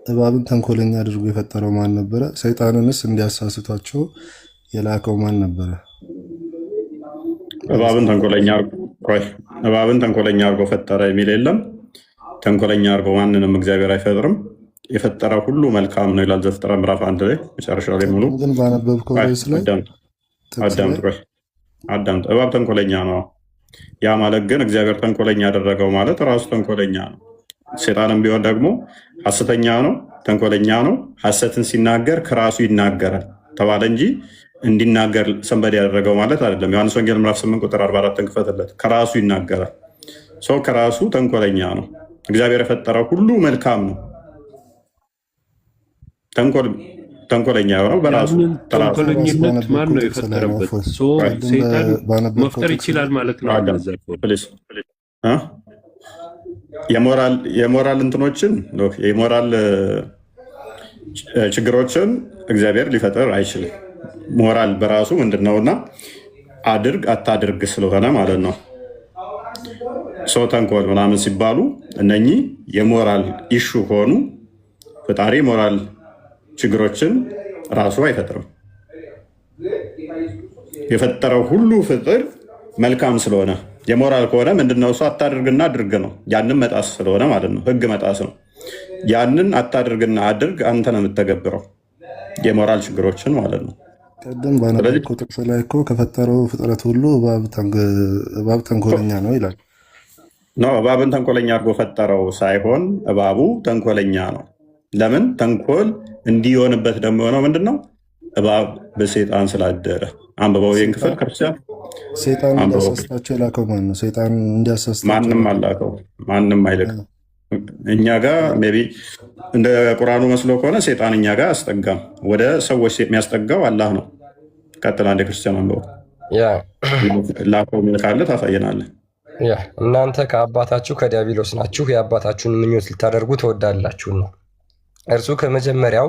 እባብን ተንኮለኛ አድርጎ የፈጠረው ማን ነበረ? ሰይጣንንስ እንዲያሳስቷቸው የላከው ማን ነበረ? እባብን ተንኮለኛ አድርጎ ፈጠረ የሚል የለም። ተንኮለኛ አድርጎ ማንንም እግዚአብሔር አይፈጥርም። የፈጠረው ሁሉ መልካም ነው ይላል ዘፍጥረት ምዕራፍ 1 ላይ መጨረሻው ላይ ሙሉ ግን ባነበብከው ርዕስ ላይ አዳምጥ። እባብ ተንኮለኛ ነው። ያ ማለት ግን እግዚአብሔር ተንኮለኛ ያደረገው ማለት ራሱ ተንኮለኛ ነው። ሴጣንም ቢሆን ደግሞ ሐሰተኛ ነው፣ ተንኮለኛ ነው። ሐሰትን ሲናገር ከራሱ ይናገራል ተባለ እንጂ እንዲናገር ሰንበድ ያደረገው ማለት አይደለም። ዮሐንስ ወንጌል ምዕራፍ 8 ቁጥር 44 ክፈትለት። ከራሱ ይናገራል። ሰው ከራሱ ተንኮለኛ ነው። እግዚአብሔር የፈጠረው ሁሉ መልካም ነው። ተንኮለኛ የሆነው በራሱ ተንኮለኝነት ማን ነው የፈጠረበት? ሰይጣን መፍጠር ይችላል ማለት ነው። የሞራል እንትኖችን የሞራል ችግሮችን እግዚአብሔር ሊፈጥር አይችልም። ሞራል በራሱ ምንድን ነውና አድርግ አታድርግ ስለሆነ ማለት ነው። ሰው ተንኮል ምናምን ሲባሉ እነኚህ የሞራል ኢሹ ሆኑ። ፈጣሪ ሞራል ችግሮችን ራሱ አይፈጥርም። የፈጠረው ሁሉ ፍጥር መልካም ስለሆነ የሞራል ከሆነ ምንድነው እሱ አታድርግና አድርግ ነው። ያንን መጣስ ስለሆነ ማለት ነው። ህግ መጣስ ነው። ያንን አታድርግና አድርግ አንተ ነው የምተገብረው፣ የሞራል ችግሮችን ማለት ነው። ቅድም ባነበብከው ጥቅስ ላይ እኮ ከፈጠረው ፍጥረት ሁሉ እባብ ተንኮለኛ ነው ይላል። እባብን ተንኮለኛ አድርጎ ፈጠረው ሳይሆን እባቡ ተንኮለኛ ነው። ለምን ተንኮል እንዲሆንበት ደግሞ የሆነው ምንድን ነው? እባብ በሴጣን ስላደረ። አንብበው ይህን ክፍል ክርስቲያን። ሴጣን እንዲያሳስታቸው የላከው ማን ነው? ሴጣን እንዲያሳስታቸው ማንም አላከው፣ ማንም አይልክም። እኛ ጋር ሜይ ቢ እንደ ቁርአኑ መስሎ ከሆነ ሴጣን እኛ ጋር አያስጠጋም። ወደ ሰዎች የሚያስጠጋው አላህ ነው። ቀጥል አንድ ክርስቲያን አንብበው። ላከው ካለ ታሳየናለህ። እናንተ ከአባታችሁ ከዲያብሎስ ናችሁ፣ የአባታችሁን ምኞት ልታደርጉ ትወዳላችሁና እርሱ ከመጀመሪያው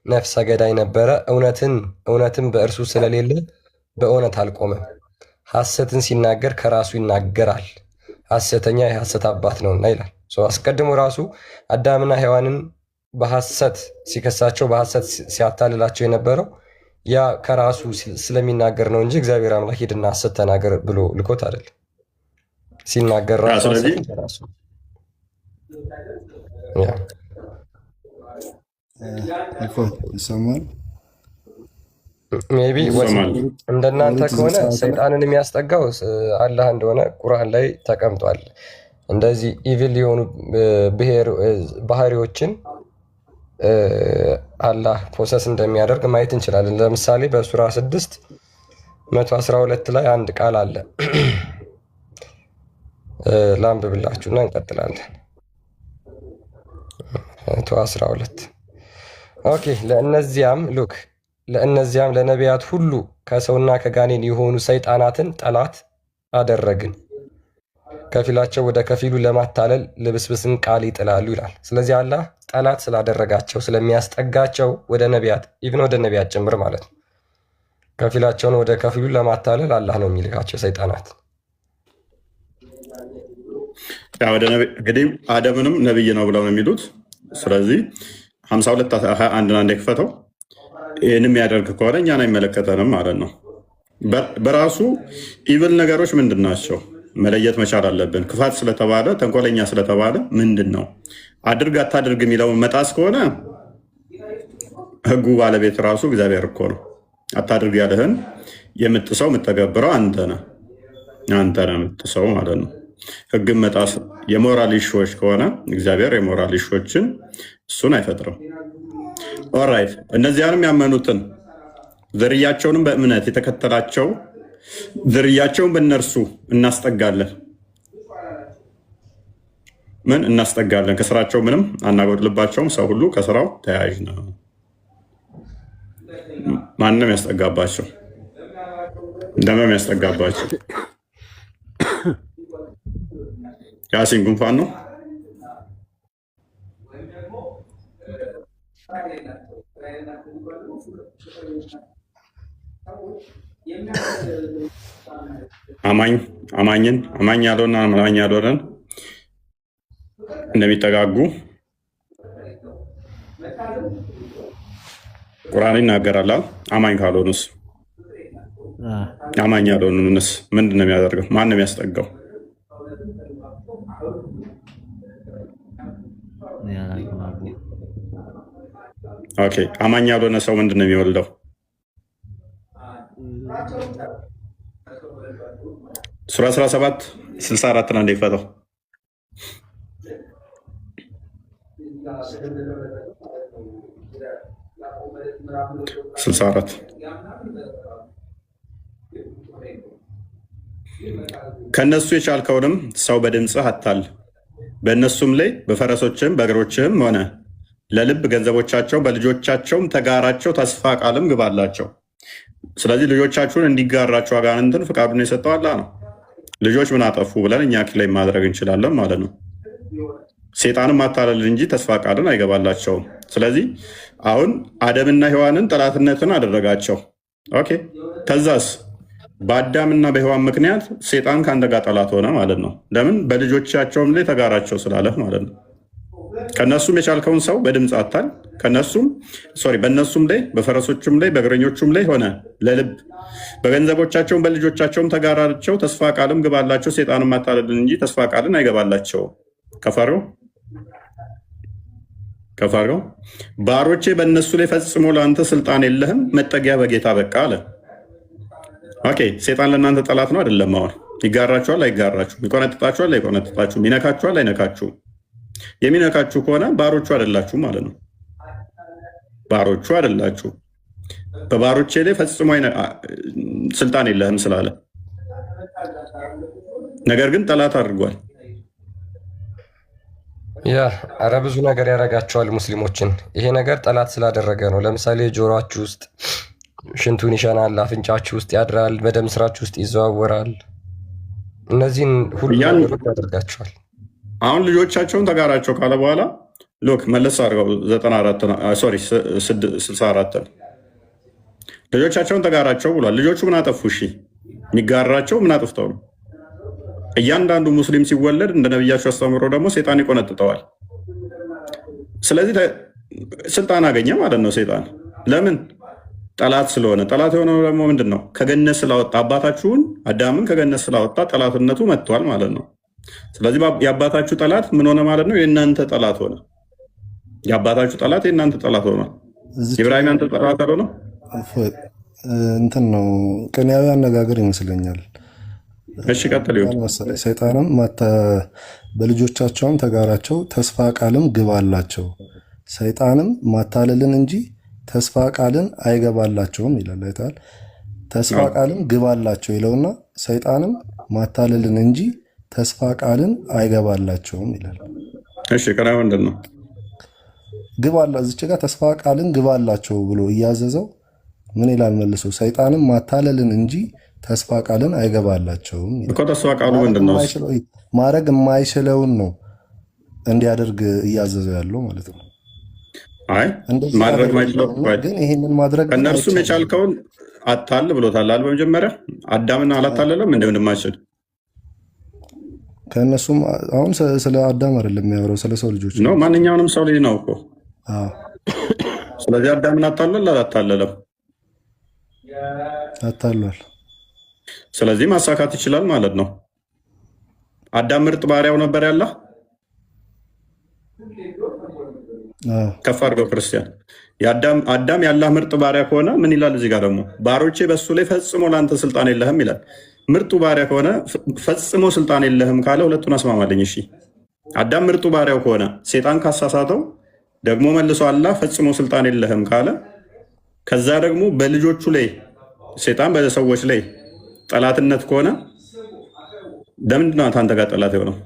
ነፍሰ ገዳይ ነበረ፣ እውነትም በእርሱ ስለሌለ በእውነት አልቆመም። ሐሰትን ሲናገር ከራሱ ይናገራል፣ ሐሰተኛ የሐሰት አባት ነውና ይላል። አስቀድሞ ራሱ አዳምና ሔዋንን በሐሰት ሲከሳቸው፣ በሐሰት ሲያታልላቸው የነበረው ያ ከራሱ ስለሚናገር ነው እንጂ እግዚአብሔር አምላክ ሂድና ሐሰት ተናገር ብሎ ልኮት አይደለም። ሲናገር ራሱ ይሰማል። ሜይ ቢ እንደናንተ ከሆነ ሰይጣንን የሚያስጠጋው አላህ እንደሆነ ቁርአን ላይ ተቀምጧል። እንደዚህ ኢቪል የሆኑ ባህሪዎችን አላህ ፕሮሰስ እንደሚያደርግ ማየት እንችላለን። ለምሳሌ በሱራ 6:112 ላይ አንድ ቃል አለ። ላንብብላችሁና እንቀጥላለን። 112 ኦኬ። ለእነዚያም ለነቢያት ሁሉ ከሰውና ከጋኔን የሆኑ ሰይጣናትን ጠላት አደረግን፣ ከፊላቸው ወደ ከፊሉ ለማታለል ልብስብስን ቃል ይጥላሉ ይላል። ስለዚህ አላህ ጠላት ስላደረጋቸው ስለሚያስጠጋቸው ወደ ነቢያት ኢቭን ወደ ነቢያት ጭምር ማለት ነው፣ ከፊላቸውን ወደ ከፊሉ ለማታለል አላህ ነው የሚልካቸው ሰይጣናት። እንግዲህ አደምንም ነብይ ነው ብለው ነው የሚሉት። ስለዚህ 52:21 አንድ የክፈተው ይህንም ያደርግ ከሆነ እኛን አይመለከተንም ማለት ነው። በራሱ ኢቭል ነገሮች ምንድን ናቸው መለየት መቻል አለብን። ክፋት ስለተባለ ተንኮለኛ ስለተባለ ምንድን ነው አድርግ አታድርግ የሚለውን መጣስ ከሆነ ህጉ ባለቤት ራሱ እግዚአብሔር እኮ ነው። አታድርግ ያለህን የምትሰው የምትተገብረው አንተ ነህ የምትሰው ማለት ነው። ህግን መጣስ የሞራል ኢሹዎች ከሆነ እግዚአብሔር የሞራል ኢሹዎችን እሱን አይፈጥርም። ኦራይት እነዚያንም ያመኑትን ዝርያቸውንም በእምነት የተከተላቸው ዝርያቸውን በእነርሱ እናስጠጋለን። ምን እናስጠጋለን? ከስራቸው ምንም አናጎድልባቸውም። ሰው ሁሉ ከስራው ተያያዥ ነው። ማንም ያስጠጋባቸው እንደምንም ያስጠጋባቸው። ያሲን ጉንፋን ነው። አማኝ ያልሆነ አማኝ ያልሆነን እንደሚጠጋጉ ቁርአን ይናገራል። አማኝ ካልሆኑስ አማኝ ያልሆኑንስ ምንድን ነው የሚያደርገው? ማን ነው የሚያስጠጋው? ኦኬ አማኝ ያልሆነ ሰው ምንድን ነው የሚወልደው? ሱራ 17:64 ነው እንደይፈተው 64 ከነሱ የቻልከውንም ሰው በድምፅህ አታል፣ በእነሱም ላይ በፈረሶችም በእግሮችም ሆነ ለልብ ገንዘቦቻቸው በልጆቻቸውም ተጋራቸው፣ ተስፋ ቃልም ግባላቸው። ስለዚህ ልጆቻችሁን እንዲጋራቸው አጋንንትን ፍቃዱን የሰጠው አላህ ነው። ልጆች ምን አጠፉ ብለን እኛ ላይ ማድረግ እንችላለን ማለት ነው። ሴጣንም ማታለል እንጂ ተስፋ ቃልን አይገባላቸውም። ስለዚህ አሁን አደምና ሔዋንን ጠላትነትን አደረጋቸው። ኦኬ ከዛስ በአዳምና በሔዋን ምክንያት ሴጣን ከአንተ ጋር ጠላት ሆነ ማለት ነው። ለምን? በልጆቻቸውም ላይ ተጋራቸው ስላለህ ማለት ነው። ከነሱም የቻልከውን ሰው በድምፅ አታል፣ በእነሱም ላይ በፈረሶችም ላይ በእግረኞቹም ላይ ሆነ ለልብ በገንዘቦቻቸውም በልጆቻቸውም ተጋራቸው፣ ተስፋ ቃልም ግባላቸው። ሴጣንም ማታለልን እንጂ ተስፋ ቃልን አይገባላቸውም። ከፋሪው ባሮቼ በእነሱ ላይ ፈጽሞ ለአንተ ስልጣን የለህም፣ መጠጊያ በጌታ በቃ አለ። ኦኬ ሴጣን ለእናንተ ጠላት ነው አይደለም? አሁን ይጋራችኋል አይጋራችሁም? ይቆነጥጣችኋል አይቆነጥጣችሁም? ይነካችኋል አይነካችሁም? የሚነካችሁ ከሆነ ባሮቹ አይደላችሁም ማለት ነው። ባሮቹ አይደላችሁ። በባሮቼ ላይ ፈጽሞ ስልጣን የለህም ስላለ፣ ነገር ግን ጠላት አድርጓል። ኧረ ብዙ ነገር ያደርጋቸዋል ሙስሊሞችን። ይሄ ነገር ጠላት ስላደረገ ነው። ለምሳሌ ጆሮአችሁ ውስጥ ሽንቱን ይሸናል፣ አፍንጫችሁ ውስጥ ያድራል፣ በደም ስራችሁ ውስጥ ይዘዋወራል። እነዚህን ሁሉ ነገሮች ያደርጋቸዋል። አሁን ልጆቻቸውን ተጋራቸው ካለ በኋላ ሎክ መለስ አድርገው 64 ልጆቻቸውን ተጋራቸው ብሏል። ልጆቹ ምን አጠፉ? እሺ የሚጋራቸው ምን አጥፍተው ነው? እያንዳንዱ ሙስሊም ሲወለድ እንደ ነቢያቸው አስተምሮ ደግሞ ሴጣን ይቆነጥጠዋል። ስለዚህ ስልጣን አገኘ ማለት ነው ሴጣን። ለምን? ጠላት ስለሆነ። ጠላት የሆነው ደግሞ ምንድን ነው? ከገነት ስላወጣ አባታችሁን አዳምን ከገነት ስላወጣ ጠላትነቱ መጥቷል ማለት ነው። ስለዚህ የአባታችሁ ጠላት ምን ሆነ ማለት ነው? የእናንተ ጠላት ሆነ። የአባታችሁ ጠላት የእናንተ ጠላት ሆነ። ኢብራሂም ያንተ ጠላት አልሆነ? እንትን ነው ቅኔያዊ አነጋገር ይመስለኛል። እሺ ቀጥል። መሰለኝ ሰይጣንም በልጆቻቸውም ተጋራቸው፣ ተስፋ ቃልም ግብ አላቸው። ሰይጣንም ማታለልን እንጂ ተስፋ ቃልን አይገባላቸውም ይላል። አይተሃል? ተስፋ ቃልም ግብ አላቸው ይለውና ሰይጣንም ማታለልን እንጂ ተስፋ ቃልን አይገባላቸውም ይላል። እሺ ቀና ምንድን ነው ግብ አላ እዚች ጋር ተስፋ ቃልን ግብ አላቸው ብሎ እያዘዘው ምን ይላል መልሶ? ሰይጣንም ማታለልን እንጂ ተስፋ ቃልን አይገባላቸውም እኮ። ተስፋ ቃሉ ምንድን ነው? ማድረግ የማይችለውን ነው እንዲያደርግ እያዘዘው ያለው ማለት ነው። አይ ማድረግ ማይችለው ግን ይሄንን ማድረግ ከእነርሱም የቻልከውን አታል ብሎታል። በመጀመሪያ አዳምን አላታለለም እንደማይችል ከእነሱም አሁን ስለ አዳም አይደለም የሚያወራው ስለ ሰው ልጆች ነው። ማንኛውንም ሰው ልጅ ነው እኮ። ስለዚህ አዳምን አታለል አላታለለም? አታሏል። ስለዚህ ማሳካት ይችላል ማለት ነው። አዳም ምርጥ ባሪያው ነበር ያለ ከፍ አድርገው ክርስቲያን አዳም ያላህ ምርጥ ባሪያ ከሆነ ምን ይላል እዚህ ጋር ደግሞ? ባሮቼ በሱ ላይ ፈጽሞ ለአንተ ስልጣን የለህም ይላል። ምርጡ ባሪያ ከሆነ ፈጽሞ ስልጣን የለህም ካለ ሁለቱን አስማማለኝ። እሺ አዳም ምርጡ ባሪያው ከሆነ ሴጣን ካሳሳተው ደግሞ መልሶ አላህ ፈጽሞ ስልጣን የለህም ካለ ከዛ ደግሞ በልጆቹ ላይ ሴጣን በሰዎች ላይ ጠላትነት ከሆነ ለምንድን ነው አንተ ጋር ጠላት የሆነው?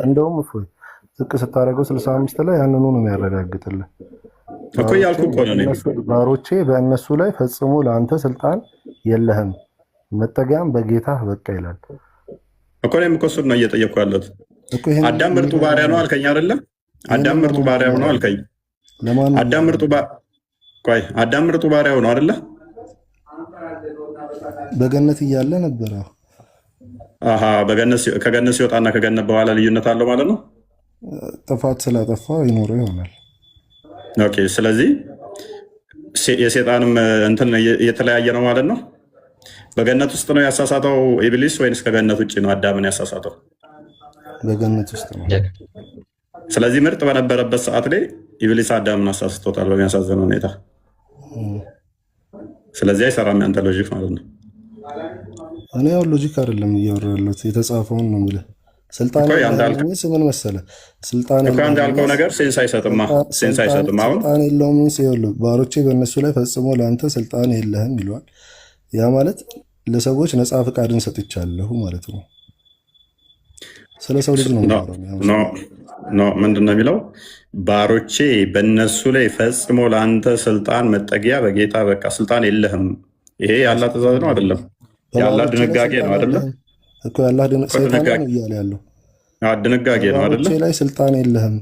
እንደውም እፎይ ዝቅ ስታደርገው 65 ላይ ያንኑ ነው የሚያረጋግጥልህ እኮ ያልኩህ እኮ ነው። ባሮቼ በእነሱ ላይ ፈጽሞ ለአንተ ስልጣን የለህም መጠጊያም በጌታ በቃ ይላል እኮ። እኔም እኮ እሱን ነው እየጠየቅኩ ያለሁት። አዳም ምርጡ ባሪያ ነው አልከኝ አይደለም? አዳም ምርጡ ባሪያው ነው አልከኝ። አዳም ምርጡ ባሪያው ነው አይደለ? በገነት እያለ ነበረ። ከገነት ሲወጣና ከገነት በኋላ ልዩነት አለው ማለት ነው። ጥፋት ስላጠፋ ይኖረው ይሆናል። ኦኬ። ስለዚህ የሴጣንም እንትን እየተለያየ ነው ማለት ነው። በገነት ውስጥ ነው ያሳሳተው ኢብሊስ ወይንስ ከገነት ውጭ ነው አዳምን ያሳሳተው? በገነት ውስጥ ነው። ስለዚህ ምርጥ በነበረበት ሰዓት ላይ ኢብሊስ አዳምን አሳስቶታል በሚያሳዝን ሁኔታ። ስለዚህ አይሰራም ያንተ ሎጂክ ማለት ነው። እኔ ያው ሎጂክ አይደለም እያወራ ያለሁት የተጻፈውን ነው የምልህ። ስልጣን ምን መሰለህ? ስልጣን እንዳልከው ነገር ሴንስ አይሰጥም። አሁን ስልጣን የለውም ሲሉ ባሮቼ በእነሱ ላይ ፈጽሞ ለአንተ ስልጣን የለህም ይለዋል። ያ ማለት ለሰዎች ነፃ ፈቃድን ሰጥቻለሁ ማለት ነው። ስለ ሰው ልጅ ነው ምንድን ነው የሚለው? ባሮቼ በእነሱ ላይ ፈጽሞ ለአንተ ስልጣን መጠጊያ በጌታ በቃ ስልጣን የለህም። ይሄ ያላ ትእዛዝ ነው አይደለም? ያላ ድንጋጌ ነው አይደለም? እኮ ያላ ድንጋጌ ነው እያለ ያለው ድንጋጌ ነው አይደለም? ላይ ስልጣን የለህም።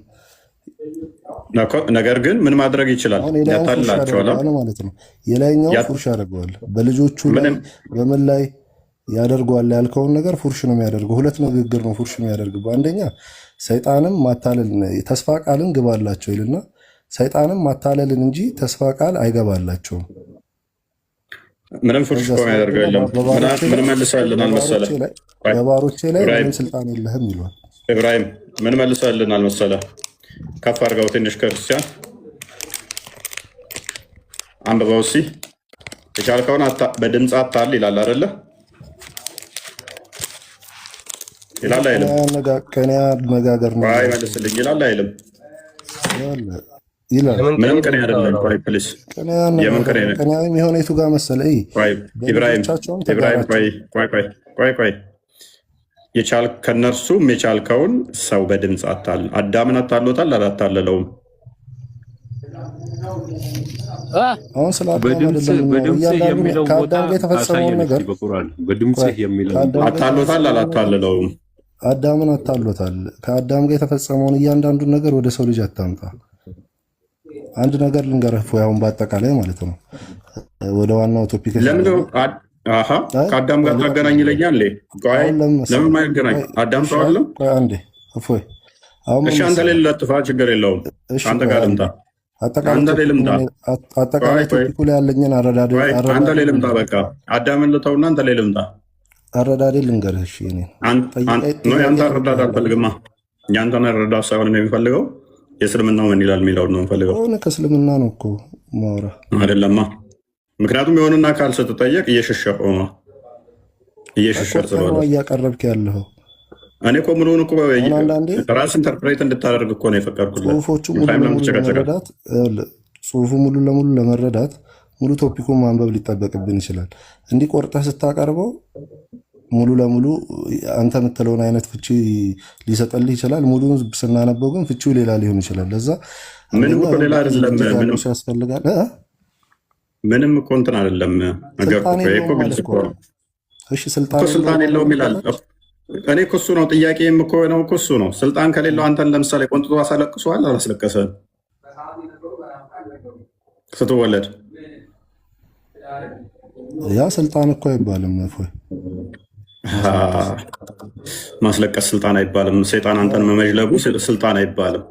ነገር ግን ምን ማድረግ ይችላል? ያታልላቸዋል ማለት ነው። የላይኛው ፉርሽ ያደርገዋል። በልጆቹ ላይ በምን ላይ ያደርገዋል ያልከውን ነገር ፉርሽ ነው የሚያደርገው። ሁለት ንግግር ነው ፉርሽ የሚያደርገው። አንደኛ ሰይጣንም ማታለል ተስፋ ቃልን ግባላቸው ይልና ሰይጣንም ማታለልን እንጂ ተስፋ ቃል አይገባላቸውም። ምንም ፉርሽ እኮ የሚያደርገው የለም። ምን መልሰልናል መሰለህ? በባሮቼ ላይ ምንም ስልጣን የለህም ይሏል። ኢብራሂም ምን መልሰልናል መሰለህ? ከፍ አድርገው ትንሽ ክርስቲያን አንብበው እስኪ። የቻልከውን በድምፅ አታል ይላል አይደለ? ይላል አይልም? ቅኔ አነጋገር ነው መልስልኝ ይላል አይልም? ይላል። ምንም ቅኔ አይደለም። ቆይ ፕሊስ፣ የምን ቅኔ ነው? ቅኔ የሚሆነ የቱ ጋር መሰለህ? ኢብራሂም ቆይ ከእነርሱም የቻልከውን ሰው በድምፅ አታል። አዳምን አታሎታል አላታለለውም? አሁን ስለ ከአዳም ጋር የተፈጸመውን ነገር አታሎታል አላታለለውም? አዳምን አታሎታል። ከአዳም ጋር የተፈጸመውን እያንዳንዱን ነገር ወደ ሰው ልጅ አታምጣ። አንድ ነገር ልንገርህ፣ አሁን በአጠቃላይ ማለት ነው ወደ ዋናው ቶፒክ ከአዳም ጋር ታገናኝ ይለኛል። ለምን ማይገናኝ? አዳም ሰው አለም። እሺ አንተ ላይ ልለጥፋ፣ ችግር የለውም። አንተ ጋር ልምጣ፣ አጠቃላይ ቶፒኩ ላይ ያለኝን አንተ ላይ ልምጣ። በቃ አዳምን ልተውና አንተ ላይ ልምጣ። አረዳዴ ልንገርህ። እሺ ያንተ አረዳድ አልፈልግማ። ያንተን ረዳት ሳይሆን የሚፈልገው የእስልምናው ምን ይላል የሚለውን ነው የምፈልገው። ሆነ ከእስልምና ነው እኮ ማውራ አይደለማ። ምክንያቱም የሆነና አካል ስትጠየቅ እየሸሸህ ስለሆነ እያቀረብክ ያለኸው እኔ እኮ ሙሉውን እኮ ራስ ኢንተርፕሬት እንድታደርግ እኮ ነው የፈቀድኩት። ጽሁፉ ሙሉ ለሙሉ ለመረዳት ሙሉ ቶፒኩን ማንበብ ሊጠበቅብን ይችላል። እንዲህ ቆርጠህ ስታቀርበው ሙሉ ለሙሉ አንተ የምትለውን አይነት ፍቺ ሊሰጠልህ ይችላል። ሙሉ ስናነበው ግን ፍቺው ሌላ ሊሆን ይችላል። ለዛ ያስፈልጋል። ምንም እኮ እንትን አይደለም ነገር ስልጣን የለውም ይላል። እኔ እኮ እሱ ነው ጥያቄም እኮ ነው እኮ እሱ ነው። ስልጣን ከሌለው አንተን ለምሳሌ ቆንጥጦ አሳለቅሷል አላስለቀሰህም? ስትወለድ ያ ስልጣን እኮ አይባልም። ማስለቀስ ስልጣን አይባልም። ሰይጣን አንተን መመጅለቡ ስልጣን አይባልም።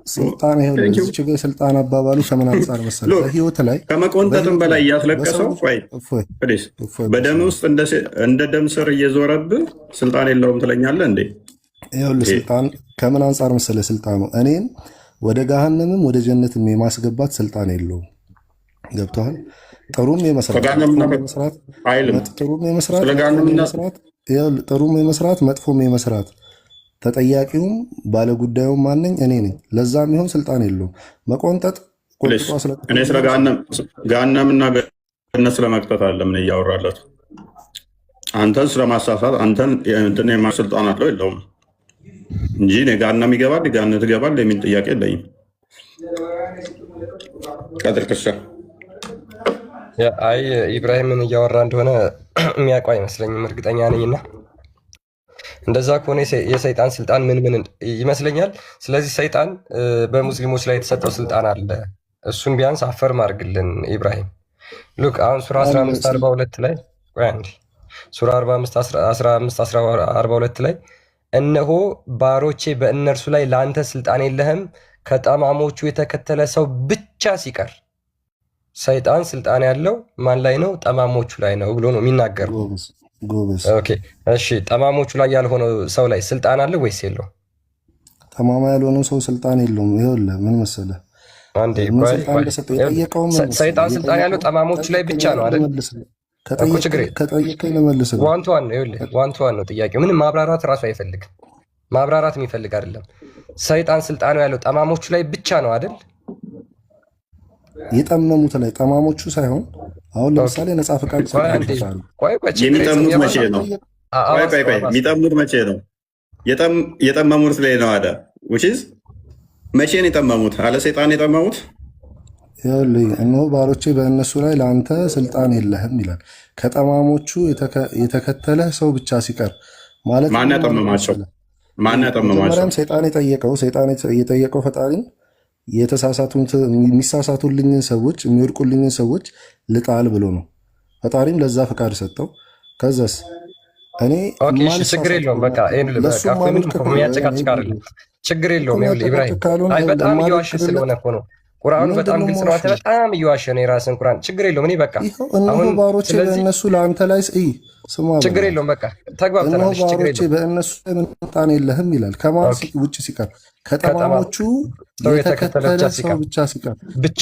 ስልጣን አባባሉ ከምን አንጻር መሰለህ? በህይወት ላይ ከመቆንጠጥም በላይ እያስለቀሰው በደም ውስጥ እንደ ደም ስር እየዞረብህ ስልጣን የለውም ትለኛለህ እንዴ? ይኸውልህ ስልጣን ከምን አንጻር መሰለህ? ስልጣኑ እኔን ወደ ገሃነምም ወደ ጀነትም የማስገባት ስልጣን የለውም። ገብቶሃል? ጥሩም የመስራት መጥፎም የመስራት ተጠያቂውም ባለጉዳዩም ማነኝ? እኔ ነኝ። ለዛ የሚሆን ስልጣን የለውም። መቆንጠጥ እኔ ስለ ገሃነምና ገነት ስለመቅጠት አለ ምን እያወራለት አንተን ስለማሳሳት አንተን ስልጣን አለው የለውም እንጂ ገሃነም ይገባል ገነት ይገባል የሚል ጥያቄ የለኝም። ቀጥል ክሻ አይ ኢብራሂምን እያወራ እንደሆነ የሚያውቀው አይመስለኝም፣ እርግጠኛ ነኝና እንደዛ ከሆነ የሰይጣን ስልጣን ምን ይመስለኛል። ስለዚህ ሰይጣን በሙስሊሞች ላይ የተሰጠው ስልጣን አለ። እሱን ቢያንስ አፈርም አድርግልን ኢብራሂም። ሉክ አሁን ሱራ 15:42 ላይ ሱራ 15:42 ላይ እነሆ ባሮቼ በእነርሱ ላይ ለአንተ ስልጣን የለህም ከጠማሞቹ የተከተለ ሰው ብቻ ሲቀር። ሰይጣን ስልጣን ያለው ማን ላይ ነው? ጠማሞቹ ላይ ነው ብሎ ነው የሚናገረው። እሺ ጠማሞቹ ላይ ያልሆነው ሰው ላይ ስልጣን አለ ወይስ የለው? ጠማማ ያልሆነው ሰው ስልጣን የለውም። ይኸውልህ ምን መሰለህ፣ ሰይጣን ስልጣን ያለው ጠማሞቹ ላይ ዋን ቱ ዋን ነው ጥያቄው። ምንም ማብራራት እራሱ አይፈልግም። ማብራራት የሚፈልግ አይደለም። ሰይጣን ስልጣኑ ያለው ጠማሞቹ ላይ ብቻ ነው አይደል? የጠመሙት ላይ ጠማሞቹ ሳይሆን አሁን ለምሳሌ ነፃ ፈቃድ የሚጠሙት መቼ ነው? የሚጠሙት መቼ ነው? የጠመሙት ላይ ነው አለ። መቼ ነው የጠመሙት? አለ ሰይጣን የጠመሙት። እነሆ ባሮቼ በእነሱ ላይ ለአንተ ስልጣን የለህም ይላል። ከጠማሞቹ የተከተለ ሰው ብቻ ሲቀር ማለት ማን ያጠመማቸው? መጀመሪያም ሰይጣን የጠየቀው ፈጣሪን የሚሳሳቱልኝን ሰዎች የሚወድቁልኝን ሰዎች ልጣል ብሎ ነው። ፈጣሪም ለዛ ፈቃድ ሰጠው። ከዛስ እኔ ችግር የለውም በቃ የሚያጨቃጭቅ አይደለም። ችግር የለውም ኢብራሂም። በጣም እየዋሸ ስለሆነ እኮ ነው። ቁርአኑ በጣም ግልጽ ነው። በጣም እየዋሸ ነው የራስን ቁርአን። ችግር የለውም። እኔ በቃ እነሆ ባሮቼ በእነሱ ለአንተ ላይ ችግር የለውም። በቃ ተግባብተናል። ባሮቼ በእነሱ ላይ ስልጣን የለህም ይላል። ከማን ውጭ ሲቀር? ከጠማሞቹ የተከተለ ሰው ብቻ ሲቀር ብቻ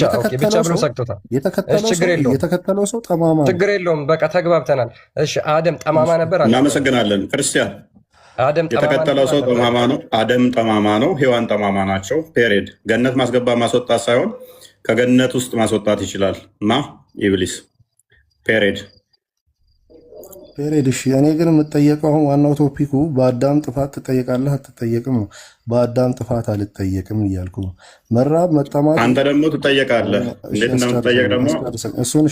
ብሎ ሰግቶታል። የተከተለው ሰው ጠማማ። ችግር የለውም። በቃ ተግባብተናል። እሺ አደም ጠማማ ነበር። እናመሰግናለን ክርስቲያን። የተከተለው ሰው ጠማማ ነው። አደም ጠማማ ነው። ሔዋን ጠማማ ናቸው። ፔሬድ። ገነት ማስገባት ማስወጣት ሳይሆን ከገነት ውስጥ ማስወጣት ይችላል ኢብሊስ። ፔሬድ። እሺ እኔ ግን የምጠየቀው አሁን ዋናው ቶፒኩ በአዳም ጥፋት ትጠየቃለህ አትጠየቅም ነው። በአዳም ጥፋት አልጠየቅም እያልኩ ነው። መራብ መጠማት አንተ ደግሞ ትጠየቃለህ። እንዴት እንደምትጠየቅ ደግሞ እሱን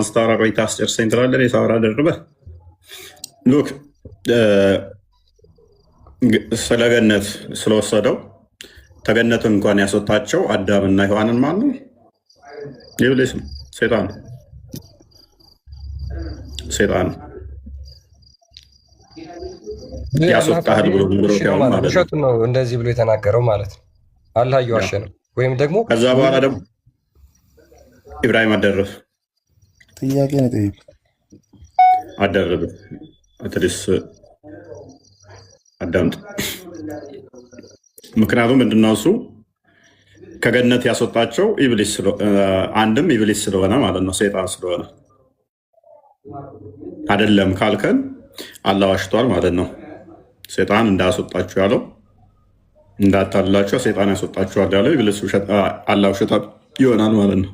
ስታወራ ቆይታ አስጨርሰኝ ትላለህ። የሳወራ ደርበህ ሉክ ስለ ገነት ስለወሰደው ተገነትን እንኳን ያስወጣቸው አዳምና ሔዋንን ማን ነው? ይብሊስ ነው። ሴጣን ያስወጣል ብሎ ውሸቱን ነው እንደዚህ ብሎ የተናገረው ማለት ነው። አላህ እየዋሸ ነው። ወይም ደግሞ ከዛ በኋላ ደግሞ ኢብራሂም አደረፍ ጥያቄ ነው ጠይቅ አደረብ አትሊስ አዳምጥ ምክንያቱም ምንድነው እሱ ከገነት ያስወጣቸው አንድም ኢብሊስ ስለሆነ ማለት ነው፣ ሰይጣን ስለሆነ አይደለም ካልከን አላህ ዋሽቷል ማለት ነው። ሰይጣን እንዳያስወጣችሁ ያለው እንዳታላችሁ ሰይጣን ያስወጣችኋል ያለው ኢብሊስ አላህ ውሸታም ይሆናል ማለት ነው።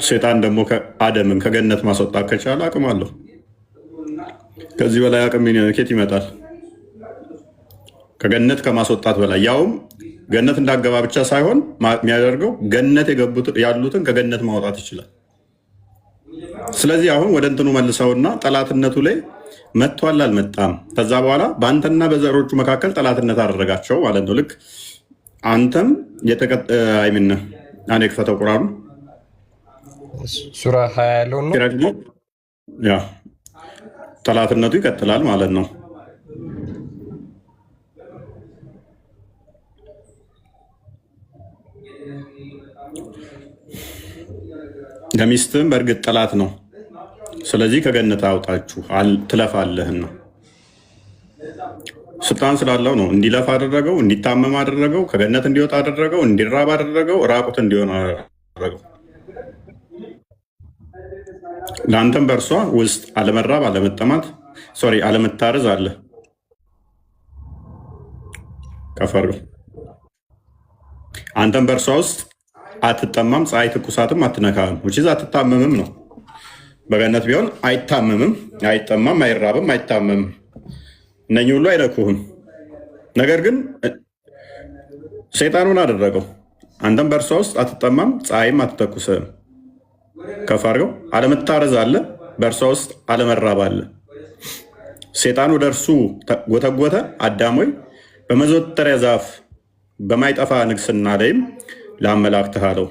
ሰይጣን ደግሞ አደምን ከገነት ማስወጣት ከቻለ አቅም አለው። ከዚህ በላይ አቅም ኬት ይመጣል? ከገነት ከማስወጣት በላይ ያውም ገነት እንዳገባ ብቻ ሳይሆን የሚያደርገው ገነት ያሉትን ከገነት ማውጣት ይችላል። ስለዚህ አሁን ወደ እንትኑ መልሰውና ጠላትነቱ ላይ መጥቷል አልመጣም። ከዛ በኋላ በአንተና በዘሮቹ መካከል ጠላትነት አደረጋቸው ማለት ነው። ልክ አንተም አይምን አንዴ ክፈተው ቁርአኑ ሱራ 20 ያለውን ነው። ያ ጠላትነቱ ይቀጥላል ማለት ነው። ለሚስትም በእርግጥ ጠላት ነው። ስለዚህ ከገነት አውጣችሁ ትለፋለህን ነው። ስልጣን ስላለው ነው። እንዲለፋ አደረገው፣ እንዲታመም አደረገው፣ ከገነት እንዲወጣ አደረገው፣ እንዲራብ አደረገው፣ ራቁት እንዲሆን አደረገው። ለአንተም በእርሷ ውስጥ አለመራብ፣ አለመታረዝ አለ። ከፈሩ አንተም በእርሷ ውስጥ አትጠማም፣ ፀሐይ ትኩሳትም አትነካም። ውጪዝ አትታመምም ነው። በገነት ቢሆን አይታመምም፣ አይጠማም፣ አይራብም፣ አይታመምም። እነኚህ ሁሉ አይነኩህም። ነገር ግን ሰይጣኑን አደረገው። አንተም በእርሷ ውስጥ አትጠማም፣ ፀሐይም አትተኩስም። ከፍ አድርገው አለመታረዝ አለ፣ በእርሷ ውስጥ አለመራብ አለ። ሰይጣን ወደ እርሱ ጎተጎተ። አዳም ሆይ በመዘወተሪያ ዛፍ በማይጠፋ ንግስና ላይም ላመላክትህ አለው።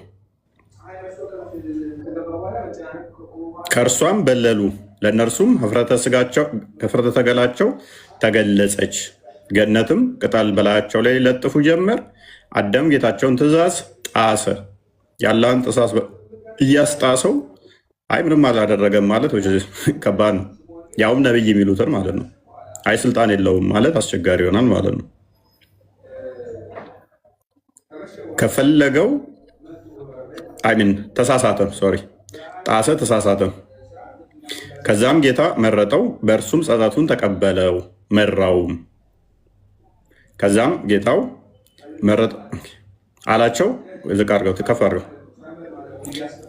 ከእርሷም በለሉ፣ ለእነርሱም ኅፍረተ ገላቸው ተገለጸች። ገነትም ቅጠል በላያቸው ላይ ለጥፉ ጀመር። አዳም ጌታቸውን ትእዛዝ ጣሰ። ያለህን ጥሳስ እያስጣሰው አይ ምንም አላደረገም ማለት ከባድ ነው። ያውም ነብይ የሚሉትን ማለት ነው። አይ ስልጣን የለውም ማለት አስቸጋሪ ይሆናል ማለት ነው። ከፈለገው ተሳሳተም፣ ጣሰ፣ ተሳሳተም። ከዛም ጌታ መረጠው፣ በእርሱም ጸጸቱን ተቀበለው፣ መራውም። ከዛም ጌታው መረጠው አላቸው፣ ዝቅ አድርገው ከፍ አድርገው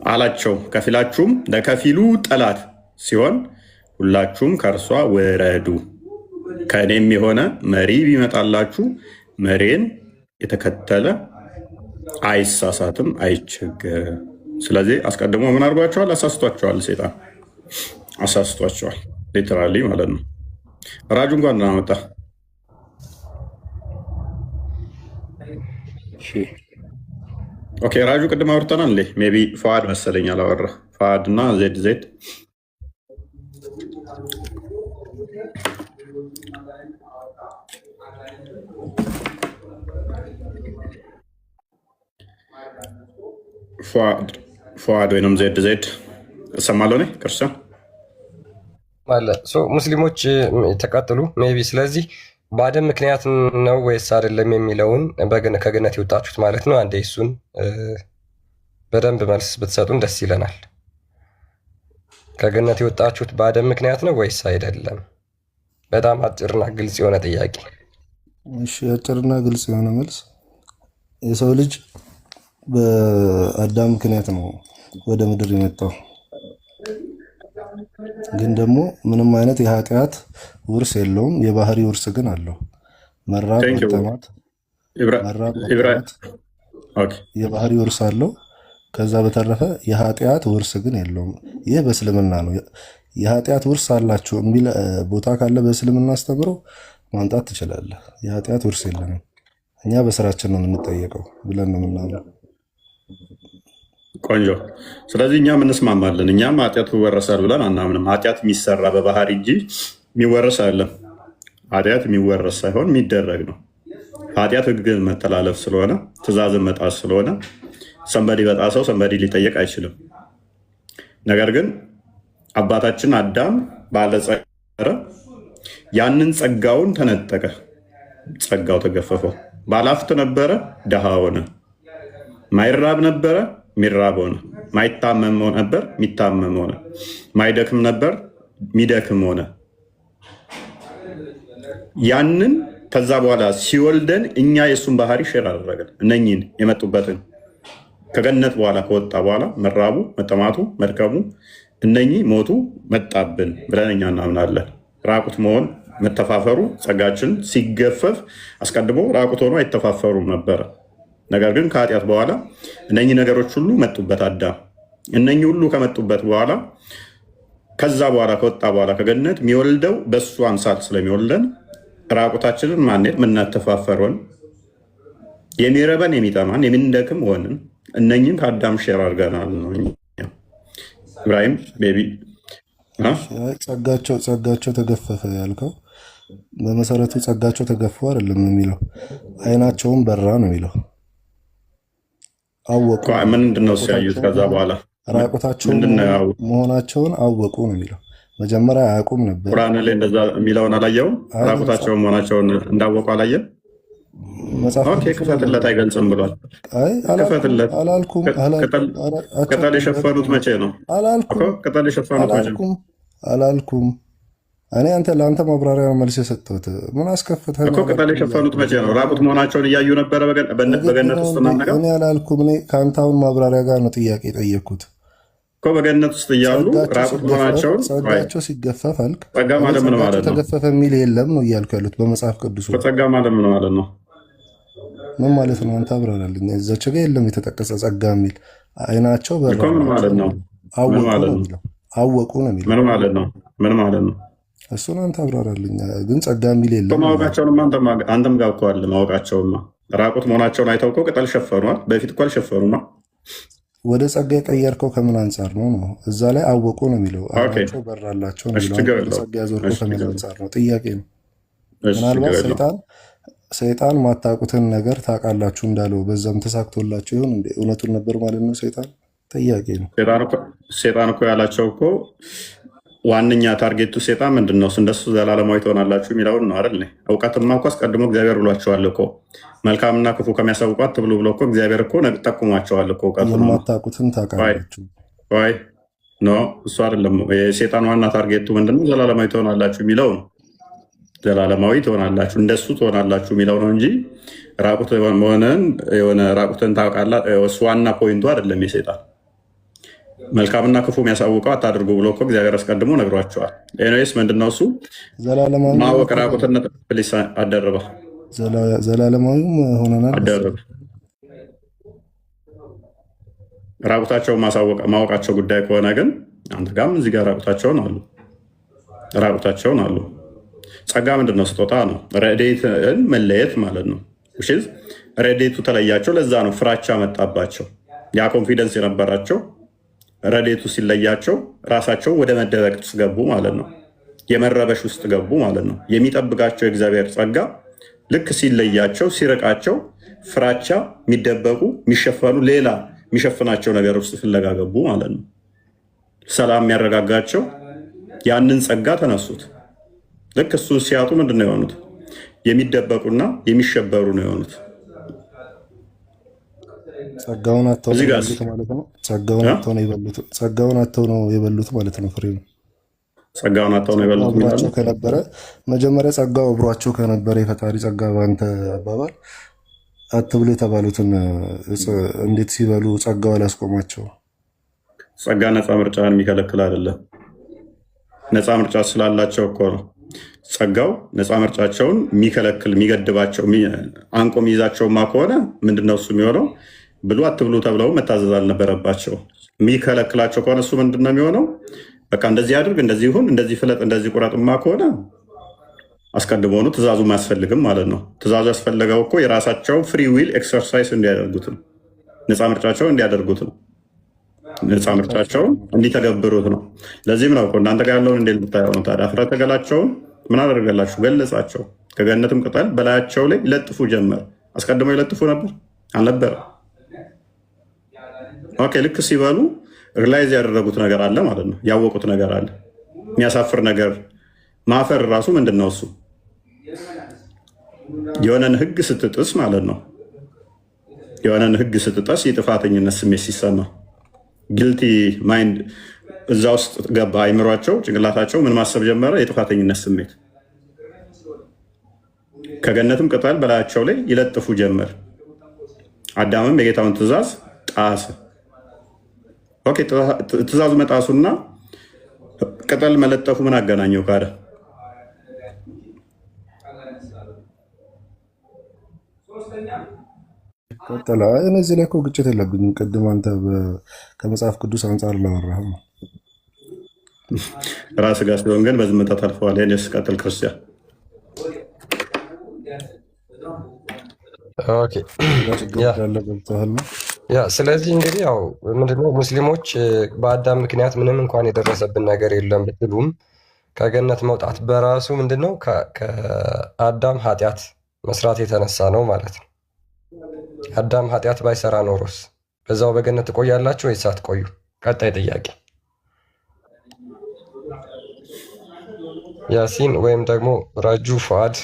አላቸው፣ ከፊላችሁም ለከፊሉ ጠላት ሲሆን ሁላችሁም ከእርሷ ወረዱ። ከእኔም የሆነ መሪ ቢመጣላችሁ መሪን የተከተለ አይሳሳትም፣ አይቸገርም። ስለዚህ አስቀድሞ ምን አድርጓቸዋል? አሳስቷቸዋል። ሰይጣን አሳስቷቸዋል፣ ሊተራሊ ማለት ነው። ራጁ እንኳን እናመጣ ኦኬ። ራጁ ቅድም አውርተናል። ሜይ ቢ ፈዋድ መሰለኝ አላወራ። ፈዋድ እና ዜድ ፈዋድ ወይም ዜድ እሰማለሁ። ክርስቲያን ሙስሊሞች ተቀጥሉ ሜይ ቢ። ስለዚህ በአደም ምክንያት ነው ወይስ አይደለም የሚለውን ከገነት የወጣችሁት ማለት ነው። አንዴ እሱን በደንብ መልስ ብትሰጡን ደስ ይለናል። ከገነት የወጣችሁት በአደም ምክንያት ነው ወይስ አይደለም? በጣም አጭርና ግልጽ የሆነ ጥያቄ። እሺ፣ አጭርና ግልጽ የሆነ መልስ። የሰው ልጅ በአዳም ምክንያት ነው ወደ ምድር የመጣው። ግን ደግሞ ምንም አይነት የኃጢአት ውርስ የለውም። የባህሪ ውርስ ግን አለው። መራብ፣ መጠማት የባህሪ ውርስ አለው። ከዛ በተረፈ የኃጢአት ውርስ ግን የለውም። ይህ በእስልምና ነው። የኃጢአት ውርስ አላቸው የሚል ቦታ ካለ በእስልምና አስተምሮ ማምጣት ትችላለህ። የኃጢአት ውርስ የለንም፣ እኛ በስራችን ነው የምንጠየቀው ብለን ነው የምናምነው። ቆንጆ። ስለዚህ እኛም እንስማማለን። እኛም ኃጢአቱ ይወረሳል ብለን አናምንም። ኃጢአት የሚሰራ በባህሪ እንጂ የሚወረስ አይደለም። ኃጢአት የሚወረስ ሳይሆን የሚደረግ ነው። ኃጢአት ሕግን መተላለፍ ስለሆነ ትእዛዝን መጣስ ስለሆነ ሰንበዲ በጣሰው ሰንበዲ ሊጠየቅ አይችልም። ነገር ግን አባታችን አዳም ባለጸረ ያንን ጸጋውን ተነጠቀ። ጸጋው ተገፈፈው። ባለሀብት ነበረ፣ ድሃ ሆነ። ማይራብ ነበረ፣ ሚራብ ሆነ። ማይታመም ነበር፣ ሚታመም ሆነ። ማይደክም ነበር፣ ሚደክም ሆነ። ያንን ከዛ በኋላ ሲወልደን እኛ የእሱን ባህሪ ሼር አደረገን። እነኝን የመጡበትን ከገነት በኋላ ከወጣ በኋላ መራቡ፣ መጠማቱ፣ መድከሙ እነኚህ ሞቱ መጣብን ብለን እኛ እናምናለን። ራቁት መሆን መተፋፈሩ ጸጋችን ሲገፈፍ አስቀድሞ ራቁት ሆኖ አይተፋፈሩም ነበረ። ነገር ግን ከኃጢአት በኋላ እነኚህ ነገሮች ሁሉ መጡበት አዳም። እነኚህ ሁሉ ከመጡበት በኋላ ከዛ በኋላ ከወጣ በኋላ ከገነት የሚወልደው በእሱ አምሳል ስለሚወልደን ራቁታችንን ማንሄድ ምናተፋፈረን የሚረበን የሚጠማን የምንደክም ሆንን። እነኚህን ከአዳም ሼር አድርገናል ነው። ኢብራሂም ቤቢ ጸጋቸው ተገፈፈ ያልከው በመሰረቱ ጸጋቸው ተገፉ አይደለም የሚለው አይናቸውን በራ ነው የሚለው። አወቁ ምንድነው ሲያዩት ከዛ በኋላ ራቁታቸውን መሆናቸውን አወቁ ነው የሚለው። መጀመሪያ አያውቁም ነበር። ቁርአን ላይ እንደዛ የሚለውን አላየውም። ራቁታቸውን መሆናቸውን እንዳወቁ አላየም። ክፈትለት አይገልጽም ብሏል። ክፈትለት። ቅጠል የሸፈኑት መቼ ነው? ቅጠል የሸፈኑት መቼ ነው? አላልኩም። እኔ ለአንተ ማብራሪያ መልስ የሰጠሁት ምን አስከፍተህ እኮ። ቅጠል የሸፈኑት መቼ ነው? ራቁት መሆናቸውን እያዩ ነበረ በገነት ውስጥ ነገር። እኔ አላልኩም። እኔ ከአንተ አሁን ማብራሪያ ጋር ነው ጥያቄ የጠየኩት እኮ። በገነት ውስጥ እያሉ ራቁት መሆናቸውን ጸጋቸው ሲገፈፍ አልክ። ጸጋ ማለት ምን ማለት ነው? ተገፈፈ የሚል የለም ነው እያልኩ ያሉት በመጽሐፍ ቅዱስ። ጸጋ ማለት ምን ማለት ነው? ምን ማለት ነው? አንተ አብራራልኝ። እዛች ጋ የለም የተጠቀሰ ጸጋ የሚል። አይናቸው በራ ምን ማለት ነው? አወቁ ነው የሚለው። ምን ማለት ነው? ምን ማለት ነው? እሱን አንተ አብራራልኝ። ግን ጸጋ የሚል የለም። ማወቃቸውንማ አንተም ጋር እኮ አለ። ማወቃቸውማ ራቁት መሆናቸውን አይተው እኮ ቅጠል ሸፈኗል። በፊት እኮ አልሸፈኑማ። ወደ ጸጋ የቀየርከው ከምን አንጻር ነው? ነው እዛ ላይ አወቁ ነው የሚለው። አይናቸው በራላቸው ነው የሚለው። ወደ ጸጋ ያዞርከው ከምን አንጻር ነው? ጥያቄ ነው። ምናልባት ሰይጣን ማታውቁትን ነገር ታውቃላችሁ እንዳለው በዛም ተሳክቶላቸው ይሆን እንዴ? እውነቱን ነበር ማለት ነው ሰይጣን? ጥያቄ ነው። ሰይጣን እኮ ያላቸው እኮ ዋነኛ ታርጌቱ ሴጣን ምንድን ነው? እንደሱ ዘላለማዊ ትሆናላችሁ የሚለውን ነው አይደል? እውቀትማ እኮ አስቀድሞ እግዚአብሔር ብሏቸዋል እኮ። መልካምና ክፉ ከሚያሳውቁ አትብሉ ብሎ እኮ እግዚአብሔር እኮ ጠቁሟቸዋል እኮ። እውቀቱ የማታውቁትን ታውቃላችሁ ወይ? ኖ እሱ አይደለም። የሴጣን ዋና ታርጌቱ ምንድነው? ዘላለማዊ ትሆናላችሁ የሚለው ነው። ዘላለማዊ ትሆናላችሁ እንደሱ ትሆናላችሁ የሚለው ነው እንጂ ራቁት መሆንን የሆነ ራቁትን ታውቃላ እሱ ዋና ፖይንቱ አይደለም የሴጣን። መልካምና ክፉ የሚያሳውቀው አታድርጉ ብሎ እኮ እግዚአብሔር አስቀድሞ ነግሯቸዋል። ኤኒዌይስ ምንድነው እሱ ማወቅ ራቁትነት ፕሊስ አደረባ ዘላለማዊም ሆነናል አደረባ ራቁታቸውን ማወቃቸው ጉዳይ ከሆነ ግን አንተ ጋርም እዚህ ጋር ራቁታቸውን አሉ። ጸጋ ምንድነው? ስጦታ ነው። ረድኤትን መለየት ማለት ነው። ረድኤቱ ተለያቸው። ለዛ ነው ፍራቻ መጣባቸው። ያ ኮንፊደንስ የነበራቸው ረድኤቱ ሲለያቸው ራሳቸው ወደ መደበቅ ውስጥ ገቡ ማለት ነው። የመረበሽ ውስጥ ገቡ ማለት ነው። የሚጠብቃቸው የእግዚአብሔር ጸጋ ልክ ሲለያቸው ሲርቃቸው ፍራቻ የሚደበቁ የሚሸፈኑ ሌላ የሚሸፍናቸው ነገር ውስጥ ፍለጋ ገቡ ማለት ነው። ሰላም የሚያረጋጋቸው ያንን ጸጋ ተነሱት። ልክ እሱ ሲያጡ ምንድን ነው የሆኑት? የሚደበቁና የሚሸበሩ ነው የሆኑት። ጸጋውን አጥተው ነው የበሉት ማለት ነው። ፍሬ ነው ጸጋውን አጥተው ነው የበሉት ከነበረ መጀመሪያ ጸጋው አብሯቸው ከነበረ የፈጣሪ ጸጋ በአንተ አባባል አትብሉ የተባሉትን እንዴት ሲበሉ ጸጋው አላስቆማቸው? ጸጋ ነፃ ምርጫን የሚከለክል አይደለም። ነፃ ምርጫ ስላላቸው እኮ ነው። ጸጋው ነፃ ምርጫቸውን የሚከለክል የሚገድባቸው አንቆ የሚይዛቸውማ ከሆነ ምንድነው እሱ የሚሆነው? ብሉ አትብሉ ተብለው መታዘዝ አልነበረባቸው። የሚከለክላቸው ከሆነ እሱ ምንድነው የሚሆነው? በቃ እንደዚህ አድርግ፣ እንደዚህ ይሁን፣ እንደዚህ ፍለጥ፣ እንደዚህ ቁረጥማ ከሆነ አስቀድሞውኑ ትእዛዙ አያስፈልግም ማለት ነው። ትእዛዙ ያስፈለገው እኮ የራሳቸው ፍሪ ዊል ኤክሰርሳይዝ እንዲያደርጉት ነው። ነፃ ምርጫቸውን እንዲያደርጉት ነው። ነፃ ምርጫቸውን እንዲተገብሩት ነው። ለዚህም ነው እናንተ ጋር ያለውን እንዴት ብታየው ነው ታዲያ። ፍረተ ገላቸውን ምን አደረገላችሁ? ገለጻቸው። ከገነትም ቅጠል በላያቸው ላይ ይለጥፉ ጀመር። አስቀድመው ይለጥፉ ነበር አልነበረ? ኦኬ። ልክ ሲበሉ ሪላይዝ ያደረጉት ነገር አለ ማለት ነው። ያወቁት ነገር አለ። የሚያሳፍር ነገር ማፈር ራሱ ምንድን ነው? እሱ የሆነን ህግ ስትጥስ ማለት ነው። የሆነን ህግ ስትጥስ የጥፋተኝነት ስሜት ሲሰማ ጊልቲ ማይንድ እዛ ውስጥ ገባ። አይምሯቸው፣ ጭንቅላታቸው ምን ማሰብ ጀመረ? የጥፋተኝነት ስሜት። ከገነትም ቅጠል በላያቸው ላይ ይለጥፉ ጀመር። አዳምም የጌታውን ትእዛዝ ጣሰ። ኦኬ፣ ትእዛዝ መጣሱና ቅጠል መለጠፉ ምን አገናኘው? ካደ ቀጠለ። እነዚህ ላይ እኮ ግጭት የለብኝም። ቅድም አንተ ከመጽሐፍ ቅዱስ አንጻር ላወራህ ነው። ራስ ጋር ሲሆን ግን በዝምታ ታልፈዋል። ኔስ ቀጥል ክርስቲያን። ስለዚህ እንግዲህ ያው ምንድነው ሙስሊሞች በአዳም ምክንያት ምንም እንኳን የደረሰብን ነገር የለም ብትሉም ከገነት መውጣት በራሱ ምንድነው ከአዳም ኃጢአት መስራት የተነሳ ነው ማለት ነው። አዳም ኃጢአት ባይሰራ ኖሮስ በዛው በገነት ትቆያላችሁ ወይስ አትቆዩ? ቀጣይ ጥያቄ። ያሲን ወይም ደግሞ ራጁ ፉአድ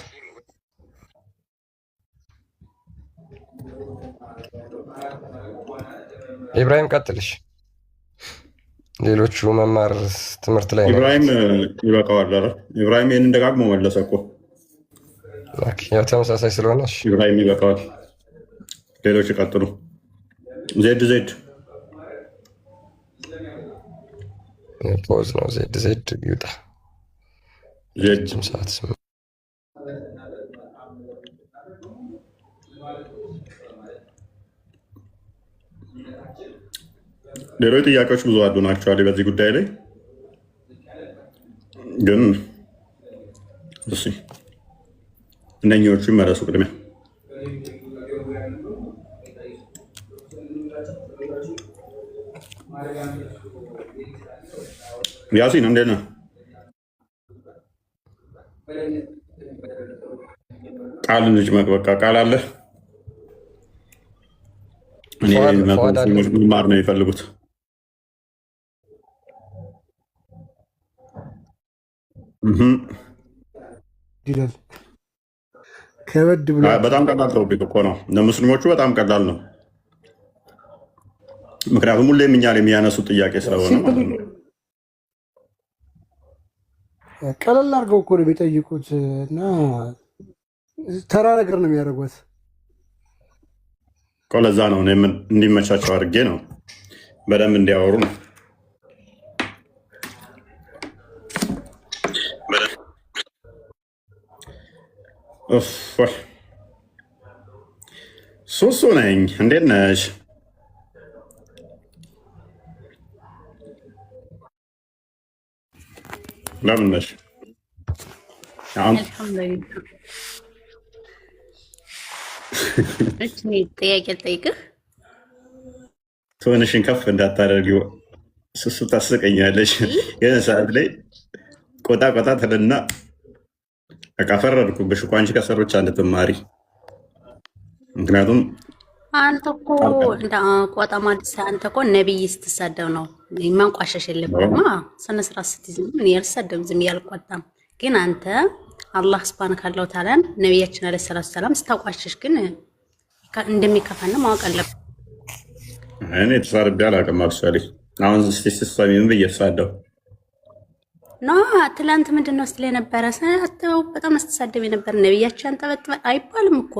ኢብራሂም ቀጥልሽ። ሌሎቹ መማር ትምህርት ላይ ነው። ኢብራሂም ይበቃዋል። ኢብራሂም ይህንን ደጋግሞ መለሰ እኮ። ያው ተመሳሳይ ስለሆነ ኢብራሂም ይበቃዋል። ሌሎች ይቀጥሉ። ዜድ ፖዝ ነው። ዜድ ይውጣ። ሰዓት ሌሎች ጥያቄዎች ብዙ አሉ ናቸዋል። በዚህ ጉዳይ ላይ ግን እነኚዎቹ ይመለሱ ቅድሚያ። ያሲን እንዴት ነህ? ቃል ልጅ በቃ ቃል አለ። እኔ መማር ነው የሚፈልጉት። ከበድ ብሎ በጣም ቀላል ቶፒክ እኮ ነው። ለሙስሊሞቹ በጣም ቀላል ነው። ምክንያቱም ሁሌም እኛን የሚያነሱት ጥያቄ ስለሆነ ማለት ነው። ቀለል አድርገው እኮ ነው የሚጠይቁት እና ተራ ነገር ነው የሚያደርጉት። ለዛ ነው እንዲመቻቸው አድርጌ ነው በደንብ እንዲያወሩ ነው። ሱሱ ነኝ። እንዴት ነሽ? ለምን ነሽ? ጥያቄ ልጠይቅህ። ትንሽን ከፍ እንዳታደርጊው ሱሱ ታስቀኛለሽ። የሆነ ሰዓት ላይ ቆጣ ቆጣ ትልና በቃ ፈረድኩብሽ እኮ አንቺ ከሰሮች እንድትማሪ። ምክንያቱም አንተ እኮ ቆጣ ማለት አንተ እኮ ነቢይ ስትሳደብ ነው ማንቋሸሽ የለብህም። ስነስርዓት ስትይዝ ምን ያልሳደብ ዝም ያልቆጣም። ግን አንተ አላህ ስብሃነ ካለው ታላን ነቢያችን አለይሂ ሰላቱ ሰላም ስታቋሸሽ ግን እንደሚከፋና ማወቅ አለብህ። እኔ ተሳርቤ አላውቅም። አክቹዋሊ አሁን ስትሰሚ ምን ብዬ ተሳደው ኖ ትላንት ምንድን ነው ስትል የነበረ በጣም አስተሳደብ የነበረ ነቢያችን አንጠበጥበ አይባልም እኮ።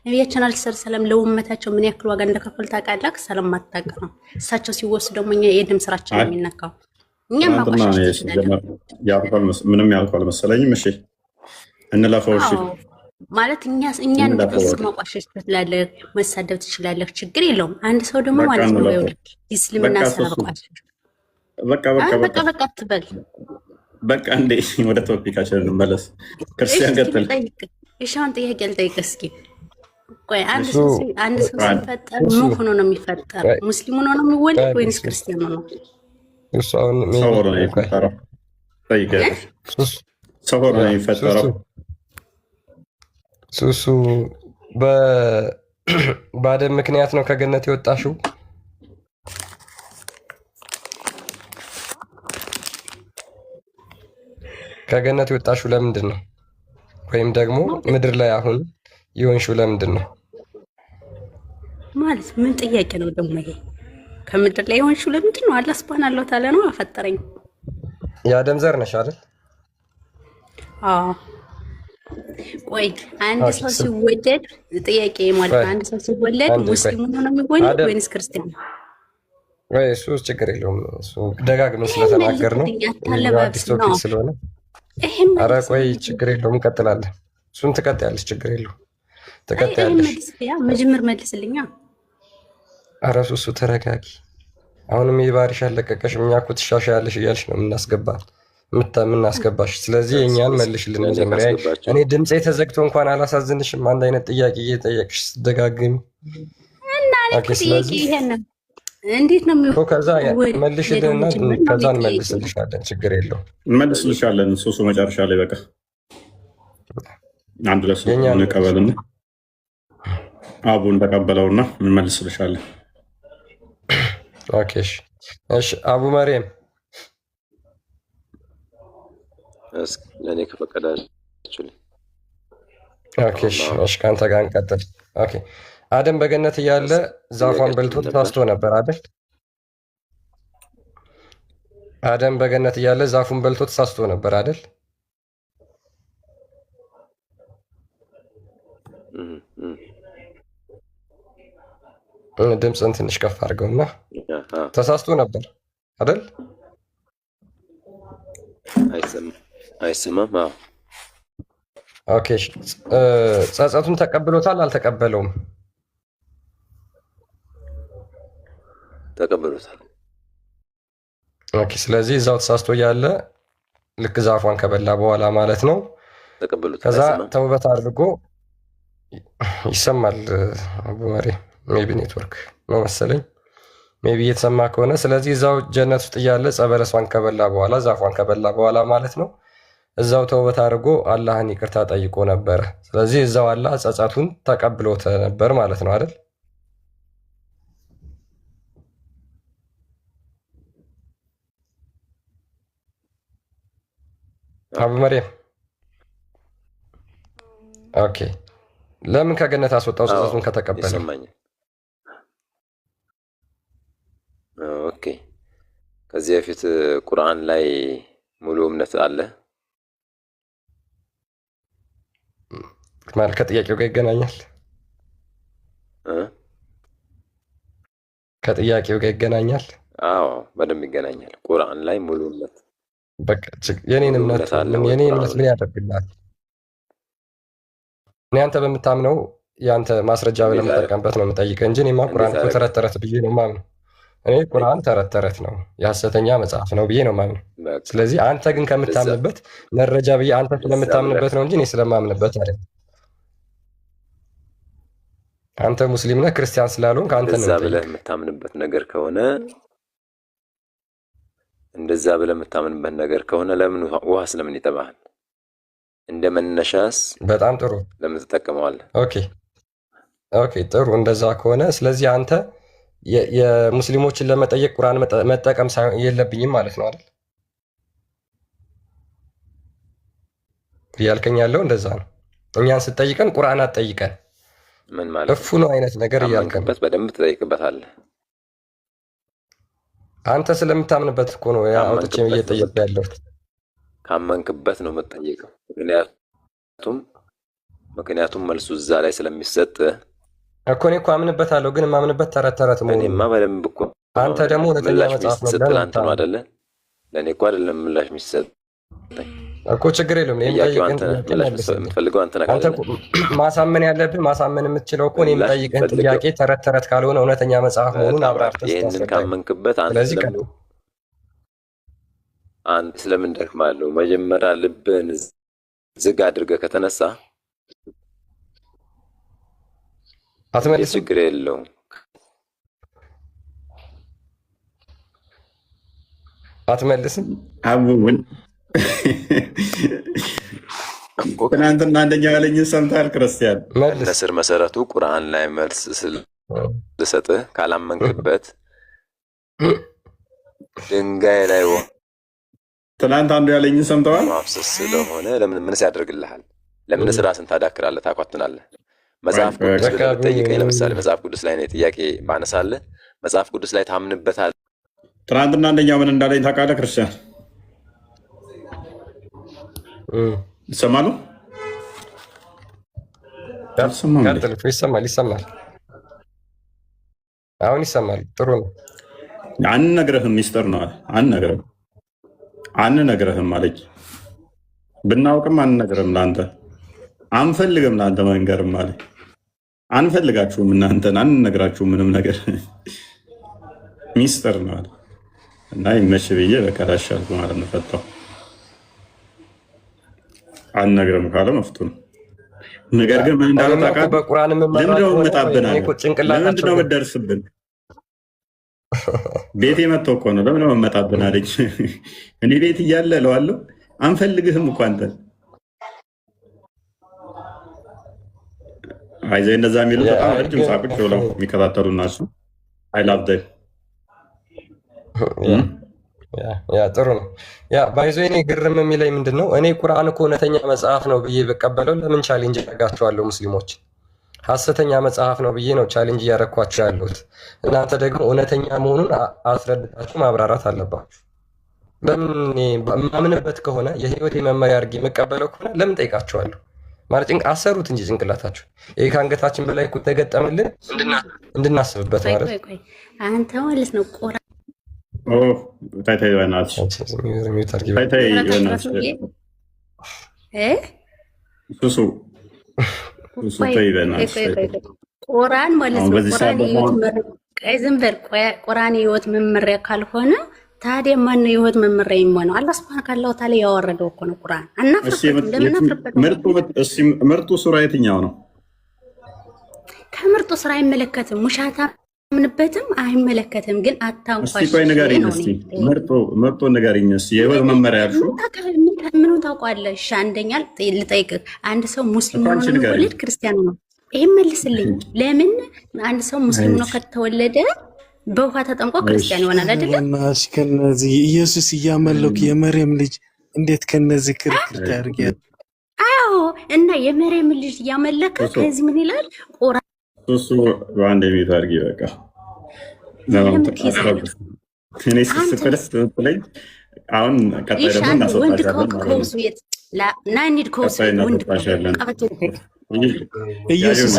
ነቢያችን አለይሂ ሰላም ለውመታቸው ምን ያክል ዋጋ እንደከፈሉ ታውቃለህ? ሰላም ማታውቅ ነው። እሳቸው ሲወሱ ደግሞ እኛ የደም ስራችን ነው የሚነካው። እኛም ማቋሸሽ ምንም ያልኳል መሰለኝም። እሺ እንለፈው። እሺ ማለት እኛን እንድትወስ ማቋሸሽ ትችላለህ፣ መሳደብ ትችላለህ፣ ችግር የለውም። አንድ ሰው ደግሞ ማለት ነው ይስልምና ስለማቋሸሽ በቃ አትበል። በቃ እንዴ ወደ ቶፒካችን እንመለስ። ክርስቲያን ቀጥል። እሻውን ጥያቄ ልጠይቅ እስኪ። ቆይ አንድ ሰው ሲፈጠር ምን ሆኖ ነው የሚፈጠር? ሙስሊም ሆኖ ነው የሚወለድ ወይንስ ክርስቲያን ሆኖ? ሰው ሆኖ ነው የሚፈጠረው። ሰው ሆኖ ነው የሚፈጠረው። ሱሱ በአደም ምክንያት ነው ከገነት የወጣሽው? ከገነት የወጣሽው ለምንድን ነው? ወይም ደግሞ ምድር ላይ አሁን የሆንሽው ለምንድን ነው ማለት ምን ጥያቄ ነው ደግሞ ይሄ? ከምድር ላይ የሆንሽው ለምንድን ነው? አላህ ሱብሃነሁ ወተዓላ ነው አፈጠረኝ። የአደም ዘር ነሽ አይደል? አዎ። ቆይ አንድ ሰው ሲወለድ ጥያቄ ማለት ነው፣ አንድ ሰው ሲወለድ ሙስሊም ሆኖ ነው የሚወለድ ወይንስ ክርስቲያን? ወይ እሱ ችግር የለውም። እሱ ደጋግመን ስለተናገር ነው አዲስ ቶፒክ ስለሆነ። ኧረ ቆይ ችግር የለውም እንቀጥላለን። እሱን ትቀጥያለሽ፣ ችግር የለውም ትቀጥያለሽ። መጀመር መልስልኛ። ኧረ እሱ ተረጋጊ። አሁንም የባህሪሽ አለቀቀሽ። እኛ እኮ ትሻሻያለሽ እያልሽ ነው የምናስገባሽ። ስለዚህ የእኛን መልሽልን መጀመሪያ። እኔ ድምፄ ተዘግቶ እንኳን አላሳዝንሽም? አንድ አይነት ጥያቄ እየጠየቅሽ ስደጋግሚ። ስለዚህ እንዴት ነው የሚሆነው? ከዛ መልሽልንና ከዛ እንመልስልሻለን። ችግር የለውም እንመልስልሻለን። ሶሱ መጨረሻ ላይ በቃ አንድ ለሱ እንቀበልና አቡን ተቀበለውና እንመልስልሻለን። ኦኬ እሺ። አቡ መርየም ለእኔ ከፈቀዳችሁልኝ። ኦኬ እሺ፣ ከአንተ ጋር እንቀጥል። ኦኬ አደም በገነት እያለ ዛፏን በልቶ ተሳስቶ ነበር አይደል? አደም በገነት እያለ ዛፉን በልቶ ተሳስቶ ነበር አይደል? ድምፅን ትንሽ ከፍ አድርገውና ተሳስቶ ነበር አይደል? አይሰማም? ኦኬ ጸጸቱን ተቀብሎታል አልተቀበለውም? ተቀብሎታል። ኦኬ ስለዚህ እዛው ተሳስቶ እያለ ልክ ዛፏን ከበላ በኋላ ማለት ነው ተቀብሎታል። ከዛ ተውበት አድርጎ ይሰማል። አቡ መርየም ሜቢ ኔትወርክ ነው መሰለኝ፣ ሜቢ እየተሰማ ከሆነ ስለዚህ እዛው ጀነት ውስጥ እያለ ጸበለሷን ከበላ በኋላ ዛፏን ከበላ በኋላ ማለት ነው እዛው ተውበት አድርጎ አላህን ይቅርታ ጠይቆ ነበረ። ስለዚህ እዛው አላህ ጸጸቱን ተቀብሎት ነበር ማለት ነው አይደል? አቡ መርየም ኦኬ። ለምን ከገነት አስወጣው ጸጸቱን ከተቀበለ? ይሰማኛል። ኦኬ ከዚህ በፊት ቁርአን ላይ ሙሉ እምነት አለ ማለት ከጥያቄው ጋር ይገናኛል። ከጥያቄው ጋር ይገናኛል። አዎ በደንብ ይገናኛል። ቁርአን ላይ ሙሉ እምነት በቃ የኔን እምነት ምን ያደርግልሃል? እኔ አንተ በምታምነው የአንተ ማስረጃ ብለህ የምጠቀምበት ነው የምጠይቀህ እንጂ እኔማ ቁርአን እኮ ተረት ተረት ብዬ ነው የማምነው። እኔ ቁርአን ተረት ተረት ነው የሐሰተኛ መጽሐፍ ነው ብዬ ነው የማምነው። ስለዚህ አንተ ግን ከምታምንበት መረጃ ብዬ አንተ ስለምታምንበት ነው እንጂ እኔ ስለማምንበት አይደል። አንተ ሙስሊም ነህ ክርስቲያን ስላልሆንክ አንተ ነው ብለህ የምታምንበት ነገር ከሆነ እንደዛ ብለህ የምታምንበት ነገር ከሆነ ለምን ውሃ ስለምን ይጠባሃል? እንደ መነሻስ በጣም ጥሩ ለምን ትጠቀመዋለህ? ኦኬ ጥሩ። እንደዛ ከሆነ ስለዚህ አንተ የሙስሊሞችን ለመጠየቅ ቁርአን መጠቀም የለብኝም ማለት ነው አይደል? እያልከኝ ያለው እንደዛ ነው። እኛን ስትጠይቀን ቁርአን አትጠይቀን ምን ማለት እፉ ነው አይነት ነገር እያልከን በደንብ ትጠይቅበታለህ። አንተ ስለምታምንበት እኮ ነው አውጥቼ እየጠየቅኩ ያለሁት። ካመንክበት ነው የምትጠይቀው። ምክንያቱም መልሱ እዛ ላይ ስለሚሰጥ እኮ እኔ እኮ አምንበታለሁ፣ ግን የማምንበት ተረት ተረት መሆኑን እኔማ በደንብ እኮ። አንተ ደግሞ እውነተኛ መጽሐፍ ነው ብለህ አንተ ነው አይደለ? ለእኔ እኮ አይደለም ምላሽ የሚሰጠኝ እኮ ችግር የለውም። የምትፈልገው አንተ ነህ። አንተ ማሳመን ያለብህ ማሳመን የምትችለው እኮ እኔ የምጠይቅህን ጥያቄ ተረት ተረት ካልሆነ እውነተኛ መጽሐፍ መሆኑን አብራርተህ ይህንን ካመንክበት አንተ ስለምን ደክማለሁ? መጀመሪያ ልብህን ዝግ አድርገህ ከተነሳ ችግር የለውም። አትመልስም? አቡን ትናንትና አንደኛ ያለኝን ሰምተሃል? ክርስቲያን ከስር መሰረቱ ቁርአን ላይ መልስ ልሰጥህ ካላመንክበት ድንጋይ ላይ ትናንት አንዱ ያለኝን ሰምተዋል? ማፍሰስ ስለሆነ ለምን ምንስ ያደርግልሃል? ለምንስ ራስን ታዳክራለህ? ታኳትናለህ? መጽሐፍ ቅዱስ ብለህ ብትጠይቀኝ ለምሳሌ መጽሐፍ ቅዱስ ላይ ነው ጥያቄ ባነሳለህ መጽሐፍ ቅዱስ ላይ ታምንበታለህ? ትናንትና አንደኛው ምን እንዳለኝ ታውቃለህ? ክርስቲያን ይሰማሉ? ይሰማል። አሁን ይሰማል። ጥሩ ነው። አንነግረህም፣ ሚስጥር ነው። አንነግረህም አለኝ። ብናውቅም አንነግርህም፣ ለአንተ አንፈልግም፣ ለአንተ መንገርም አለኝ። አንፈልጋችሁም፣ እናንተን አንነግራችሁም፣ ምንም ነገር ሚስጥር ነው አለ እና ይመች ብዬ በቃ ዳሻልኩ ማለት ነው። ፈታው አንነግርም ካለ መፍቱ ነው። ነገር ግን ምን እንዳለ ታውቃለህ? ለምንድነው የምመጣብን? ለምንድነው የምትደርስብን? ቤቴ መጥቶ እኮ ነው። ለምን መመጣብን አለኝ። እኔ ቤት እያለ እለዋለሁ አንፈልግህም እኮ አንተ። አይዘህ እንደዛ የሚሉት በጣም ረጅም ሳቁጭ ብለው የሚከታተሉ እናሱ አይላብደ ጥሩ ነው። ባይዞ እኔ ግርም የሚለኝ ምንድን ነው፣ እኔ ቁርአን እኮ እውነተኛ መጽሐፍ ነው ብዬ በቀበለው ለምን ቻሌንጅ ያደርጋቸዋለሁ? ሙስሊሞች ሐሰተኛ መጽሐፍ ነው ብዬ ነው ቻሌንጅ እያደረኳቸው ያሉት። እናንተ ደግሞ እውነተኛ መሆኑን አስረድታችሁ ማብራራት አለባችሁ። ለምን ማምንበት ከሆነ የህይወት መመሪያ አድርጌ የምቀበለው ከሆነ ለምን ጠይቃችኋለሁ? ማለት አሰሩት እንጂ ጭንቅላታችሁ ይሄ ከአንገታችን በላይ እኮ ተገጠመልን እንድናስብበት ማለት አንተ ማለት ነው። ቁርአን ማለት ነው። ዝም በል። ቁርአን የህይወት መመሪያ ካልሆነ ታዲያ ማነው የህይወት መመሪያ የሚሆነው? አላህ ሱብሃነሁ ወተዓላ ያወረደው እኮ ነው ቁርአን። ምርጡ ሱራ የትኛው ነው? ከምርጡ ስራ አይመለከትም። ሙሻታ ምንበትም አይመለከትም። ግን አታንኳሽ ምርጡ ንገሪኝ እስኪ። የህይወት መመሪያ ያልሽው ምኑን ታውቀዋለህ? እሺ አንደኛ ልጠይቅህ። አንድ ሰው ሙስሊም ሆኖ ከተወለደ ክርስቲያን ነው? ይሄን መልስልኝ። ለምን አንድ ሰው ሙስሊም ነው ከተወለደ በውሃ ተጠምቆ ክርስቲያን ይሆናል አይደለም? ከነዚህ ኢየሱስ እያመለኩ የመርየም ልጅ እንዴት ከነዚህ ክርክር ታርጊያለሽ? አዎ እና የመርየም ልጅ እያመለከ ከዚህ ምን ይላል ቁርአን እሱ በአንድ የሚት አድርጊ በቃ እኔ ስስፈለስ ትለኝ። አሁን ቀጣይ ደግሞ ኢየሱስ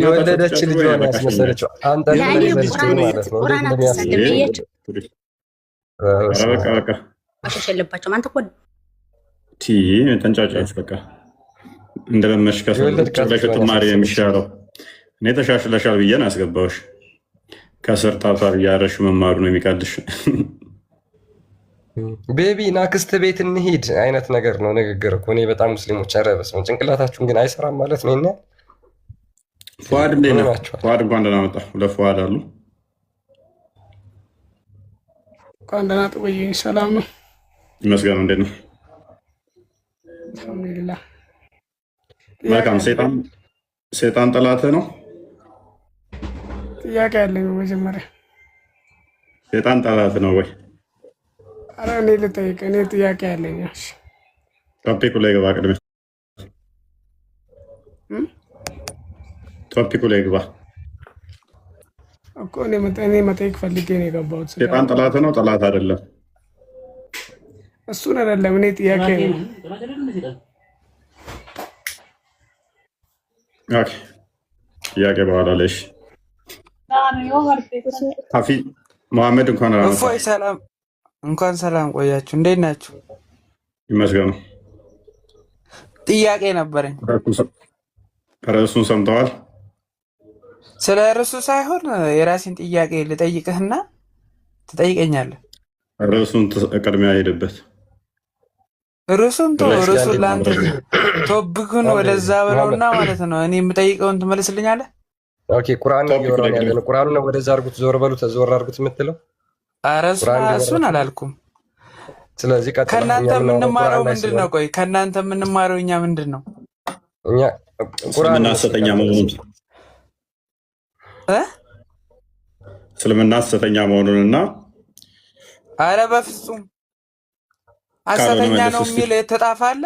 የወለደች ልጅ ሆነ ያስመሰለችው አንተ አሸሸለባቸው። አንተ እኮ ተንጫጫች በቃ እንደለመሽከት ትማሪ የሚሻለው እኔ ተሻሽለሻል ብዬን አስገባዎች ከስር ጣቷ እያረሽ መማሩ ነው የሚቀልሽ። ቤቢ ናክስት ቤት እንሂድ አይነት ነገር ነው ንግግር እኮ። እኔ በጣም ሙስሊሞች አረበስ ነው ጭንቅላታችሁን ግን አይሰራም ማለት ነው። ይሄን ፉአድ እንዴት ነው? ፉአድ እንኳን ደህና መጣ። ለፉአድ አሉ እንኳን ደህና ቆየኝ። ሰላም ነው ይመስገን። እንዴት ነው? አልሐምዱሊላህ። መልካም። ሴጣን ጠላትህ ነው? ጥያቄ ያለኝ መጀመሪያ ሴጣን ጠላትህ ነው ወይ? አረ እኔ ልጠይቅ። እኔ ጥያቄ ያለኝ። እሺ ቶፒኩ ላይ ግባ። ቅድሜ ቶፒኩ ላይ ግባ እኮ እኔ መጠየቅ ፈልጌ ነው የገባሁት። ሴጣን ጠላትህ ነው? ጠላት አይደለም። እሱን አይደለም እኔ ጥያቄ ነው። ኦኬ ጥያቄ በኋላ ላይ ሀፊ መሐመድ እንኳን ሰላም እንኳን ሰላም ቆያችሁ። እንዴት ናችሁ? ይመስገኑ። ጥያቄ ነበረኝ። ርዕሱን ሰምተዋል? ስለ ርዕሱ ሳይሆን የራሴን ጥያቄ ልጠይቅህና ትጠይቀኛለህ። ርዕሱን ቅድሚያ ሄድበት። ርዕሱን ለአንተ ቶፒኩን ወደዛ ብለውና ማለት ነው። እኔ የምጠይቀውን ትመልስልኛለህ? ኦኬ ቁርአን እየወራን ያለ ነው። ቁርአኑን ወደዛ አድርጉት፣ ዞር በሉት፣ ዞር አድርጉት የምትለው ኧረ እሱን አላልኩም። ስለዚህ ከእናንተ የምንማረው ምንድን ነው? ቆይ ከእናንተ የምንማረው እኛ ምንድን ነው? እኛ እስልምና ሐሰተኛ መሆኑን እስልምና ሐሰተኛ መሆኑንና ኧረ በፍጹም ሐሰተኛ ነው የሚል የተጣፋለ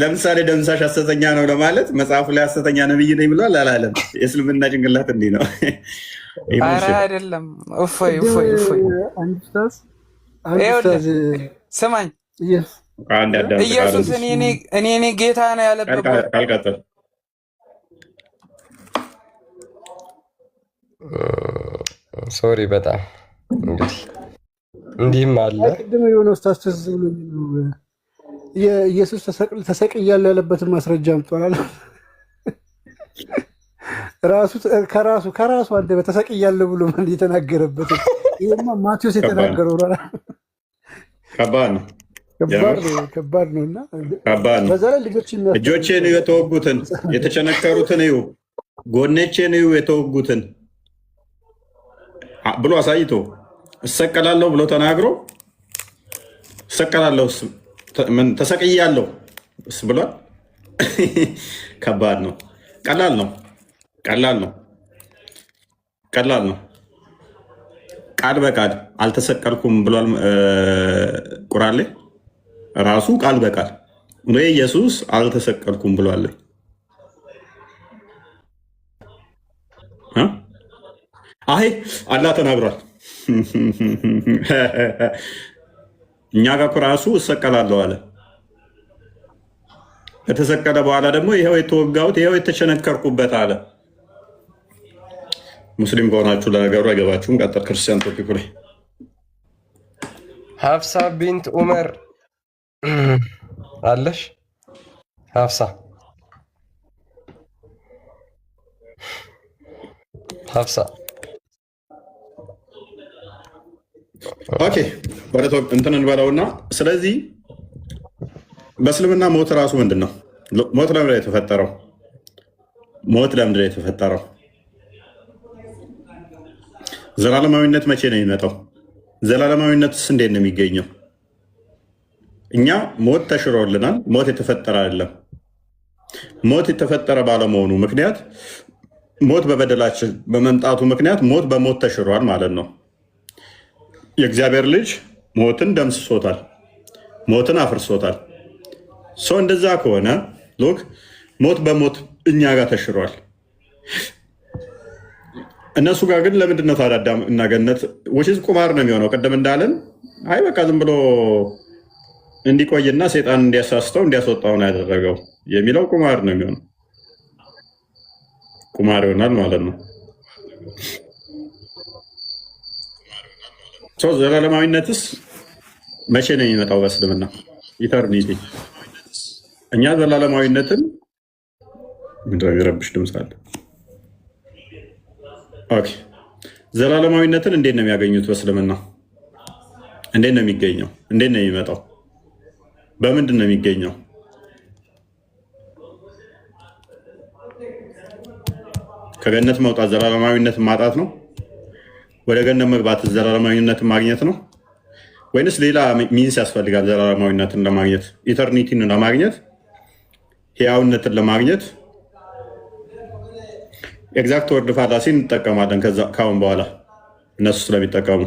ለምሳሌ ደምሳሽ ሐሰተኛ ነው ለማለት መጽሐፉ ላይ ሐሰተኛ ነብይ ነኝ ብሏል አላለም? የእስልምና ጭንቅላት እንዲህ ነው። ኧረ አይደለም። እፎይ እፎይ እፎይ። ስማኝ፣ ኢየሱስ እኔ ጌታ ነው ያለበት ካልቀጥል ሶሪ በጣም እንግዲህ እንዲህም አለ። ቅድም የሆነ ውስጥ ትዝ ብሎኝ ነው የኢየሱስ ተሰቅያለሁ ያለበትን ማስረጃ አምጧል። ከራሱ አንተ በተሰቅያለሁ ብሎ ማን የተናገረበት? ይሄማ ማቴዎስ የተናገረው ነው። ከባድ ነው እና በዛ ላይ እጆቼን የተወጉትን የተቸነከሩትን እዩ፣ ጎኔቼን እዩ የተወጉትን ብሎ አሳይቶ እሰቀላለሁ ብሎ ተናግሮ እሰቀላለሁ ተሰቅያለሁ ብሏል። ከባድ ነው። ቀላል ነው። ቃል በቃል አልተሰቀልኩም ብሏል ቁርአን ላይ ራሱ ቃል በቃል እኔ ኢየሱስ አልተሰቀልኩም ብሏል። አይ አላህ ተናግሯል። እኛ ጋር ራሱ እሰቀላለሁ አለ። ከተሰቀለ በኋላ ደግሞ ይኸው የተወጋሁት ይኸው የተቸነከርኩበት አለ። ሙስሊም ከሆናችሁ ለነገሩ አይገባችሁም። ቀጥል። ክርስቲያን ቶፒኩ ላይ ሀፍሳ ቢንት ኡመር አለሽ? ሀፍሳ ኦኬ፣ ወደ እንትን እንበለውና ስለዚህ በእስልምና ሞት ራሱ ምንድን ነው? ሞት ለምንድን ነው የተፈጠረው? ዘላለማዊነት መቼ ነው የሚመጣው? ዘላለማዊነትስ እንዴት ነው የሚገኘው? እኛ ሞት ተሽሮልናል። ሞት የተፈጠረ አይደለም። ሞት የተፈጠረ ባለመሆኑ ምክንያት ሞት በበደላችን በመምጣቱ ምክንያት ሞት በሞት ተሽሯል ማለት ነው። የእግዚአብሔር ልጅ ሞትን ደምስሶታል፣ ሞትን አፍርሶታል። ሰው እንደዛ ከሆነ ሎክ ሞት በሞት እኛ ጋር ተሽሯል። እነሱ ጋር ግን ለምንድን ነው ታዲያ አዳም እና ገነት ውሽዝ ቁማር ነው የሚሆነው? ቅድም እንዳለን አይ በቃ ዝም ብሎ እንዲቆይና ሴጣን እንዲያሳስተው እንዲያስወጣው ነው ያደረገው የሚለው ቁማር ነው የሚሆነው። ቁማር ይሆናል ማለት ነው። ሰው ዘላለማዊነትስ መቼ ነው የሚመጣው? በእስልምና ኢተርኒቲ። እኛ ዘላለማዊነትን ምንድነው የሚረብሽ ድምፅ አለ። ኦኬ፣ ዘላለማዊነትን እንዴት ነው የሚያገኙት? በእስልምና እንዴት ነው የሚገኘው? እንዴት ነው የሚመጣው? በምንድን ነው የሚገኘው? ከገነት መውጣት ዘላለማዊነትን ማጣት ነው? ወደ ገነት መግባት ዘላለማዊነትን ማግኘት ነው? ወይንስ ሌላ ሚንስ ያስፈልጋል? ዘላለማዊነትን ለማግኘት ኢተርኒቲን ለማግኘት ሕያውነትን ለማግኘት ኤግዛክት ወርድ ፋላሲ እንጠቀማለን። ከአሁን በኋላ እነሱ ስለሚጠቀሙ